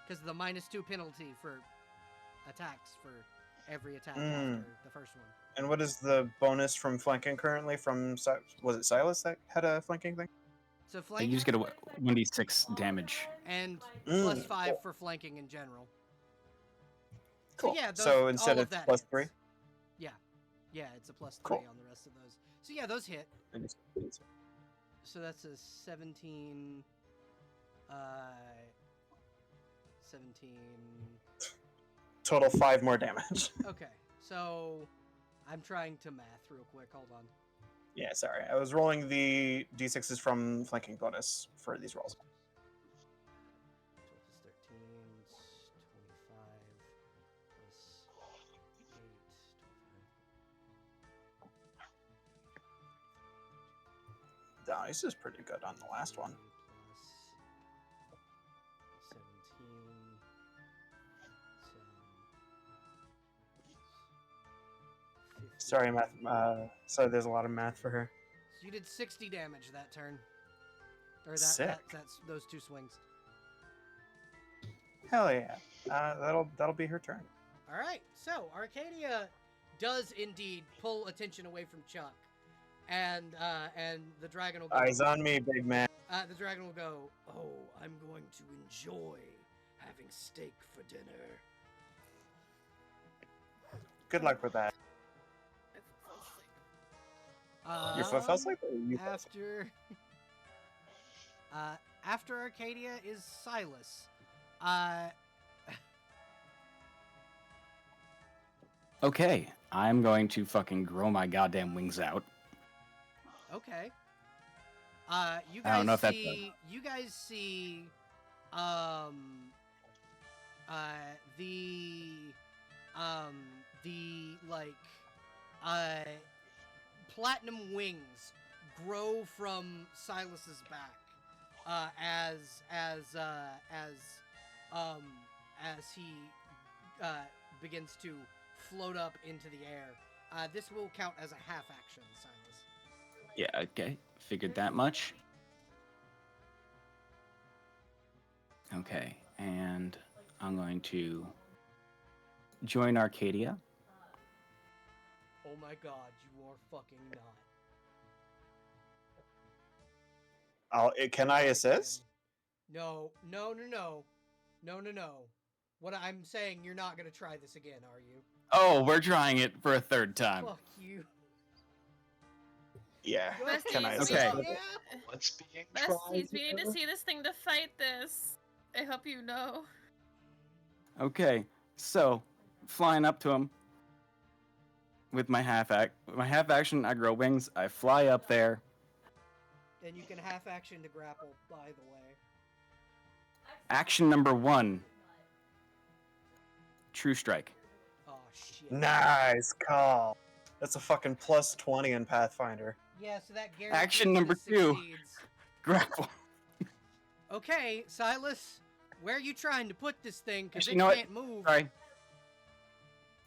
Because the -2 penalty for attacks for every attack after the first one. And what is the bonus from flanking currently? Was it Silas that had a flanking thing? So You flanking just get a 1d6 damage. and Mm, +5 cool. for flanking in general. Cool. So yeah, So instead all of that plus hits. 3? Yeah, it's a +3 Cool. on the rest of those. So yeah, those hit. So that's a 17. 17. Total 5 more damage. Okay, so I'm trying to math real quick. Hold on. Yeah, sorry. I was rolling the d6s from flanking bonus for these rolls. 12 + 13, 25 + 8, 25. This is pretty good on the last one. + 17. Sorry, math. Sorry, there's a lot of math for her. So you did 60 damage that turn. Or Sick. that's those 2 swings. Hell yeah. That'll be her turn. All right. So Arcadia does indeed pull attention away from Chuck, and the dragon will go. Eyes on me, big man. The dragon will go. Oh, I'm going to enjoy having steak for dinner. Good luck with that. Your foot fell asleep? Or you fell asleep? After Arcadia is Silas. Okay, I'm going to fucking grow my goddamn wings out. Okay. You I don't know guys if that's see. You guys see. The platinum wings grow from Silas's back as he begins to float up into the air. This will count as a half action, Silas. Yeah, okay. Figured that much. Okay, and I'm going to join Arcadia. Oh my god, you are fucking not. Can I assist? No. What I'm saying, you're not gonna try this again, are you? Oh, we're trying it for a third time. Fuck you. Yeah. Besties, Can I assist? Okay. with it? What's being tried Besties, we need to here? see this thing to fight this. I hope you know. Okay, so flying up to him with my half action, I grow wings. I fly up there. And you can half action to grapple, by the way. Action number 1. True strike. Oh shit. Nice call. That's a fucking plus 20 in Pathfinder. Yeah, so that guarantees Action number this 2. succeeds. Grapple. Okay, Silas, where are you trying to put this thing? Because Actually, it you know what? can't move. Sorry.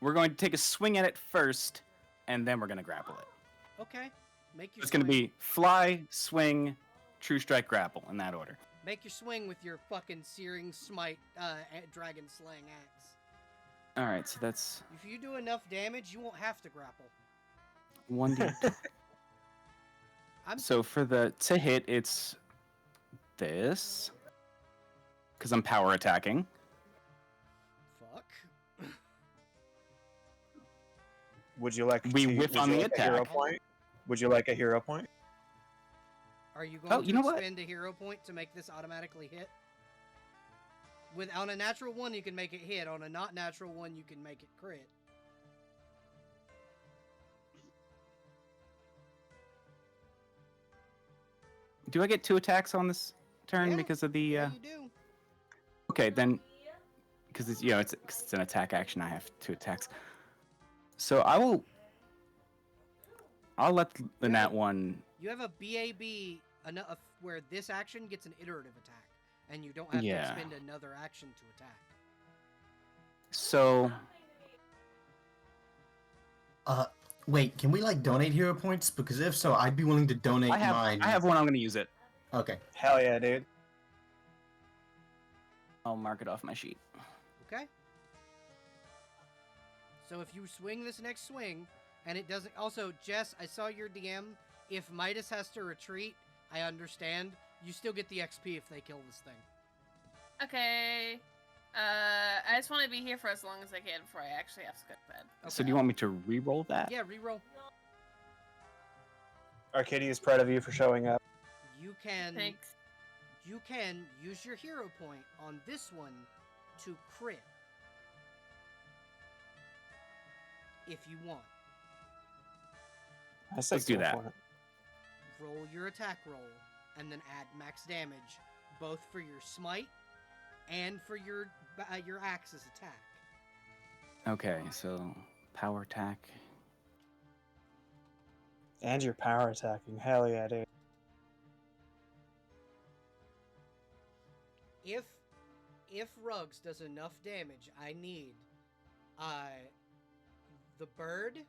We're going to take a swing at it first, and then we're going to grapple it. Okay, make your It's going to be fly, swing, true strike, grapple in that order. Make your swing with your fucking searing smite dragon slaying axe. All right, so that's If you do enough damage, you won't have to grapple. 1d. So for the to hit, it's this, because I'm power attacking. Fuck. Would you like We to, whiff would on you the like a hero attack. point? Would you like a hero point? Are you going Oh, to you know what? expend a hero point to make this automatically hit? On a natural one, you can make it hit. On a not natural one, you can make it crit. Do I get 2 attacks on this turn Yeah, because of the? Yeah, you do. Okay, then, because it's it's an attack action, I have 2 attacks. So I'll let the nat one. You have a BAB where this action gets an iterative attack, and you don't have to Yeah. expend another action to attack. So Wait, can we like donate hero points? Because if so, I'd be willing to donate mine. I have one. I'm gonna use it. Okay. Hell yeah, dude. I'll mark it off my sheet. Okay? So if you swing this next swing, and it doesn't... Also, Jess, I saw your DM. If Midas has to retreat, I understand. You still get the XP if they kill this thing. Okay. I just want to be here for as long as I can before I actually have to go to bed. Okay. So do you want me to re-roll that? Yeah, reroll. Arcadia is proud of you for showing up. You can... Thanks. You can use your hero point on this one to crit. If you want. I say Let's do go that. for it. Roll your attack roll, and then add max damage, both for your smite and for your axe's attack. Okay, so power attack. And you're power attacking. Hell yeah, dude. If Ruggs does enough damage, I need the bird,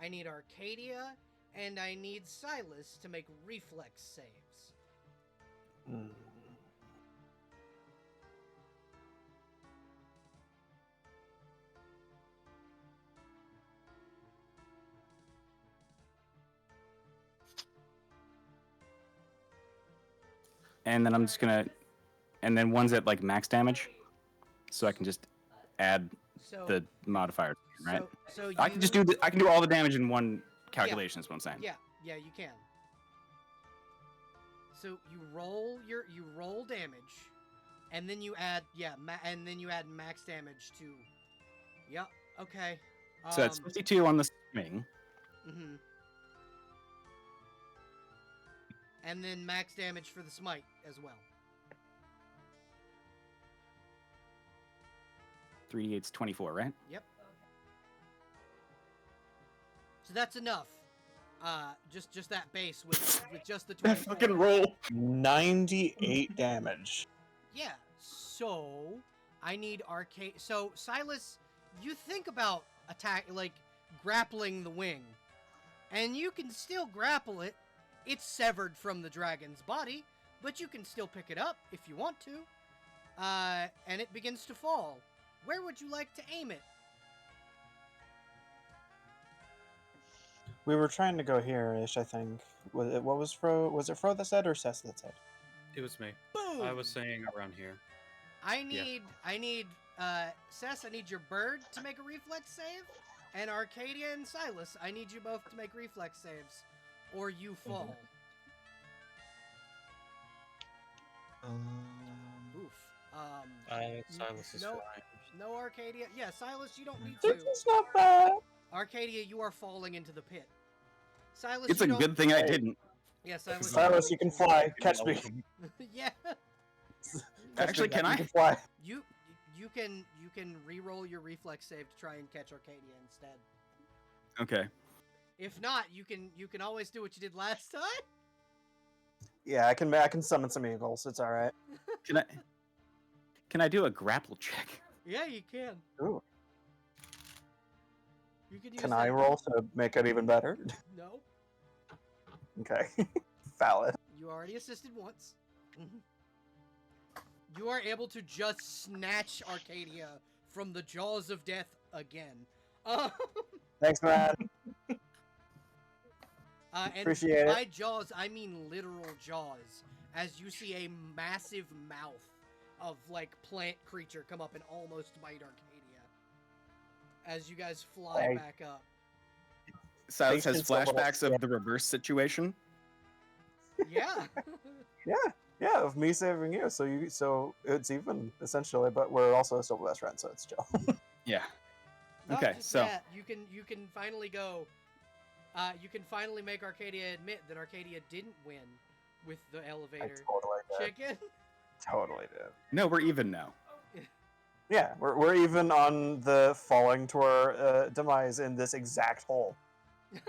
I need Arcadia, and I need Silas to make reflex saves. Mm. And then I'm just gonna, and then one's at like max damage, so I can just add So the modifier, right? So I can just do I can do all the damage in one calculation. Is what I'm saying. Yeah, you can. So you roll damage, and then you add and then you add max damage to. Yep. Okay. So that's 52 on the swing. Mm-hmm. And then max damage for the smite as well. 3d8's 24, right? Yep. So that's enough. Just that base with just the 24. Fucking roll. 98 damage. Yeah. So I need arcade. So Silas, you think about grappling the wing, and you can still grapple it. It's severed from the dragon's body, but you can still pick it up if you want to. And it begins to fall. Where would you like to aim it? We were trying to go here-ish, I think. Was it Fro that said, or Sess that said? It was me. Boom! I was saying around here. I need Sess, I need your bird to make a reflex save, and Arcadia and Silas, I need you both to make reflex saves, or you fall. Mm-hmm. Oof. Silas is no, fine. No, Arcadia. Yeah, Silas, you don't need They're to. just not bad. Arcadia, you are falling into the pit. Silas, It's you a don't... good thing I didn't. Yeah, Silas. Silas, you can fly. Catch me. Yeah. Actually, can You I? can fly. You can re-roll your reflex save to try and catch Arcadia instead. Okay. If not, you can always do what you did last time. Yeah, I can summon some eagles. It's all right. Can I do a grapple check? Yeah, you can. Ooh. You can use Can that. I roll to make it even better? No, Okay. Valid. you already assisted once. You are able to just snatch Arcadia from the jaws of death again. Thanks, man. And Appreciate it. by jaws, I mean literal jaws. As you see a massive mouth of like plant creature come up and almost bite Arcadia. As you guys fly Hey. back up. Silas has Patience a little flashbacks of the reverse situation. Yeah. Yeah, of me saving you. So it's even essentially, but we're also still best friends, so it's chill. Yeah. Not Okay, just so- that, you can finally go. You can finally make Arcadia admit that Arcadia didn't win with the I elevator totally did. chicken. Totally did. No, we're even now. Yeah, we're even on the falling to our demise in this exact hole And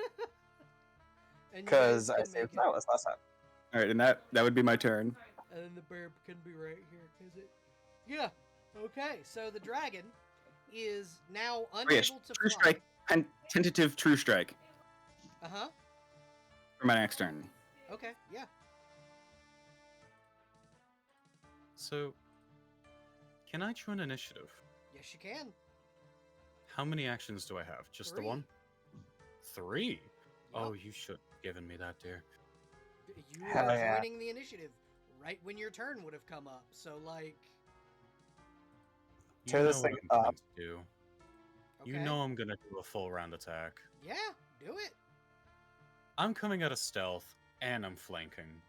you because guys I can saved make it. Silas last time. All right, and that would be my turn. And then the burb can be right here, cause it. Yeah. Okay. So the dragon is now unable Wait, to true fly. strike. Tentative true strike Uh huh. for my next turn. Okay. Yeah. So, can I join initiative? Yes, you can. How many actions do I have? Just 3. the one? 3? Yep. Oh, you should have given me that, dear. You Hell are yeah. joining the initiative right when your turn would have come up. So like. You Tear know this what thing I'm going up. to do. Okay. You know I'm gonna do a full round attack. Yeah. Do it. I'm coming out of stealth, and I'm flanking.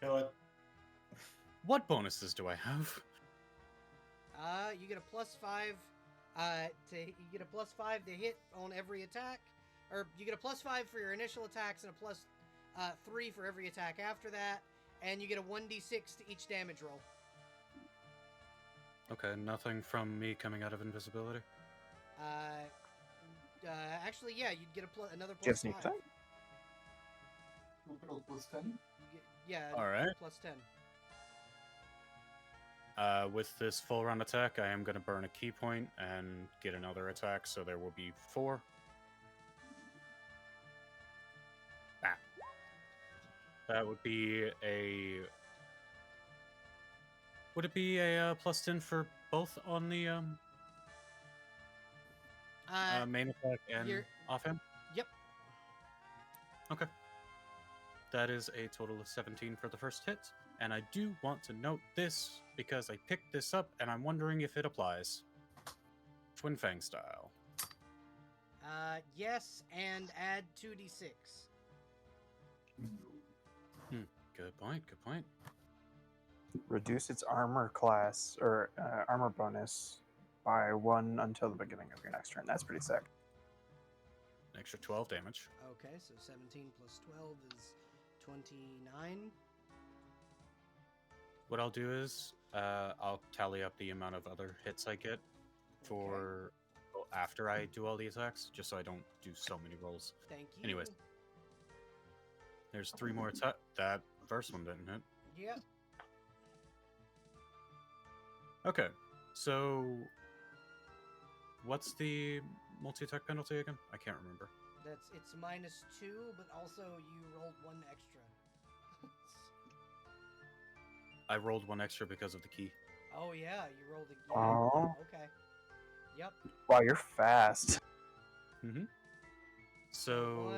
You know what? What bonuses do I have? You get a +5. You get a +5 to hit on every attack, or you get a +5 for your initial attacks and a +3 for every attack after that, and you get a 1d6 to each damage roll. Okay, nothing from me coming out of invisibility. Actually, yeah, you'd get another Do you have sneak +5. attack? Yeah. All right. +10. With this full round attack, I am going to burn a key point and get another attack, so there will be 4. Ah. That would be a... Would it be a +10 for both on the main attack and you're- offhand? Yep. Okay. That is a total of 17 for the first hit. And I do want to note this because I picked this up and I'm wondering if it applies. Twin Fang style. Yes, and add 2d6. Good point, good point. Reduce its armor class or armor bonus by 1 until the beginning of your next turn. That's pretty sick. An extra 12 damage. Okay, so 17 plus 12 is 29. What I'll do is I'll tally up the amount of other hits I get for after I do all the attacks, just so I don't do so many rolls. Thank you. Anyways. There's 3 more attacks. That first one didn't hit. Yep. Okay, so what's the multi-attack penalty again? I can't remember. It's -2, but also you rolled 1 extra. I rolled 1 extra because of the key. Oh yeah, you rolled a. Oh. Okay. Yep. Wow, you're fast. Mm-hmm. So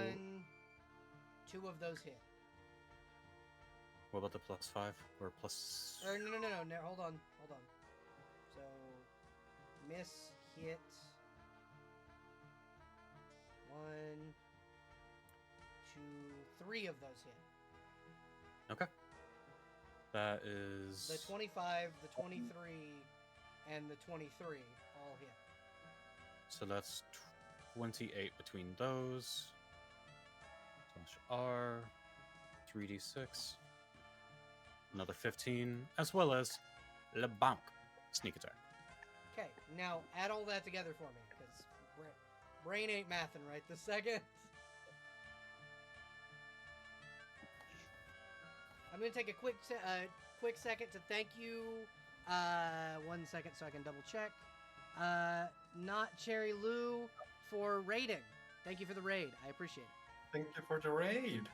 2 of those hit. what about the +5 or plus? Or no, hold on. So miss, hit. 1, 2, 3 of those hit. Okay. That is The 25, the 23, and the 23 all hit. So that's 28 between those. /R, 3d6, another 15, as well as Le Banc, sneak attack. Okay, now add all that together for me, because brain ain't mathing right this second. I'm going to take a quick second to thank you. 1 second so I can double check. Not Cherry Lou for raiding. Thank you for the raid. I appreciate it. Thank you for the raid.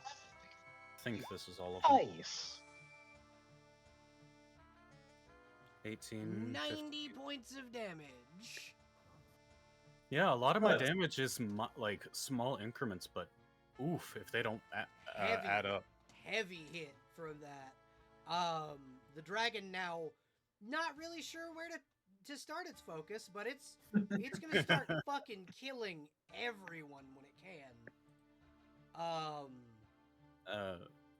I think this is all of them. Nice. 18, 90 50. points of damage. Yeah, a lot of my Nice. damage is like small increments, but oof, if they don't add up. Heavy hit from that. The dragon now not really sure where to start its focus, but it's gonna start fucking killing everyone when it can.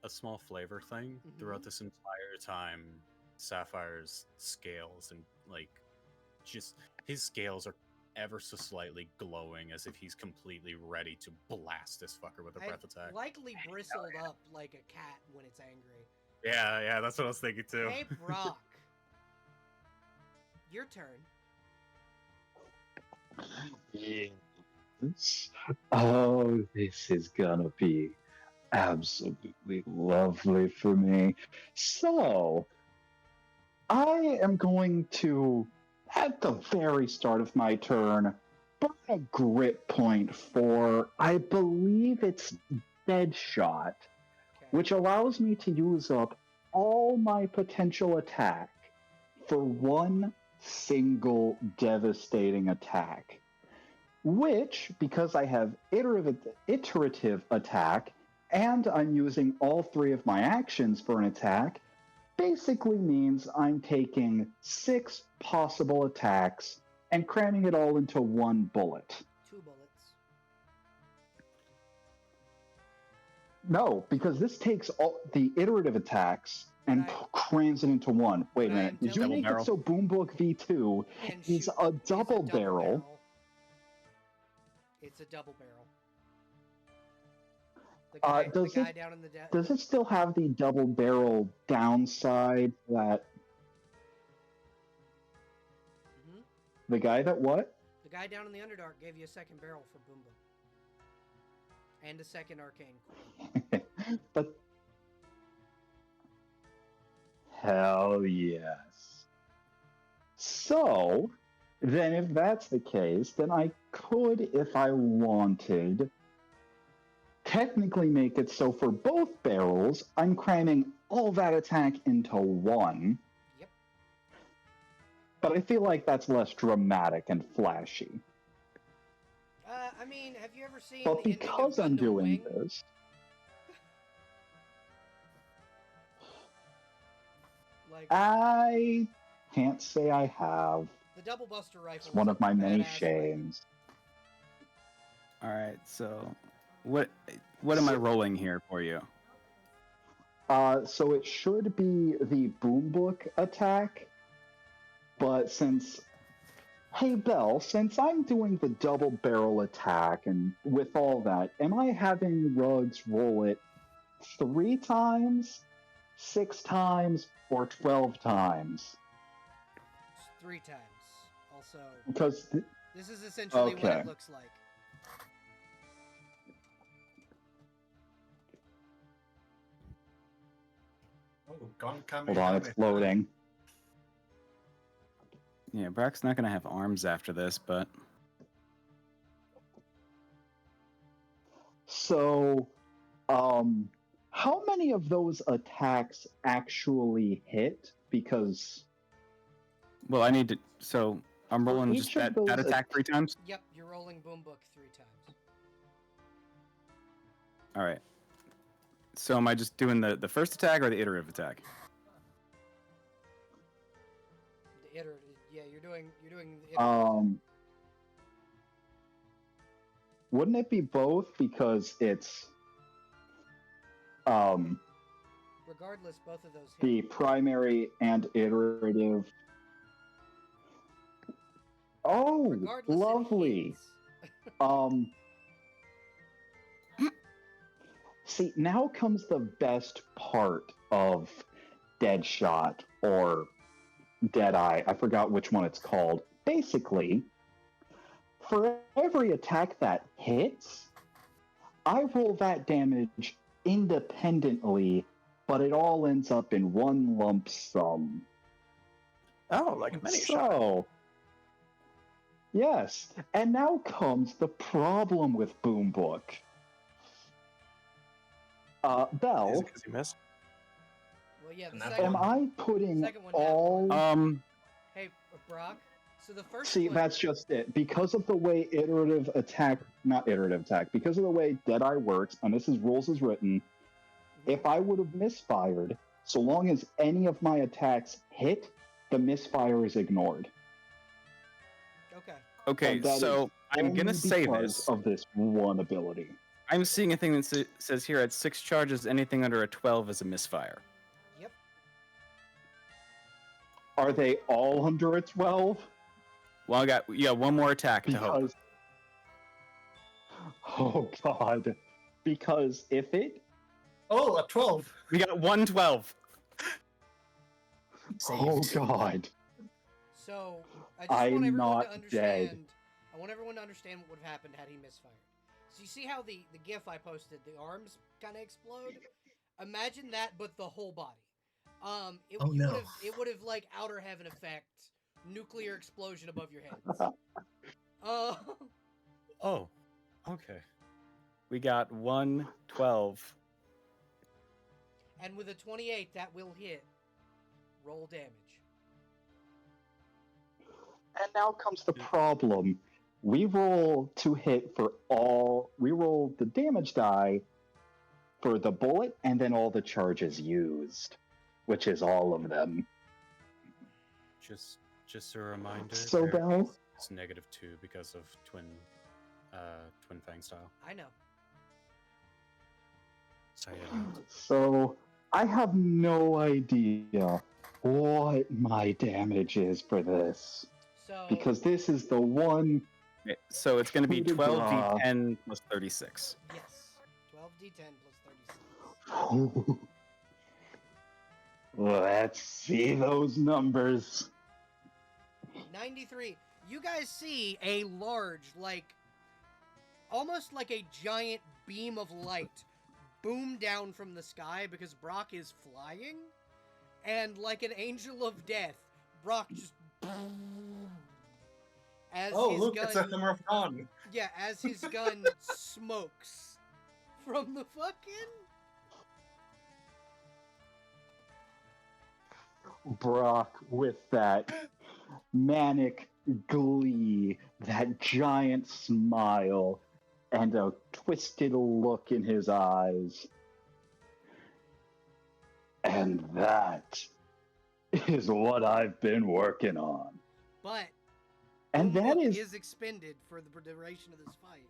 A small flavor thing throughout this entire time, Sapphire's scales and like just his scales are ever so slightly glowing as if he's completely ready to blast this fucker with a breath attack. Likely bristled up like a cat when it's angry. Yeah, that's what I was thinking too. Hey, Brock. Your turn. Yes. Oh, this is gonna be absolutely lovely for me. So, I am going to, at the very start of my turn, burn a grit point for, I believe it's Dead Shot, which allows me to use up all my potential attack for one single devastating attack. Which, because I have iterative attack, and I'm using all 3 of my actions for an attack, basically means I'm taking 6 possible attacks and cramming it all into 1 bullet. 2 bullets. No, because this takes all the iterative attacks and crams it into 1. Wait a minute, did you make it so Boombook V2 is a double barrel? It's a double barrel. The guy down in the does it still have the double barrel downside that... The guy that what? The guy down in the Underdark gave you a second barrel for Boomba. And a second arcane. But... Hell yes. So, then if that's the case, then I could, if I wanted, technically make it so for both barrels, I'm cramming all that attack into 1. Yep. But I feel like that's less dramatic and flashy. I mean, have you ever seen But the ending because of I'm Gundam doing Wing? this... Like, I can't say I have. the double buster rifle. It's one of my many badass shames. All right, so what am I rolling here for you? So it should be the Boombook attack, but since... Hey, Belle, since I'm doing the double barrel attack, and with all that, am I having Rugs roll it 3 times, 6 times, or 12 times? 3 times. Also, Because... this is essentially what Okay. it looks like. Oh, gun coming. Hold on, it's loading. Yeah, Brock's not gonna have arms after this, but So, how many of those attacks actually hit? Because... well, I need to. So I'm rolling each just of that those attack 3 times. Yep, you're rolling Boombook 3 times. All right. So am I just doing the first attack or the iterative attack? The iterative, yeah, you're doing the iterative. Wouldn't it be both? Because it's... Regardless regardless, both of those hit. The primary and iterative. Oh, Regardless, it lovely. hits. See, now comes the best part of Deadshot or Deadeye. I forgot which one it's called. Basically, for every attack that hits, I roll that damage independently, but it all ends up in one lump sum. Oh, like a mini shot. So, yes, and now comes the problem with Boom Book. Belle, Is it 'cause you missed? Well, yeah, the And that second am one- I putting second one, that all... one. Hey, Brock. So the first See, one... that's just it. Because of the way iterative attack, not iterative attack, because of the way Deadeye works, and this is rules as written, if I would have misfired, so long as any of my attacks hit, the misfire is ignored. Okay. Okay, And that so is I'm gonna only say because this. of this one ability. I'm seeing a thing that says here at 6 charges, anything under a 12 is a misfire. Yep. Are they all under a 12? Well, you got one more attack to hope. Because... Oh, God. Because if it... Oh, a 12. We got 112. Oh, God. So, I just want I'm everyone not to understand... dead. I want everyone to understand what would have happened had he misfired. So you see how the GIF I posted, the arms kind of explode? Imagine that, but the whole body. It would have like outer heaven effect, nuclear explosion above your heads. Oh, okay. We got 112. And with a 28, that will hit. Roll damage. And now comes the problem. We roll to hit for all... We roll the damage die for the bullet and then all the charges used, which is all of them. Just a reminder. So, there Belle? It's -2 because of twin fang style. I know. So yeah. So, I have no idea what my damage is for this. So Because this is the one... Okay, so it's going to be Coup de 12d10 plus 36. yes, 12d10 plus 36. Let's see those numbers. 93. You guys see a large, almost like a giant beam of light boom down from the sky because Brock is flying, and like an angel of death, Brock just as Oh, his look, gun, it's a Hammer of Dawn. yeah, as his gun smokes from the fucking... Brock with that manic glee, that giant smile, and a twisted look in his eyes. And that is what I've been working on. But And that Boom Book is... expended for the duration of this fight.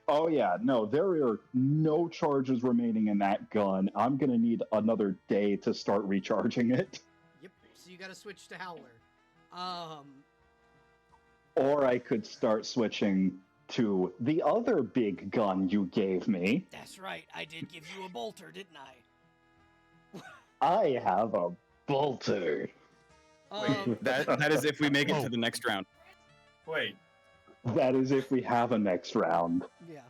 Oh yeah, no, there are no charges remaining in that gun. I'm gonna need another day to start recharging it. Yep. So you got to switch to Howler. Or I could start switching to the other big gun you gave me. That's right. I did give you a bolter, didn't I? I have a bolter. That is if we make it to the next round. Wait. That is if we have a next round. Yeah.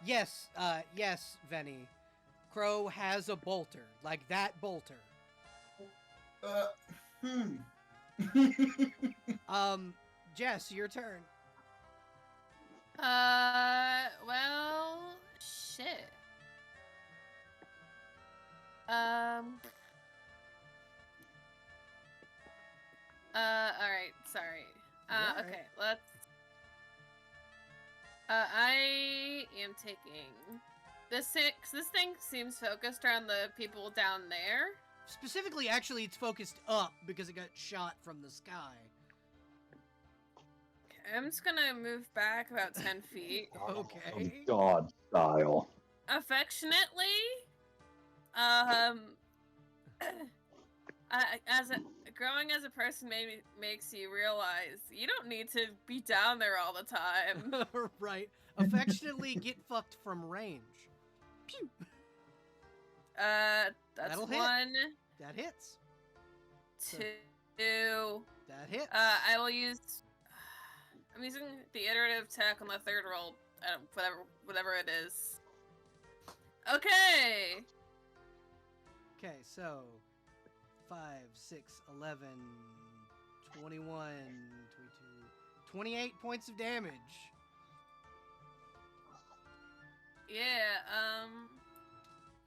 Yes, yes, Venny. Crow has a bolter, like that bolter. Jess, your turn. Well, shit. Alright, sorry. Alright. Okay, let's... I am taking... This thing seems focused around the people down there. Specifically, actually, it's focused up because it got shot from the sky. Okay, I'm just gonna move back about 10 feet. Okay. God style. affectionately, growing as a person makes you realize you don't need to be down there all the time. Right. Affectionately get fucked from range. Pew. That's That'll hit. 1. That hits. 2. That hits. I will use. I'm using the iterative attack on the third roll. Whatever it is. Okay. Okay, so 5, 6, 11, 21, 22, 28 points of damage. Yeah,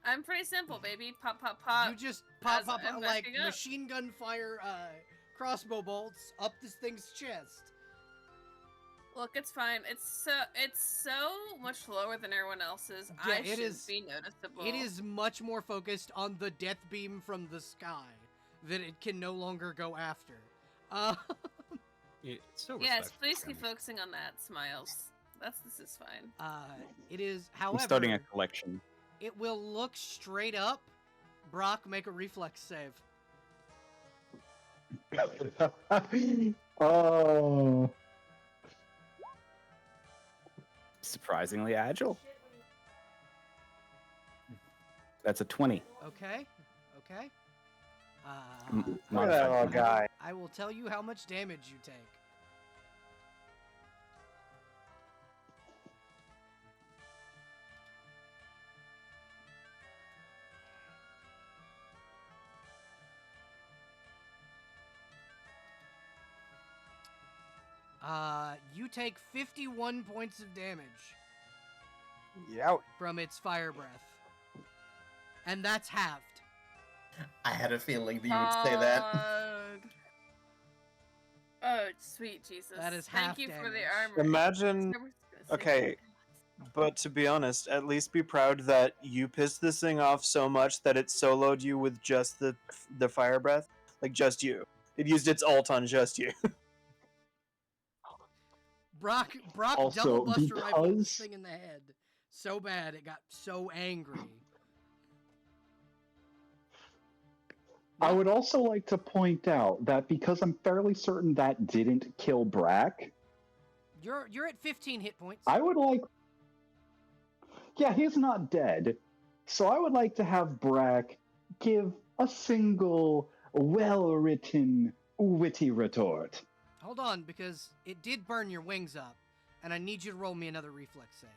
I'm pretty simple, baby. Pop, pop, pop. You just pop, as pop, I'm like backing up. machine gun fire crossbow bolts up this thing's chest. Look, it's fine. It's so much lower than everyone else's. Yeah, I should be noticeable. It is much more focused on the death beam from the sky that it can no longer go after. It's so Yes, respectful, please keep Sammy. focusing on that. Smiles. This is fine. It is, I'm however, starting a collection. it will look straight up. Brock, make a reflex save. Oh. Surprisingly agile. That's a 20. Okay. M- Look at that modified little 20. guy. I will tell you how much damage you take. You take 51 points of damage Yeah. from its fire breath. And that's halved. I had a feeling that you would say that. Oh, sweet Jesus. That is Thank half you for the damage. armor. Imagine. Okay, but to be honest, at least be proud that you pissed this thing off so much that it soloed you with just the fire breath, like just you. It used its ult on just you. Brock Also, double buster rifled this because- thing in the head so bad it got so angry. I would also like to point out that because I'm fairly certain that didn't kill Brack, You're at 15 hit points. I would like. Yeah, he's not dead. So I would like to have Brack give a single, well written, witty retort. Hold on, because it did burn your wings up, and I need you to roll me another reflex save.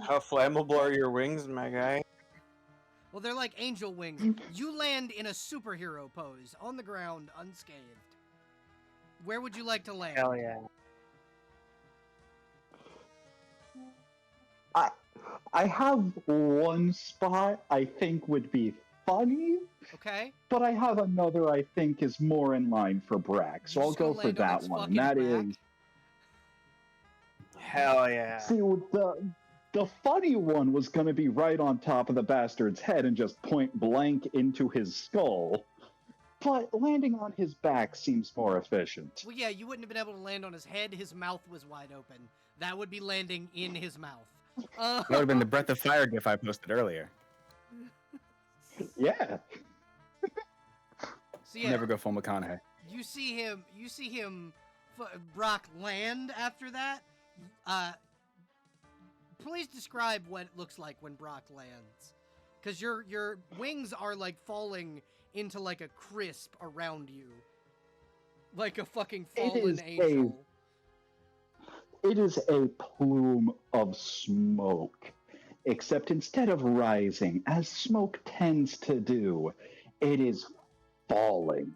How flammable are your wings, my guy? Well, they're like angel wings. You land in a superhero pose, on the ground, unscathed. Where would you like to land? Hell yeah. I have one spot I think would be funny, Okay. but I have another I think is more in line for Brack. So You're I'll just gonna go for land on that its one. fucking That back? is. Hell yeah. See, the funny one was going to be right on top of the bastard's head and just point blank into his skull. But landing on his back seems more efficient. Well, yeah, you wouldn't have been able to land on his head. His mouth was wide open. That would be landing in his mouth. That would have been the Breath of Fire gif I posted earlier. Yeah. So yeah, Never go full McConaughey. you see him, Brock land after that. Please describe what it looks like when Brock lands, because your wings are like falling into like a crisp around you, like a fucking fallen angel. It is a plume of smoke. Except instead of rising, as smoke tends to do, it is falling.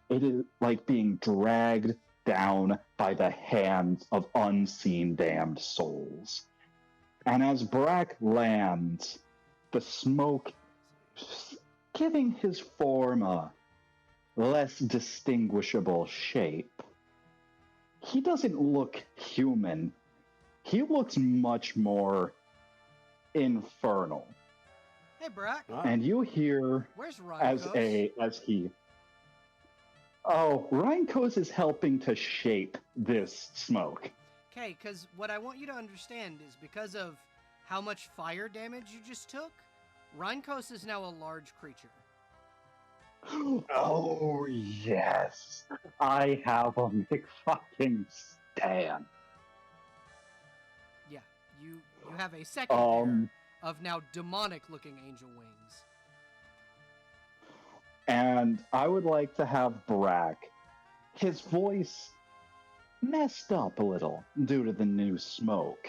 It is like being dragged down by the hands of unseen damned souls. And as Brack lands, the smoke giving his form a less distinguishable shape. He doesn't look human. He looks much more infernal. Hey, Brock, And you hear where's as Ryan? he. Oh, Ryan Coase is helping to shape this smoke. Okay, because what I want you to understand is because of how much fire damage you just took, Rheinkos is now a large creature. Oh yes, I have a McFucking stand. Yeah, you have a second pair Um, of now demonic-looking angel wings. and I would like to have Brack. His voice messed up a little due to the new smoke.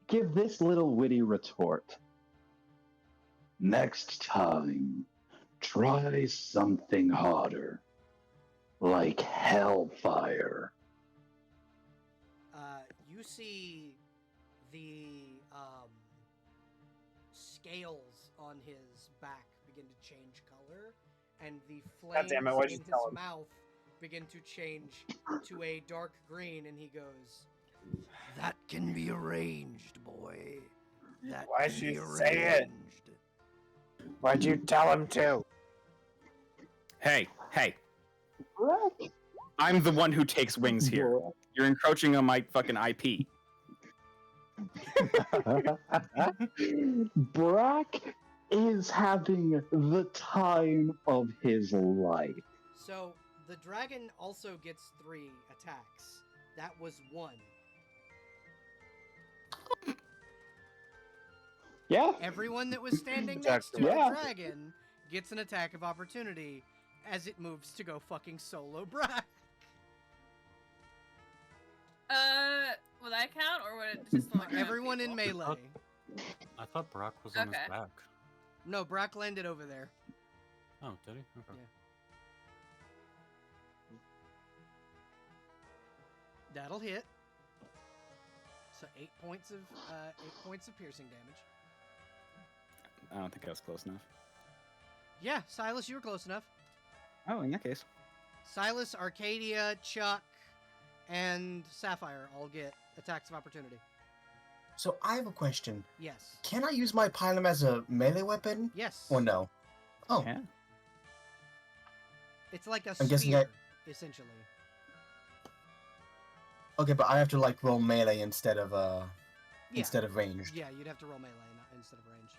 Give this little witty retort. Next time, try something harder, like hellfire. You see the scales on his back begin to change color, and the God damn it, flames what'd in you his tell him? mouth begin to change to a dark green, and he goes, "That can be arranged, boy. That Why'd can you be say it? arranged." Why'd you tell him to? Hey, Brack? I'm the one who takes wings here. You're encroaching on my fucking IP. Brack is having the time of his life. So the dragon also gets 3 attacks. That was 1. Yeah. Everyone that was standing Attack next to Yeah. the dragon gets an attack of opportunity as it moves to go fucking solo Brack. Will that count, or would it just like Everyone in melee. I thought Brock was on his Okay. back. No, Brack landed over there. Oh, did he? Okay. Yeah. That'll hit. So 8 points of 8 points of piercing damage. I don't think I was close enough. Yeah, Silas, you were close enough. Oh, in that case. Silas, Arcadia, Chuck, and Sapphire all get attacks of opportunity. So I have a question. Yes. Can I use my Pilum as a melee weapon? Yes. Or no? Oh, Yeah. It's like a I'm guessing spear, essentially. okay, but I have to like roll melee instead of Yeah. instead of ranged. Yeah, you'd have to roll melee instead of range.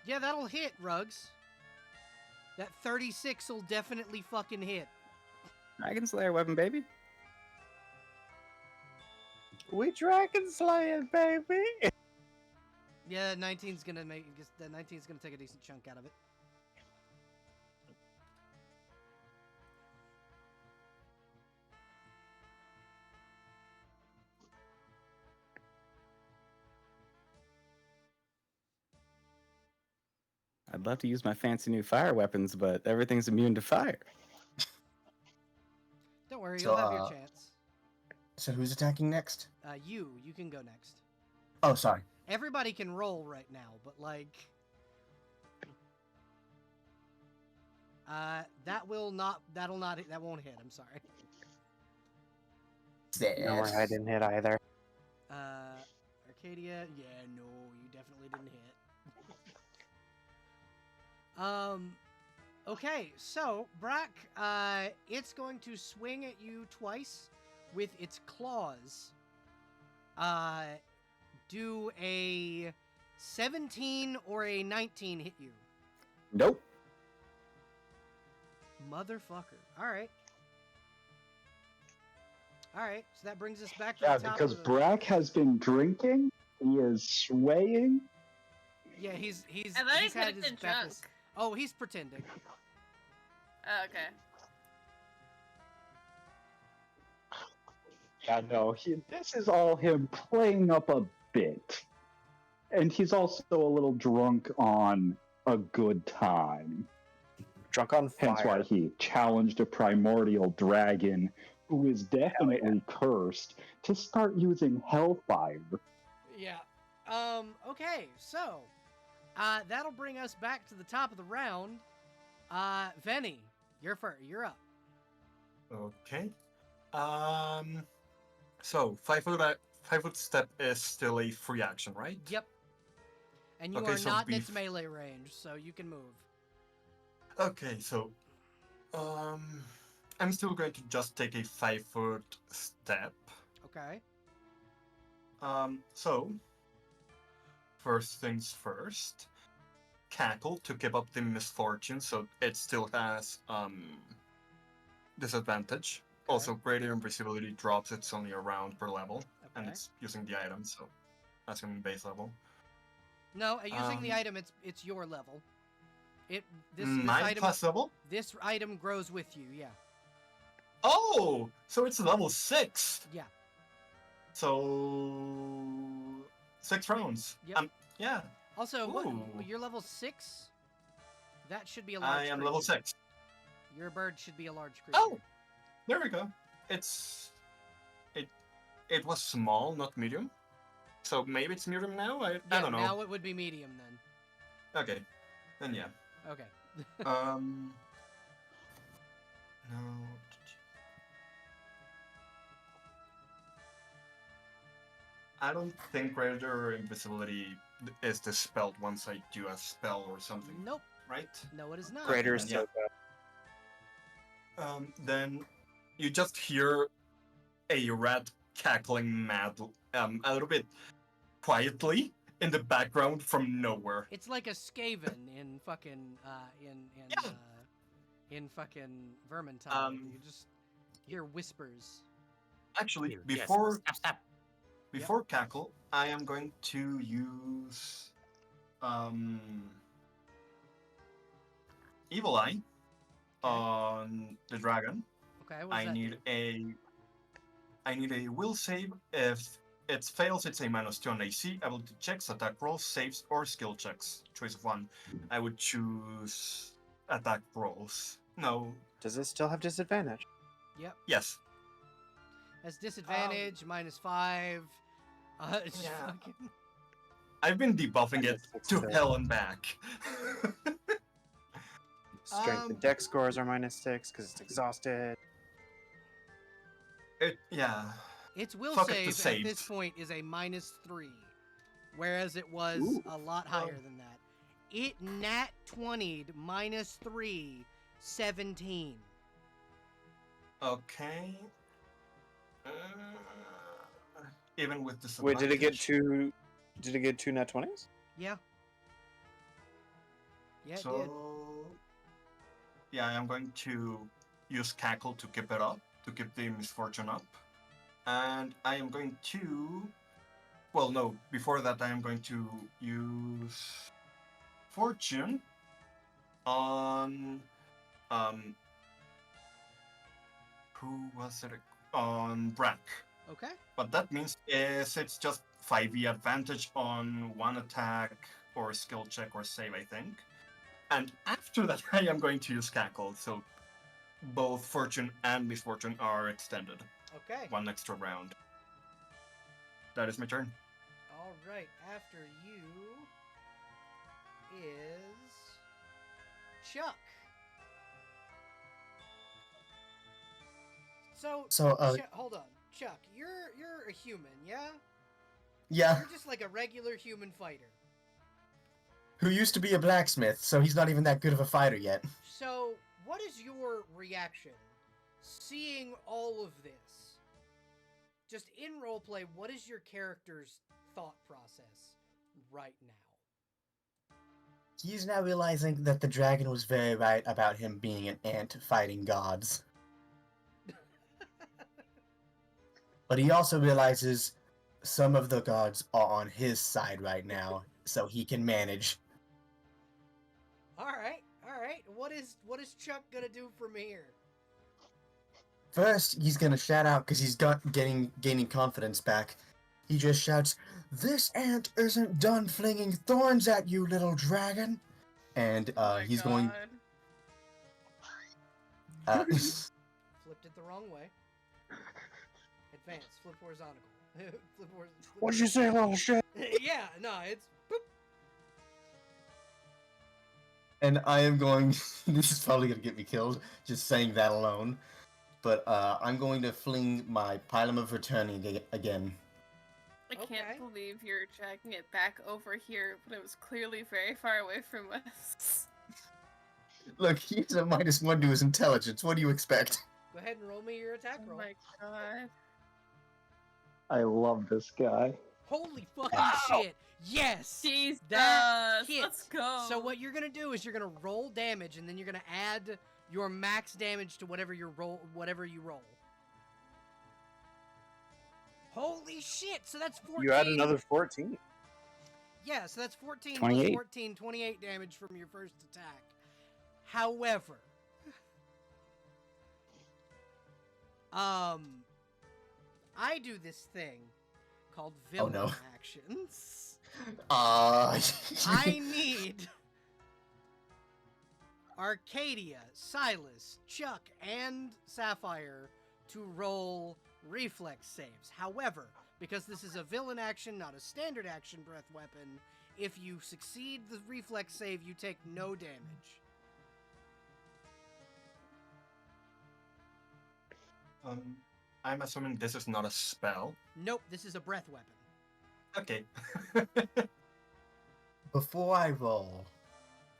Yeah, that'll hit, Rugs. That 36 will definitely fucking hit. Dragon Slayer weapon, baby. We dragon slaying, baby. Yeah, 19's gonna take a decent chunk out of it. I'd love to use my fancy new fire weapons, but everything's immune to fire. Don't worry, So, you'll have your chance. So who's attacking next? You can go next. Oh, sorry. Everybody can roll right now, but like, that won't hit. I'm sorry. No, I didn't hit either. Arcadia, yeah, no, you definitely didn't hit. Okay, so Brack, it's going to swing at you twice with its claws. Do a 17 or a 19 hit you? Nope. Motherfucker. Alright. Alright, so that brings us back to Yeah, the top because of the... Brack has been drinking. He is swaying. Yeah, he's I thought he had could've his been back drunk. Oh, he's pretending. Oh, okay. Yeah, no, this is all him playing up a bit. And he's also a little drunk on a good time. Drunk on fire. Hence why he challenged a primordial dragon who is definitely cursed to start using hellfire. Yeah. Okay, so that'll bring us back to the top of the round. Venny, you're up. Okay. So 5 foot step is still a free action, right? Yep. And you Okay, are so not in its melee range, so you can move. Okay, so I'm still going to just take a 5-foot step. Okay. So first things first, cackle to keep up the misfortune, so it still has disadvantage. Okay. Also, greater invisibility drops. It's only a round per level, and Okay. it's using the item, so assuming base level. No, using the Um, item, it's your level. This My item plus level. this item grows with you. Yeah. Oh, so it's level 6. Yeah. So 6 rounds. Yep. Yeah. Also, Ooh. you're level 6? That should be a large I am level creature. 6. Your bird should be a large creature. Oh, there we go. It was small, not medium. So maybe it's medium now. I don't know. Now it would be medium then. Okay, then yeah. Okay. No. I don't think greater invisibility is dispelled once I do a spell or something. Nope. Right? No, it is not. Greater then, is yeah. so bad. Then you just hear a rat cackling mad, a little bit quietly in the background from nowhere. It's like a Skaven in fucking in fucking Vermintide. You just hear whispers. Actually, Here, before yes, stop. before cackle, I am going to use Evil Eye on the dragon. Okay, what does that do? I need a will save. If it fails, it's a -2 on AC, ability checks, attack rolls, saves, or skill checks. Choice of one. I would choose attack rolls. No. Does it still have disadvantage? Yep. Yes. Has disadvantage, -5. It's Yeah. fucking... I've been debuffing it to hell and back. Strength and dex scores are -6 because it's exhausted. Yeah. Its will Fuck it, save the at this saves. point is a -3, whereas it was Ooh. a lot higher than that. It nat 20'd -3, 17. Okay. Even with this. Wait, did it get two? Did it get 2 nat 20s? Yeah. Yeah, it So, did. yeah, I'm going to use cackle to keep it up, to keep the misfortune up, and I am going to. Well, no. Before that, I am going to use fortune on who was it? On Brack. Okay. What that means is it's just 5e advantage on one attack or skill check or save, I think. And after that, I am going to use cackle, so both fortune and misfortune are extended. Okay. One extra round. That is my turn. All right. After you is Chuck. So, hold on, Chuck. You're a human, yeah? Yeah, You're just like a regular human fighter. who used to be a blacksmith, so he's not even that good of a fighter yet. So, what is your reaction seeing all of this? Just in roleplay, what is your character's thought process right now? He's now realizing that the dragon was very right about him being an ant fighting gods. But he also realizes some of the gods are on his side right now, so he can manage. All right. What is Chuck gonna do from here? First, he's gonna shout out because he's gaining confidence back. He just shouts, "This ant isn't done flinging thorns at you, little dragon!" And he's going. Flipped it the wrong way. Advance. Flip horizontal. Flip horizontal. What'd you say, little shit? Yeah. No. It's. Boop. And I am going. This is probably gonna get me killed just saying that alone. But I'm going to fling my Pilum of Returning again. I can't Okay. believe you're dragging it back over here, but it was clearly very far away from us. Look, he's a -1 to his intelligence. What do you expect? Go ahead and roll me your attack Oh roll. my god. I love this guy. Holy fucking Wow. shit! Yes! Jesus. That hits. Let's go. So what you're gonna do is you're gonna roll damage, and then you're gonna add your max damage to whatever you roll. Holy shit! So that's 14. You add another 14. Yeah, so that's 14 plus 28. 14, 28 damage from your first attack. However, I do this thing called villain no. actions. I need Arcadia, Silas, Chuck, and Sapphire to roll reflex saves. However, because this is a villain action, not a standard action breath weapon, if you succeed the reflex save, you take no damage. I'm assuming this is not a spell. Nope, this is a breath weapon. Okay. Before I roll,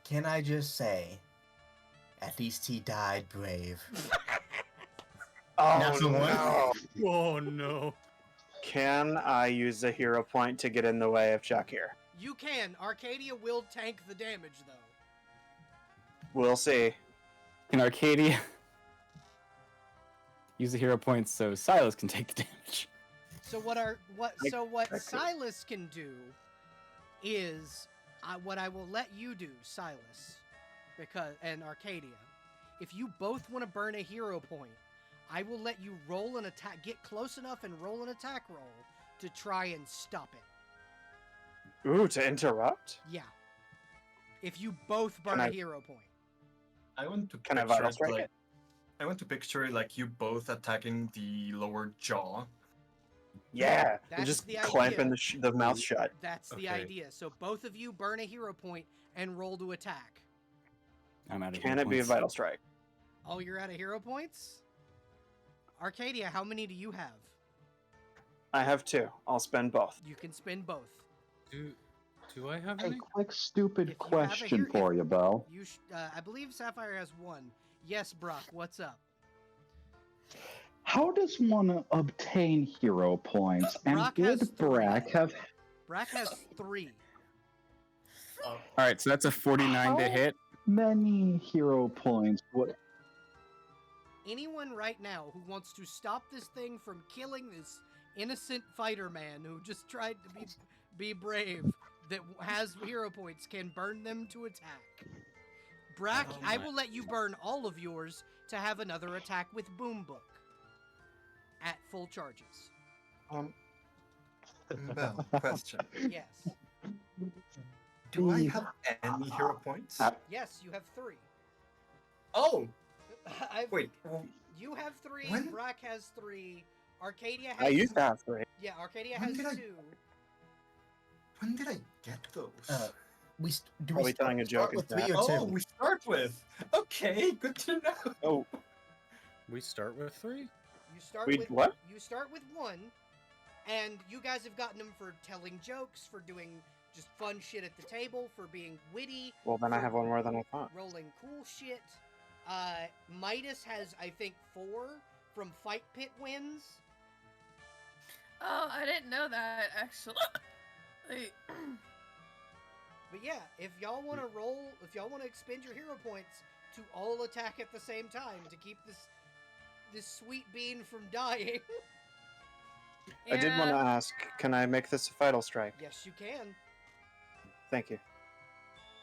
can I just say, at least he died brave. Natural one. no. Oh no. Can I use a hero point to get in the way of Chuck here? You can. Arcadia will tank the damage, though. We'll see. In Arcadia, use the hero points so Silas can take the damage. So what Silas can do is what I will let you do, Silas, and Arcadia. If you both want to burn a hero point, I will let you roll an attack, get close enough and roll an attack roll to try and stop it. Ooh, to interrupt? Yeah. If you both burn a hero point. I want to Can I picture vital it strike like it? I want to picture like you both attacking the lower jaw. Yeah. That's And just the clamping idea. the mouth shut. That's the Okay. idea. So both of you burn a hero point and roll to attack. I'm out of Can hero it be a points. vital strike? Oh, you're out of hero points? Arcadia, how many do you have? I have 2. I'll spend both. You can spend both. Do I have A any? quick stupid If you have a question hero- for you, Belle. I believe Sapphire has 1. Yes, Brock, what's up? How does one obtain hero points? And Brock has would 3. Brack have Brack has 3. Oh, All right, so that's a 49 to How? hit. many hero points? What? Anyone right now who wants to stop this thing from killing this innocent fighter man who just tried to be brave that has hero points can burn them to attack. Brack, Oh I my- will let you burn all of yours to have another attack with Boom Book at full charges. Bell, question. Yes. Do I have any hero points? Yes, you have 3. Oh, Wait. wait. You have 3, When- Brack has 3, Arcadia has I used to have 3. Yeah, Arcadia When has did I- 2. When did I get those? Probably telling a joke with is 3 or Oh, 2? we start with. Okay, good to know. Oh, We start with 3? You start We- with what? You start with 1, and you guys have gotten them for telling jokes, for doing just fun shit at the table, for being witty, well then I have one more than I thought. rolling cool shit. Midas has, I think, 4 from Fight Pit wins. Oh, I didn't know that actually. Wait. But yeah, if y'all want to expend your hero points to all attack at the same time to keep this sweet bean from dying. I did want to Yeah. ask, can I make this a vital strike? Yes, you can. Thank you.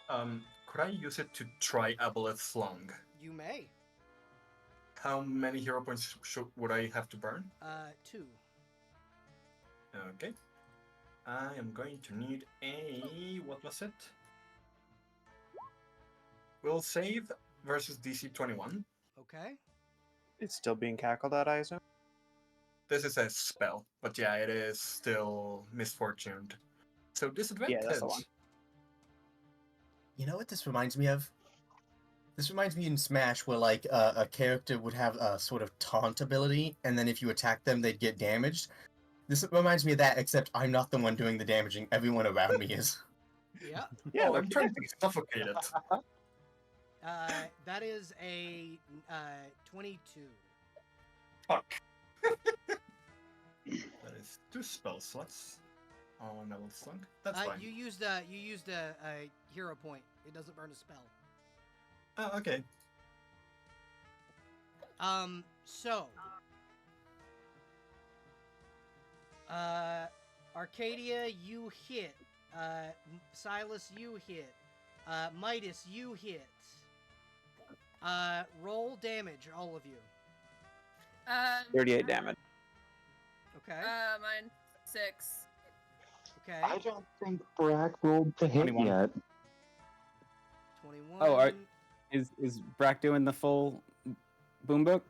Could I use it to try Aboleth's Lung? You may. How many hero points would I have to burn? 2. Okay. I am going to need a... what was it? Will save versus DC 21. Okay. It's still being cackled at, I assume? This is a spell, but yeah, it is still misfortuned. So disadvantage. Yeah, that's the one. You know what this reminds me of? This reminds me in Smash where like a character would have a sort of taunt ability, and then if you attack them, they'd get damaged. This reminds me of that, except I'm not the one doing the damaging. Everyone around me is. Yeah. Yeah, Oh, I'm trying to be suffocated. That is a 22. Fuck. That is 2 spell slots on Level Slunk. That's fine. You used a hero point. It doesn't burn a spell. Oh, okay. So Arcadia, you hit. Silas, you hit. Midas, you hit. Roll damage, all of you. 38 damage. Okay. Mine 6. Okay. I don't think Brack rolled to hit 21. yet. 21. Oh, is Brack doing the full boom book?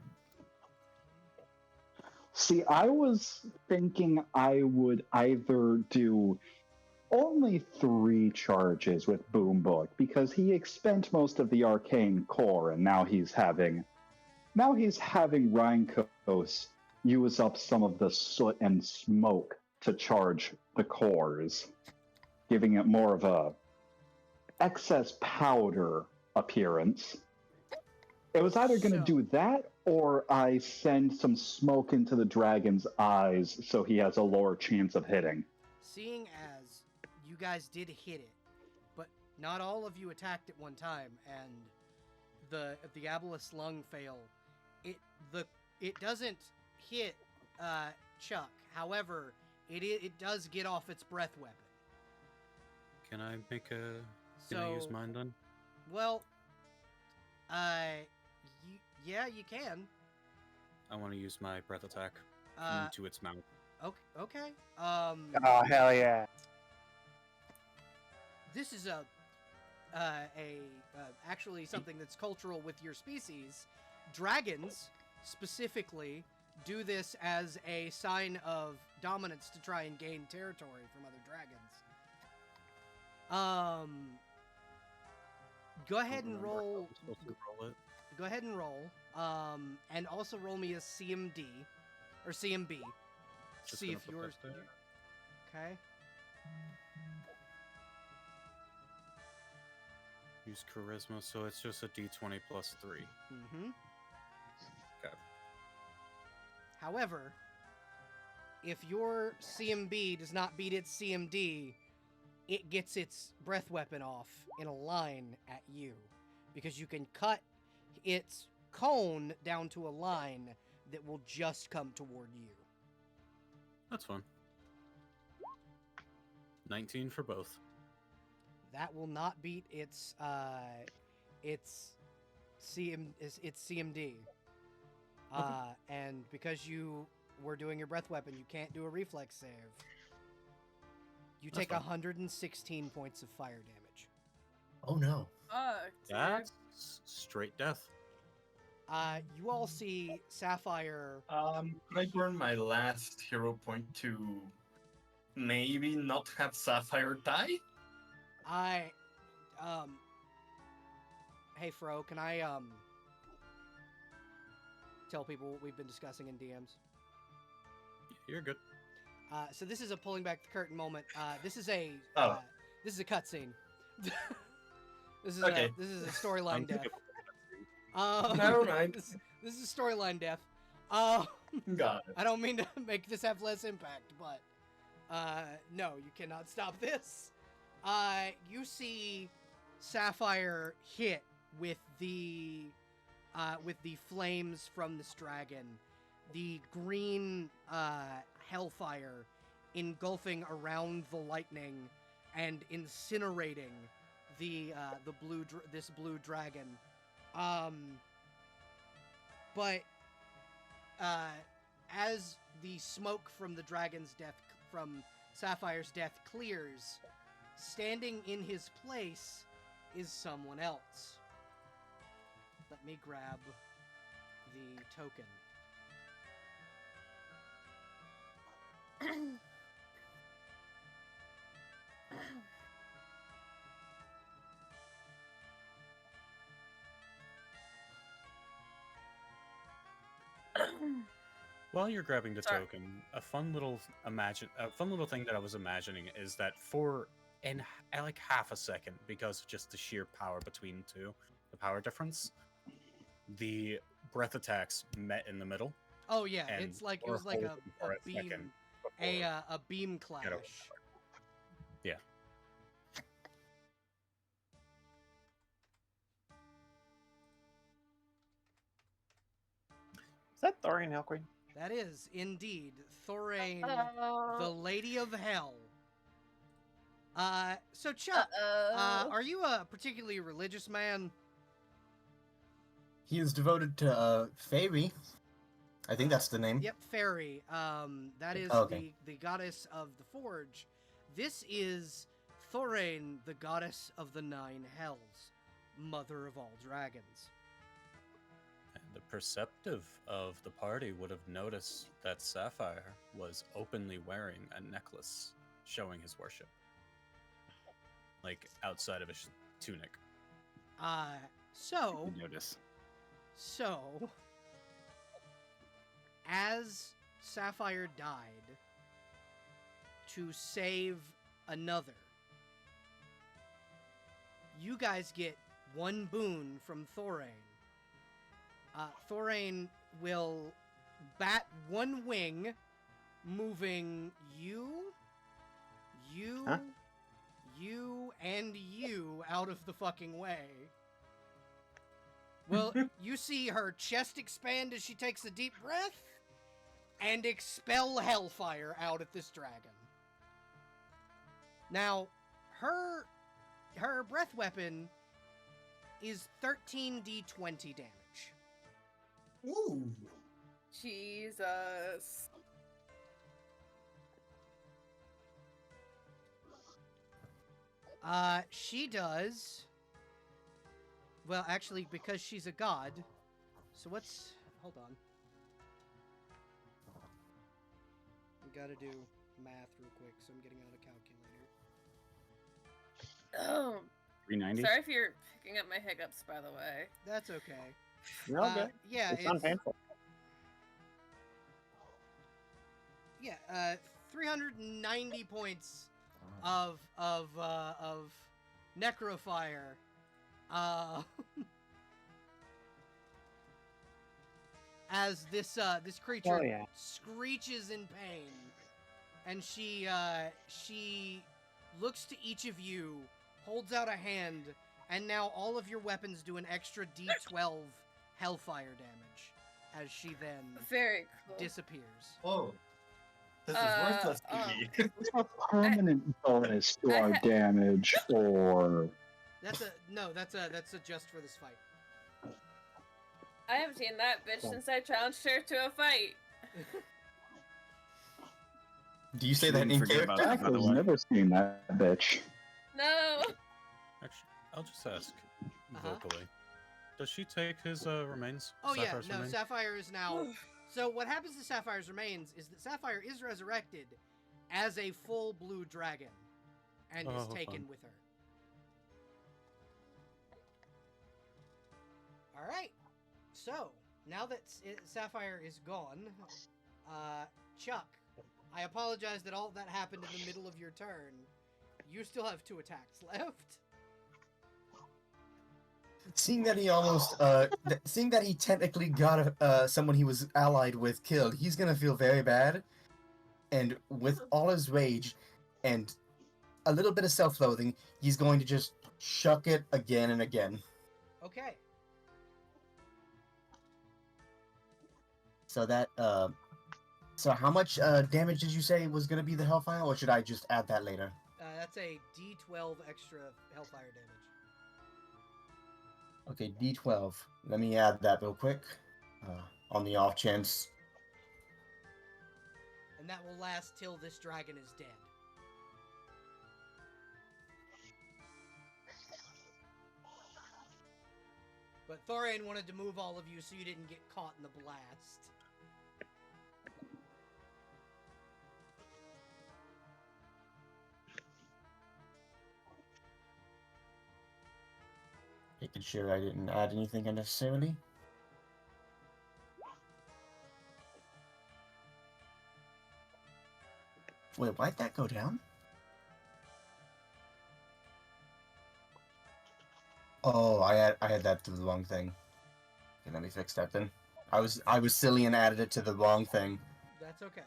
See, I was thinking I would either do only 3 charges with Boom Book because he spent most of the arcane core, and now he's having Rheinkos use up some of the soot and smoke to charge the cores, giving it more of a excess powder appearance. It was either going to do that, or I send some smoke into the dragon's eyes so he has a lower chance of hitting. Seeing as you guys did hit it, but not all of you attacked at one time, and the Diabolus lung fail, it doesn't hit Chuck. However, it does get off its breath weapon. Can I make a? Can So, I use mine then? Well, yeah, you can. I want to use my breath attack into its mouth. Okay. Oh, hell yeah. This is actually something that's cultural with your species. Dragons, specifically, do this as a sign of dominance to try and gain territory from other dragons. Go ahead and roll. Go ahead and roll. And also roll me a CMD or CMB. Just See gonna if put yours. that there. Okay. Use charisma, so it's just a d20 plus 3. Mm-hmm. Okay. However, if your CMB does not beat its CMD, it gets its breath weapon off in a line at you, because you can cut its cone down to a line that will just come toward you. That's fun. 19 for both. That will not beat its CMD. And because you were doing your breath weapon, you can't do a reflex save. You That's take fine. 116 points of fire damage. Oh no. Fuck, dude. That's straight death. You all see Sapphire. Can I burn my last hero point to maybe not have Sapphire die? Hey Fro, can I tell people what we've been discussing in DMs? You're good. So this is a pulling back the curtain moment. This is a Oh. this is a cutscene. This is Okay. this is a storyline death. Never mind. This is storyline death. Got it. I don't mean to make this have less impact, but no, you cannot stop this. You see Sapphire hit with the flames from this dragon, the green hellfire engulfing around the lightning and incinerating this blue dragon. But as the smoke from the dragon's death, from Sapphire's death, clears, standing in his place is someone else. Let me grab the token. While you're grabbing the Sorry. token, a fun little thing that I was imagining is that in like half a second, because of just the sheer power between the two, the power difference, the breath attacks met in the middle, Oh yeah, And it's like it we're was like a holding for a beam, second before a beam we clash. get over the Yeah. Is that Thorian Hell Queen? That is indeed Thorain, Uh-oh. the Lady of Hell. So Chuck, Uh-oh. are you a particularly religious man? He is devoted to Fairy. I think that's the name. Yep, Fairy. That is Okay. the goddess of the forge. This is Thorain, the goddess of the 9 hells, mother of all dragons. And the perceptive of the party would have noticed that Sapphire was openly wearing a necklace showing his worship. Like outside of his tunic. So Notice. as Sapphire died to save another, you guys get one boon from Thorain. Thorain will bat one wing, moving you, Huh? you, and you out of the fucking way. Well, you see her chest expand as she takes a deep breath, and expel hellfire out at this dragon. Now, her breath weapon is 13d20 damage. Ooh. Jesus. She does. Well, actually, because she's a god. So what's... Hold on. I gotta do math real quick, so I'm getting out a calculator. Oh. 390. Sorry if you're picking up my hiccups, by the way. That's okay. You're all good. Yeah, It's not painful. Yeah, 390 points of necrofire. As this creature Oh, yeah. screeches in pain, and she looks to each of you, holds out a hand, and now all of your weapons do an extra d12 hellfire damage as she then Very cool. disappears. Oh, this is worthless to me. It's a permanent bonus to our damage, or That's just for this fight. I haven't seen that bitch since I challenged her to a fight. Do you say that in Shouldn't forget about character? that, by the I've way. never seen that bitch. No. Actually, I'll just ask Uh-huh. vocally. Does she take his remains? Oh yeah, Sapphire's no, remains? Sapphire is now... So what happens to Sapphire's remains is that Sapphire is resurrected as a full blue dragon and is Oh, taken fun. with her. Alright, so now that Sapphire is gone, Chuck, I apologize that all that happened in the middle of your turn. You still have 2 attacks left. Seeing that he almost, seeing that he technically got someone he was allied with killed, he's gonna feel very bad. And with all his rage and a little bit of self-loathing, he's going to just shuck it again and again. Okay. So that, so how much damage did you say was gonna be the Hellfire, or should I just add that later? That's a d12 extra hellfire damage. Okay, D12. Let me add that real quick. On the off chance. And that will last till this dragon is dead. But Thorain wanted to move all of you so you didn't get caught in the blast. Making sure I didn't add anything unnecessarily. Wait, why'd that go down? Oh, I had that to the wrong thing. Okay, let me fix that then. I was silly and added it to the wrong thing. That's okay.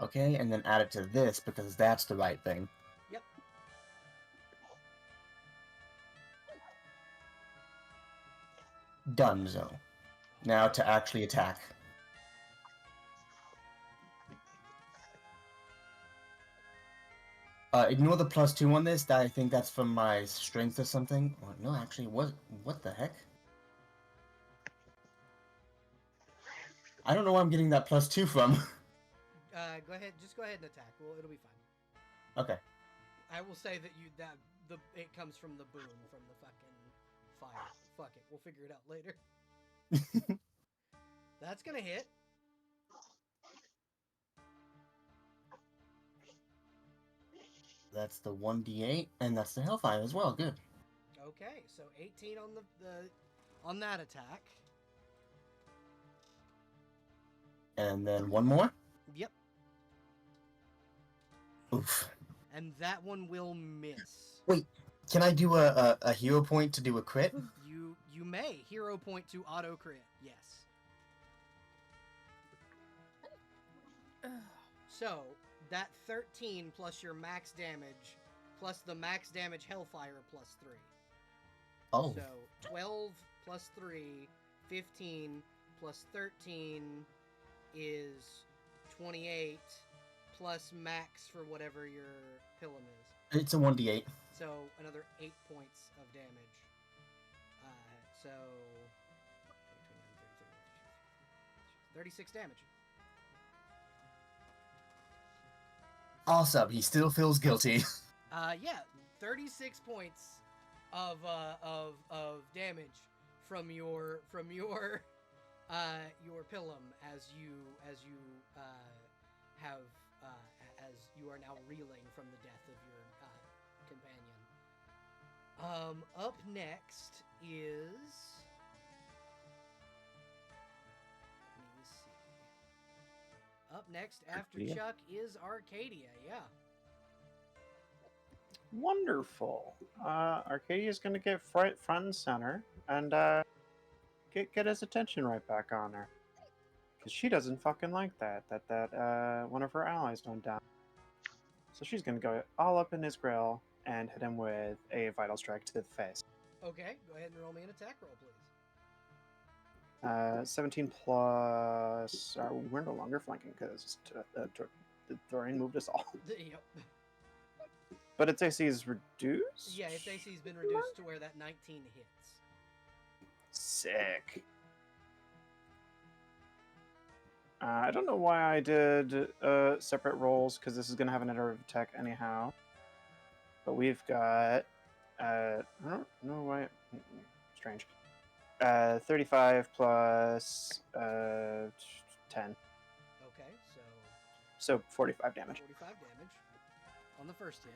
Okay, and then add it to this because that's the right thing. Yep. Donezo. Now to actually attack. Ignore the +2 on this. I think that's from my strength or something. Oh, no, actually, what the heck? I don't know where I'm getting that +2 from. Go ahead. Just go ahead and attack. Well, it'll be fine. Okay. I will say that it comes from the boom from the fucking fire. Fuck it. We'll figure it out later. That's gonna hit. That's the 1d8, and that's the Hellfire as well. Good. Okay, so 18 on on that attack. And then one more. Yep. Oof. And that one will miss. Wait, can I do a hero point to do a crit? You may hero point to auto crit. Yes. So that 13 plus your max damage plus the max damage Hellfire +3. Oh. So 12 plus 3, 15 plus 13 is 28 plus max for whatever your pilum is. It's a 1d8. So another 8 points of damage. So 36 damage. Awesome. He still feels guilty. Yeah, 36 points of damage from your pilum as you have as you are now reeling from the death of your companion. Up next is, let me see. Up next after Arcadia. Chuck is Arcadia. Yeah. Wonderful. Arcadia's gonna get front and center and get his attention right back on her, because she doesn't fucking like that one of her allies went down. So she's gonna go all up in his grill and hit him with a vital strike to the face. Okay, go ahead and roll me an attack roll, please. 17 plus. We're no longer flanking because the Thorian moved us all. Yep. But its AC is reduced? Yeah, its AC's been reduced to where that 19 hits. Sick. I don't know why I did separate rolls, because this is going to have an iterative attack anyhow. But we've got... I don't know why... Strange. 35 plus 10. Okay, So 45 damage. 45 damage on the first hit.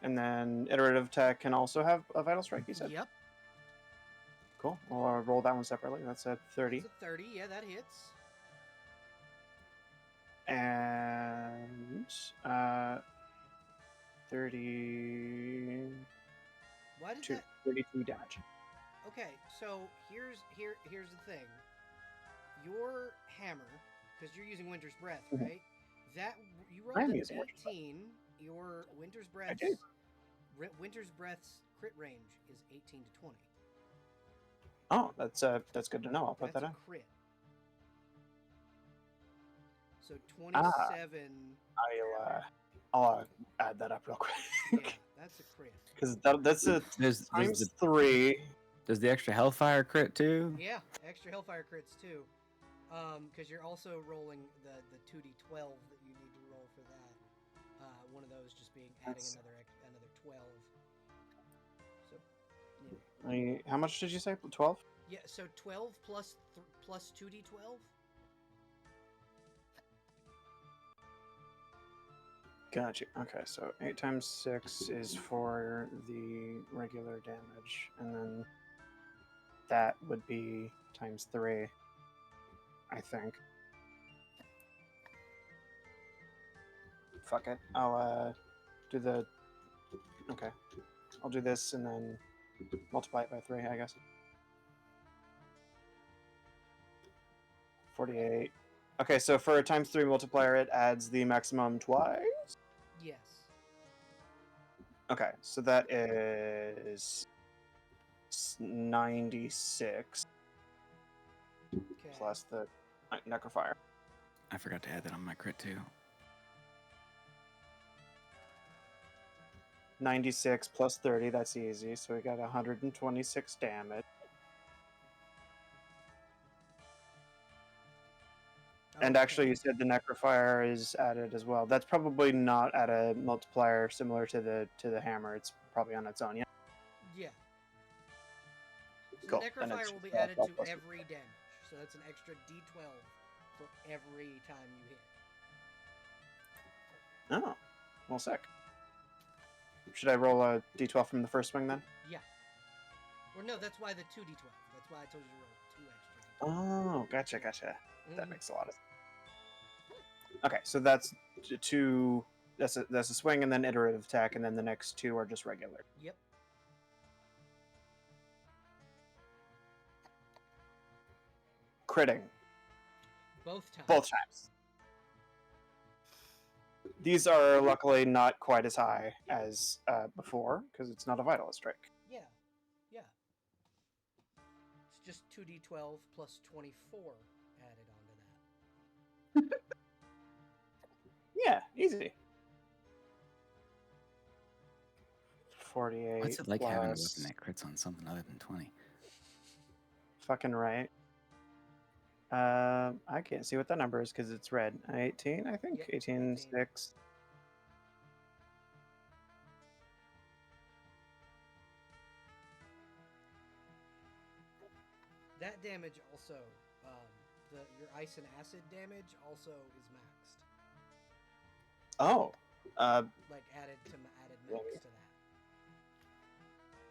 And then iterative attack can also have a vital strike, you said? Yep. Cool. Well, I'll roll that one separately. That's a 30. That's a 30, yeah, that hits. And 32 Why did that... 32 damage. Okay, so here's the thing. Your hammer, because you're using Winter's Breath, Mhm. right? That you I am rolled an using Winter's Breath. 18. Your Winter's Breath's did. Winter's Breath's crit range is 18 to 20. Oh, that's good to know. I'll put That's that a in. crit. So 27. I'll add that up real quick. Yeah, that's a crit. Because that's a There's times the, 3. does the extra Hellfire crit too? Yeah, extra Hellfire crits too. Because you're also rolling the 2d12 that you need to roll for that. One of those just being adding another 12. So, yeah. How much did you say? 12? Yeah, so 12 plus 2d12. Gotcha. Okay, so 8 times 6 is for the regular damage, and then that would be times 3, I think. Fuck it. I'll do the... Okay. I'll do this and then multiply it by 3, I guess. 48. Okay, so for a times 3 multiplier, it adds the maximum twice? Yes. Okay, so that is 96 Okay. plus the necrofier. I forgot to add that on my crit too. 96 plus 30, that's easy. So we got 126 damage. And actually, you said the necrofier is added as well. That's probably not at a multiplier similar to the hammer. It's probably on its own. Yeah. Yeah. So Cool. the Then necrofier it's will be just added 12 to plus every damage. So that's an extra d12 for every time you hit. Oh, well, sick. Should I roll a d12 from the first swing then? Yeah. Or no, that's why the 2d12. That's why I told you to roll 2 extra. Oh, gotcha. That Mhm. makes a lot of sense. Okay, so that's two. That's a swing and then iterative attack, and then the next 2 are just regular. Yep. Critting Both times. both times. These are luckily not quite as high as before because it's not a vital strike. Yeah. Yeah. It's just 2d12 plus 24 added onto that. Yeah, easy. 48. What's it like having a plus- weapon that crits on something other than 20? Fucking right. I can't see what that number is because it's red. 18, I think. Yep, 18, 18. 6. That damage also, your ice and acid damage also is maxed. Oh, Like added max to that.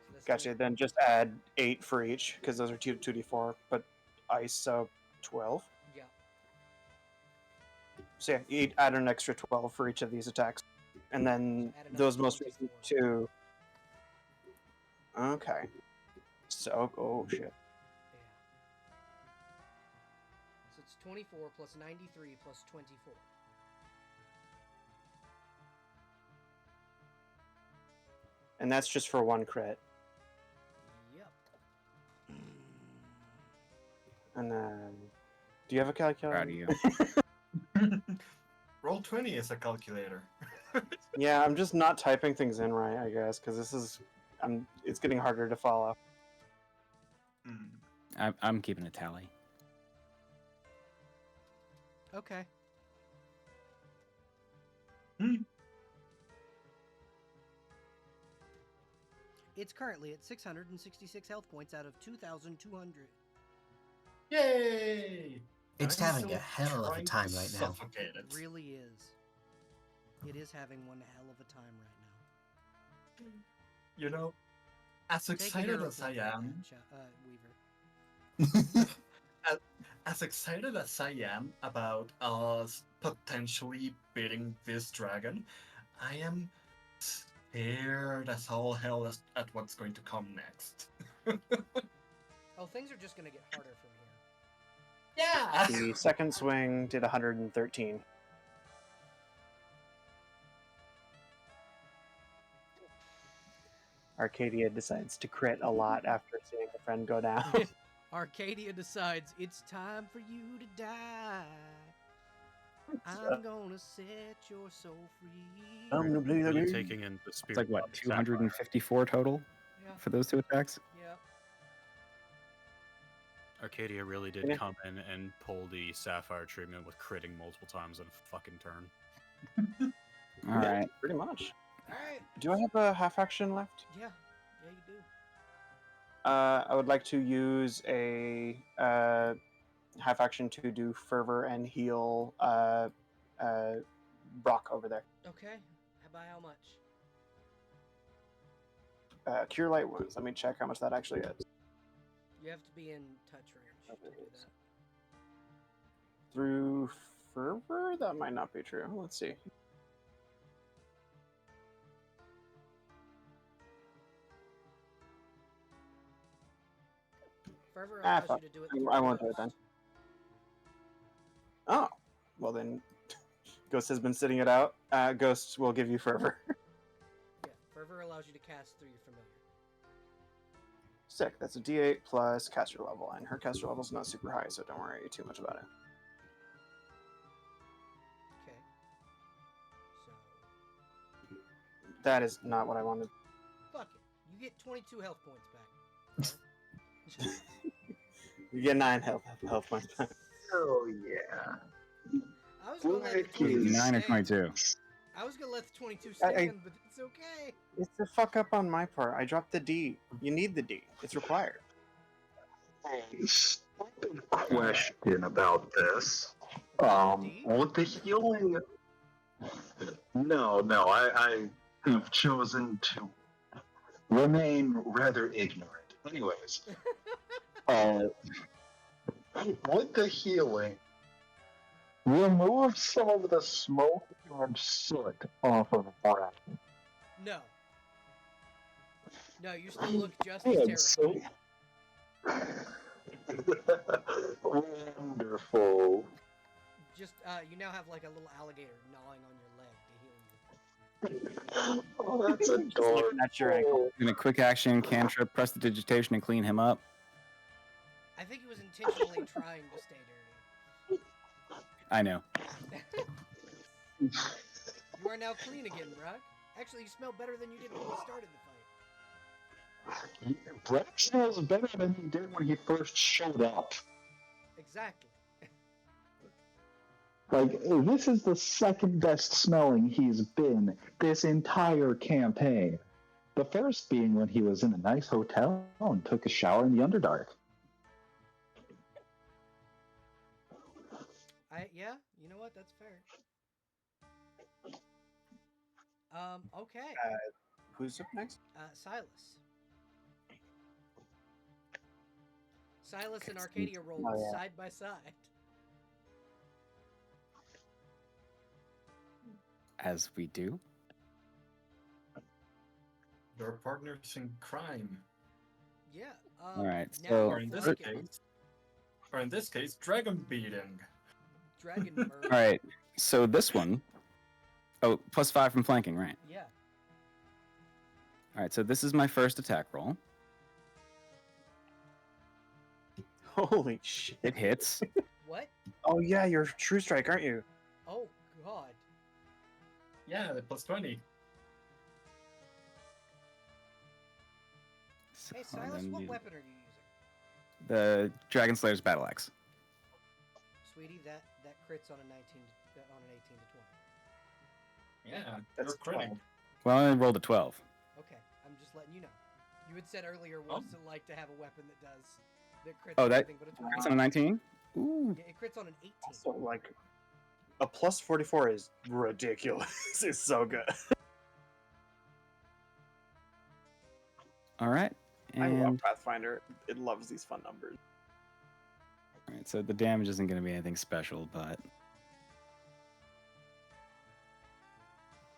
So that's gotcha. Then just add 8 for each because those are 2d4, but ice, so 12. Yeah. So yeah, you add an extra 12 for each of these attacks, and then So add another those most recent 24. 2. Okay. So, oh shit. Yeah. So it's 24 plus 93 plus 24. And that's just for 1 crit. Yep. And then, do you have a calculator? Proud of you. Roll 20 is a calculator. Yeah, I'm just not typing things in right, I guess, because this is, it's getting harder to follow. I'm keeping a tally. Okay. It's currently at 666 health points out of 2,200. Yay! It's I'm having still a hell of a trying to time right now. suffocate It it. really is. It is having one hell of a time right now. You know, as Take a excited hero as I point on am, that, Weaver. as excited as I am about us potentially beating this dragon, I am scared as all hell at what's going to come next. Oh, things are just gonna get harder from here. Yeah! The second swing did 113. Arcadia decides to crit a lot after seeing a friend go down. Arcadia decides it's time for you to die. I'm gonna set your soul free. I'm gonna play the Are you game. taking in the It's spirit? like what, body sapphire? 254 total Yeah. for those 2 attacks? Yeah. Arcadia really did Yeah. come in and pull the sapphire treatment with critting multiple times in a fucking turn. All Yeah, right. pretty much. All right. Do I have a half action left? Yeah. Yeah, you do. I would like to use a half action to do fervor and heal Brock over there. Okay. By how much? Cure light wounds. Let me check how much that actually is. You have to be in touch range to do that. Through fervor? That might not be true. Let's see. Fervor Ah, allows fuck. you to do it. I won't do it then. Oh, well then, Ghost has been sitting it out. Ghost will give you fervor. Yeah, Fervor allows you to cast through your familiar. Sick. That's a D8 plus caster level, and her caster level's not super high, so don't worry too much about it. Okay. So, That is not what I wanted. fuck it. You get 22 health points back. You get 9 health points back. Oh yeah. I was gonna let the Black 22 is- 9 or stand. 22. I was gonna let the 22 I- stand, but it's okay. It's a fuck up on my part. I dropped the D. You need the D. It's required. A stupid question about this. About the D? With the healing. No, I have chosen to remain rather ignorant. Anyways, with the healing, remove some of the smoke and soot off of Brad. No. No, you still look just as And terrified. Wonderful. Just, you now have like a little alligator gnawing on your leg to heal you. Oh, that's Just looking at your ankle. adorable. In a quick action, cantrip, press the digitation and clean him up. I think he was intentionally trying to stay dirty. I know. You are now clean again, Brock. Actually, you smell better than you did when we started the fight. Brett smells better than he did when he first showed up. Exactly. Like, this is the second best smelling he's been this entire campaign. The first being when he was in a nice hotel and took a shower in the Underdark. Yeah, you know what? That's fair. Okay. Who's up next? Silas. Silas and Arcadia rolled side by side. As we do. Your partners in crime. Yeah. All right, Now so- Or in this flanking. case, dragon beating. Dragon murder. All right. So this one. Oh, +5 from flanking, right? Yeah. All right. So this is my first attack roll. Holy shit. It hits. What? Oh yeah, you're True Strike, aren't you? Oh God. Yeah, the +20. So Hey Silas, then what the- weapon are you using? The Dragon Slayer's battle axe. Sweetie, that crits on a 19 on an 18 to 20. Yeah, That's you're critting. 12. Well, I rolled a 12. Okay, I'm just letting you know. You had said earlier Oh. what's it like to have a weapon that crits Oh, on that anything but a 20. That's on a 19. Ooh. Yeah, it crits on an 18. So like, a +44 is ridiculous. It's so good. All right. I love And Pathfinder. It loves these fun numbers. all right, so the damage isn't going to be anything special, but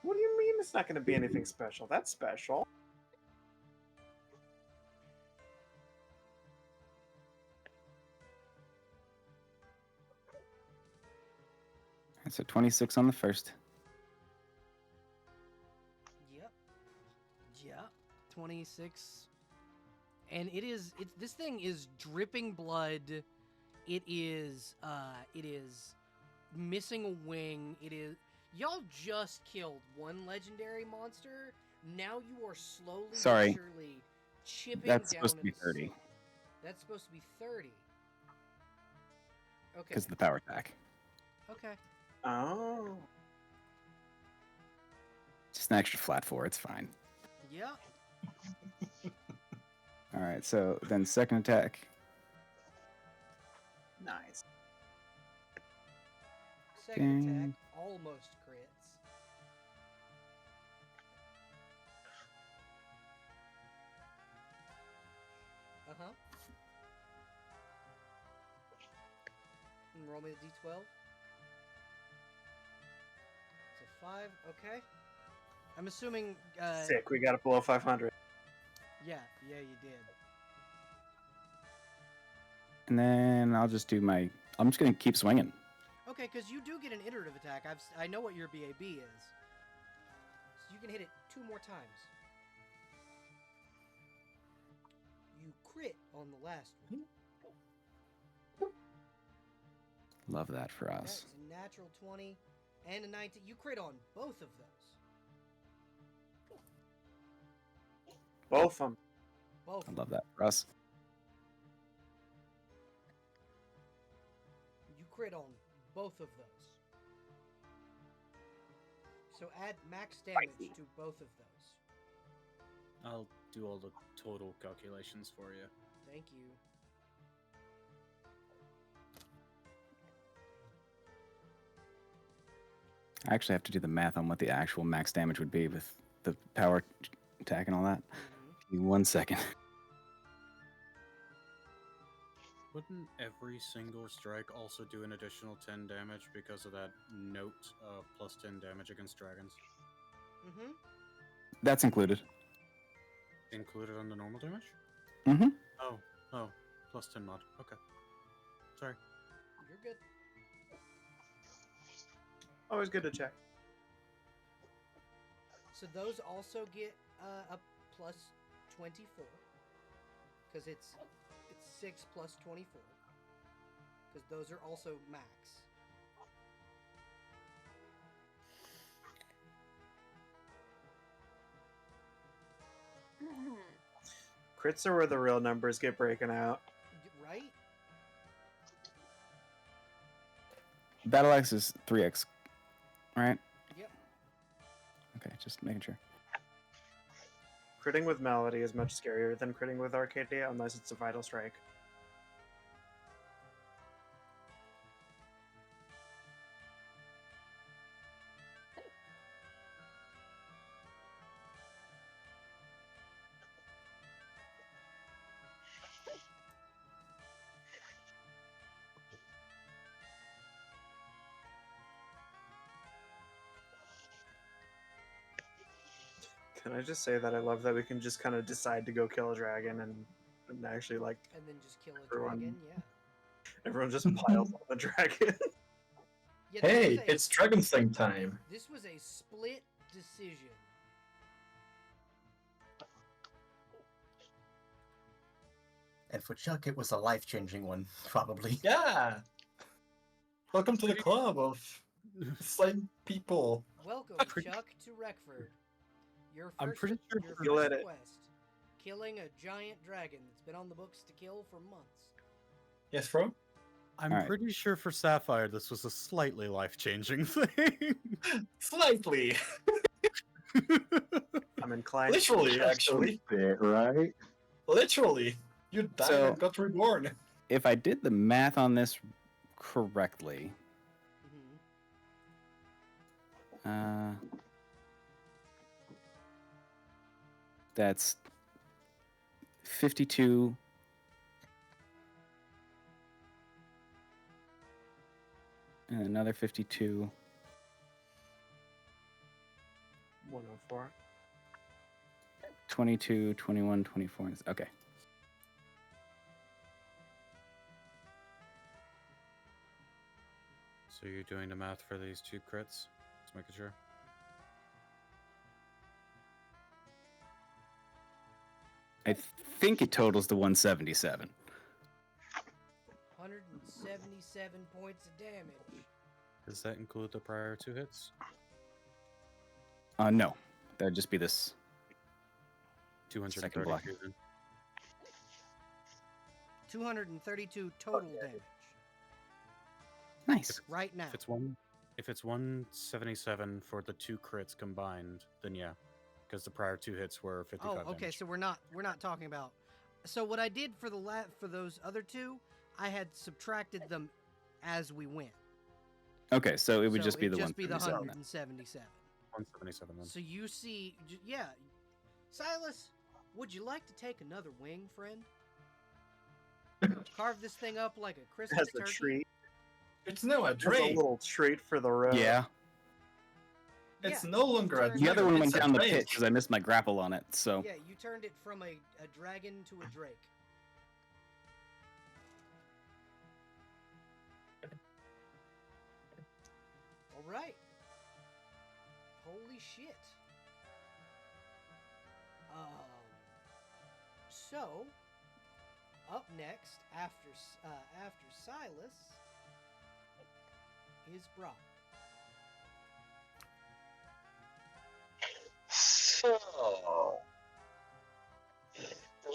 What do you mean it's not going to be anything special? That's special. so 26 on the first. Yep. 26. And this thing is dripping blood. It is missing a wing. Y'all just killed one legendary monster. Now you are slowly but Sorry. surely chipping That's down supposed to be into 30 salt. That's supposed to be 30. Okay. because of the power attack. Okay. Oh. Just an extra flat 4. It's fine. Yep. All right. So then second attack. Nice. Second Dang. attack almost crits. Uh-huh. And roll me the d12. It's a 5, okay. I'm assuming, Sick. We got it below 500. yeah, you did. And then I'll just do my. I'm just gonna keep swinging. Okay, because you do get an iterative attack. I know what your BAB is. So you can hit it 2 more times. You crit on the last one. Love that for us. That's a natural 20 and a 19. You crit on both of those. Both of them. Both. I love that for us. You crit on both of those. So add max damage to both of those. I'll do all the total calculations for you. Thank you. I actually have to do the math on what the actual max damage would be with the power attack and all that. Give me 1 second. Wouldn't every single strike also do an additional 10 damage because of that note plus 10 damage against dragons? Mm-hmm. That's included. Included on the normal damage? Mm-hmm. Oh, plus 10 mod. Okay. Sorry. You're good. Always good to check. So those also get a plus 24. Because it's 6 plus 24. Because those are also max. Crits are where the real numbers get breaking out. Right? Battle Axe is 3x, right? Yep. Okay, just making sure. Critting with Melody is much scarier than critting with Arcadia unless it's a Vital Strike. Can I just say that I love that we can just kind of decide to go kill a dragon and actually like And then just kill a Everyone- dragon, yeah. everyone just piles on the dragon. Yeah, this Hey, was a- it's Dragon Slaying time. This was a split decision. And for Chuck, it was a life-changing one, probably. Yeah. Welcome to the club of slaying people. Welcome, Chuck, to Wreckford. Your first, I'm pretty sure your You let first it. quest. Killing a giant dragon that's been on the books to kill for months. Yes, bro? I'm Alright. pretty sure for Sapphire this was a slightly life-changing thing. Slightly. I'm inclined. Literally, Just actually. a bit, right? Literally. You died So- and got reborn. If I did the math on this correctly, Mm-hmm. that's 52. And another 52. 104. 22, 21, 24. Okay. So you're doing the math for these 2 crits? Just making sure. I think it totals to 177. 177 points of damage. Does that include the prior 2 hits? No. That'd just be this. 232 block. then. 232 total damage. Nice. Right now. If it's 177 for the 2 crits combined, then yeah. Because the prior 2 hits were 55 Oh, okay, damage. so we're not talking about. So what I did for for those other 2, I had subtracted them as we went. Okay, so it would So just be the it'd just be the 177 then. 177. 177 then. So you see, yeah, Silas, would you like to take another wing, friend? Carve this thing up like a Christmas As a turkey. treat. It's now a Just a drain. little treat for the road. Yeah. It's Yeah, no longer a turn- The other one dragon, went it's a down the drain. pit because I missed my grapple on it, so. Yeah, you turned it from a dragon to a drake. right. Holy shit. So, up next, after Silas, is Brock. So,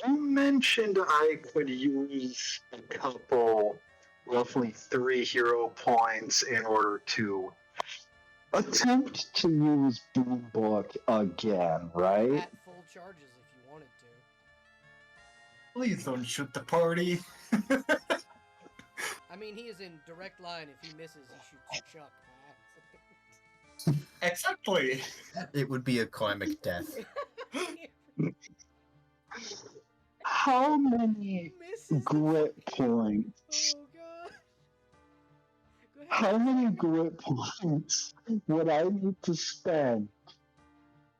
you mentioned I could use a couple, roughly 3 hero points in order to attempt to use Boom Book again, right? At full charges if you wanted to. Please don't shoot the party. I mean, he is in direct line. If he misses, he shoots Chuck by accident. Exactly. It would be a karmic death. How many Misses grit points? Oh god. Go ahead. How many grit points would I need to spend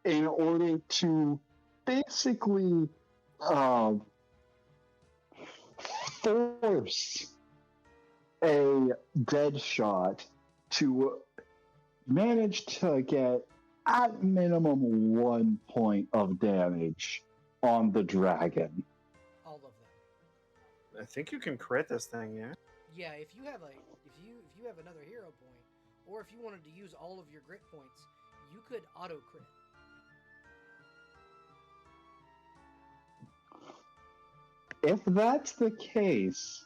in order to basically force a dead shot to manage to get at minimum 1 point of damage on the dragon? All of them. I think you can crit this thing, yeah. Yeah, if you have another hero point, or if you wanted to use all of your grit points, you could auto crit. If that's the case,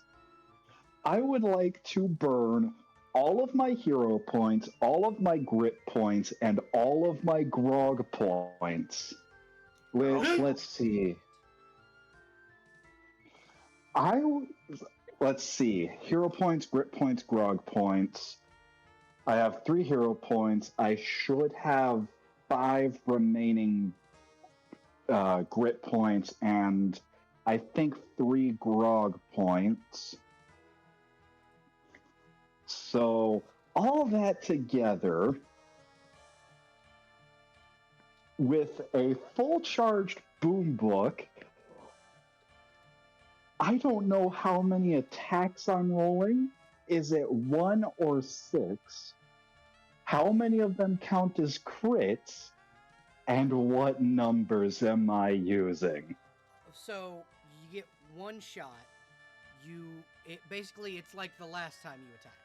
I would like to burn all of my hero points, all of my grit points, and all of my grog points. Let's see. Let's see. Hero points, grit points, grog points. I have 3 hero points. I should have 5 remaining grit points, and I think 3 grog points. So, all that together, with a full charged boom book, I don't know how many attacks I'm rolling. Is it 1 or 6? How many of them count as crits? And what numbers am I using? So you get 1 shot. Basically it's like the last time you attacked.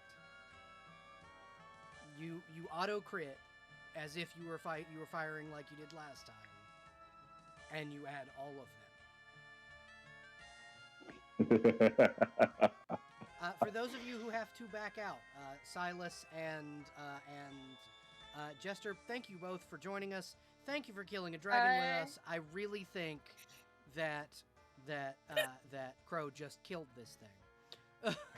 You auto crit as if you were firing like you did last time, and you add all of them. For those of you who have to back out, Silas and Jester, thank you both for joining us. Thank you for killing a dragon with us. I really think that Crow just killed this thing.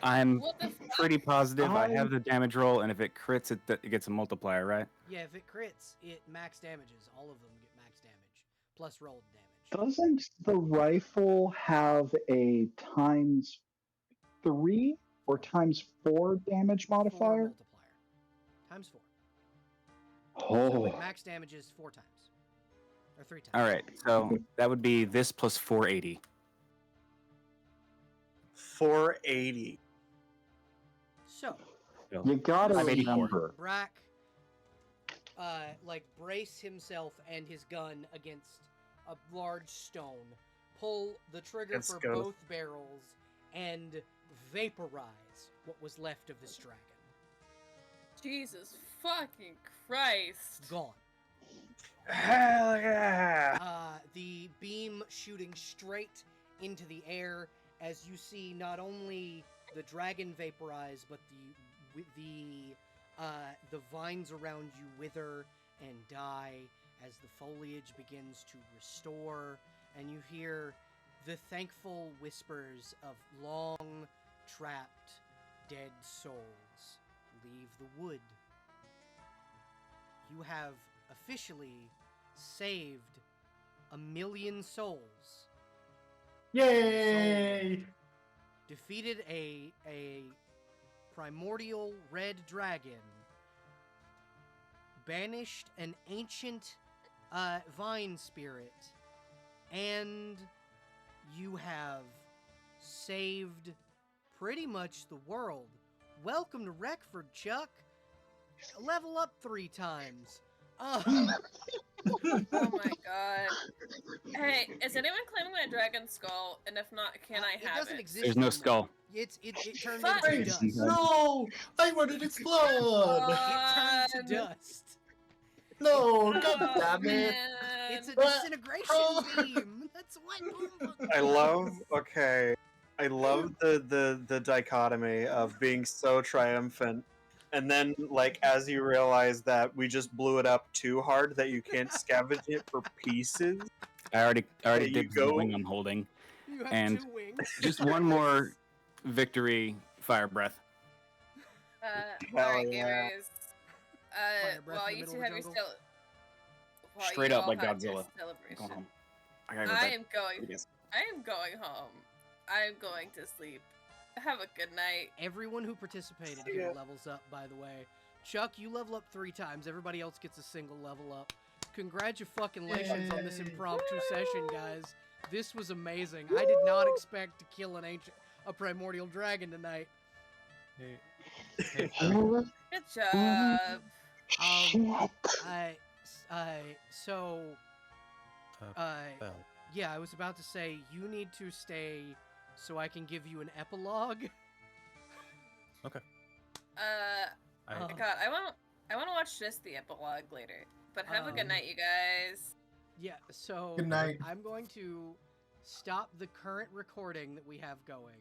I'm What the pretty positive I have the damage roll, and if it crits, it gets a multiplier, right? Yeah, if it crits, it max damages. All of them get max damage, plus rolled damage. Doesn't the rifle have a ×3 or ×4 damage 4 modifier? multiplier. Times 4. Oh. So it max damages 4 times. Or 3 times. All right, so that would be this plus 480. 480. So, You gotta 584. remember. Brack, brace himself and his gun against a large stone, pull the trigger Let's for go. both barrels, and vaporize what was left of this dragon. Jesus fucking Christ. Gone. Hell yeah! The beam shooting straight into the air as you see not only the dragon vaporize, but the vines around you wither and die as the foliage begins to restore, and you hear the thankful whispers of long trapped dead souls leave the wood. You have officially saved 1,000,000 souls. Yay! Defeated a primordial red dragon. Banished an ancient vine spirit. And you have saved pretty much the world. Welcome to Wreckford, Chuck. level up 3 times. Oh my god. Hey, is anyone claiming my dragon skull? And if not, can I It have doesn't it? exist There's no anymore. skull. It turned Fuck. into dust. No! I want it to explode! It turned to dust. No! God Oh, damn it! man. It's a But- disintegration oh. beam. That's what Boombook I does. love. Okay, I love the dichotomy of being so triumphant, and then like as you realize that we just blew it up too hard that you can't scavenge it for pieces. I already There you did the go. wing I'm holding. You have And 2 wings. Just one more victory fire breath. Hell Alright, yeah. gamers. Fire breath While in the you middle two of have the your jungle. Straight up like have your Godzilla. celebration. Go home. I gotta go I back. am going. Yes. I am going home. I am going to sleep. Have a good night. Everyone who participated here levels up, by the way. Chuck, you level up 3 times. Everybody else gets a single level up. Congratulations on this impromptu session, guys. This was amazing. I did not expect to kill a primordial dragon tonight. Hey, Good job. Belle. Yeah, I was about to say, you need to stay so I can give you an epilogue. Okay. God, I want to watch just the epilogue later. But have a good night, you guys. Yeah, so Good night. I'm going to stop the current recording that we have going.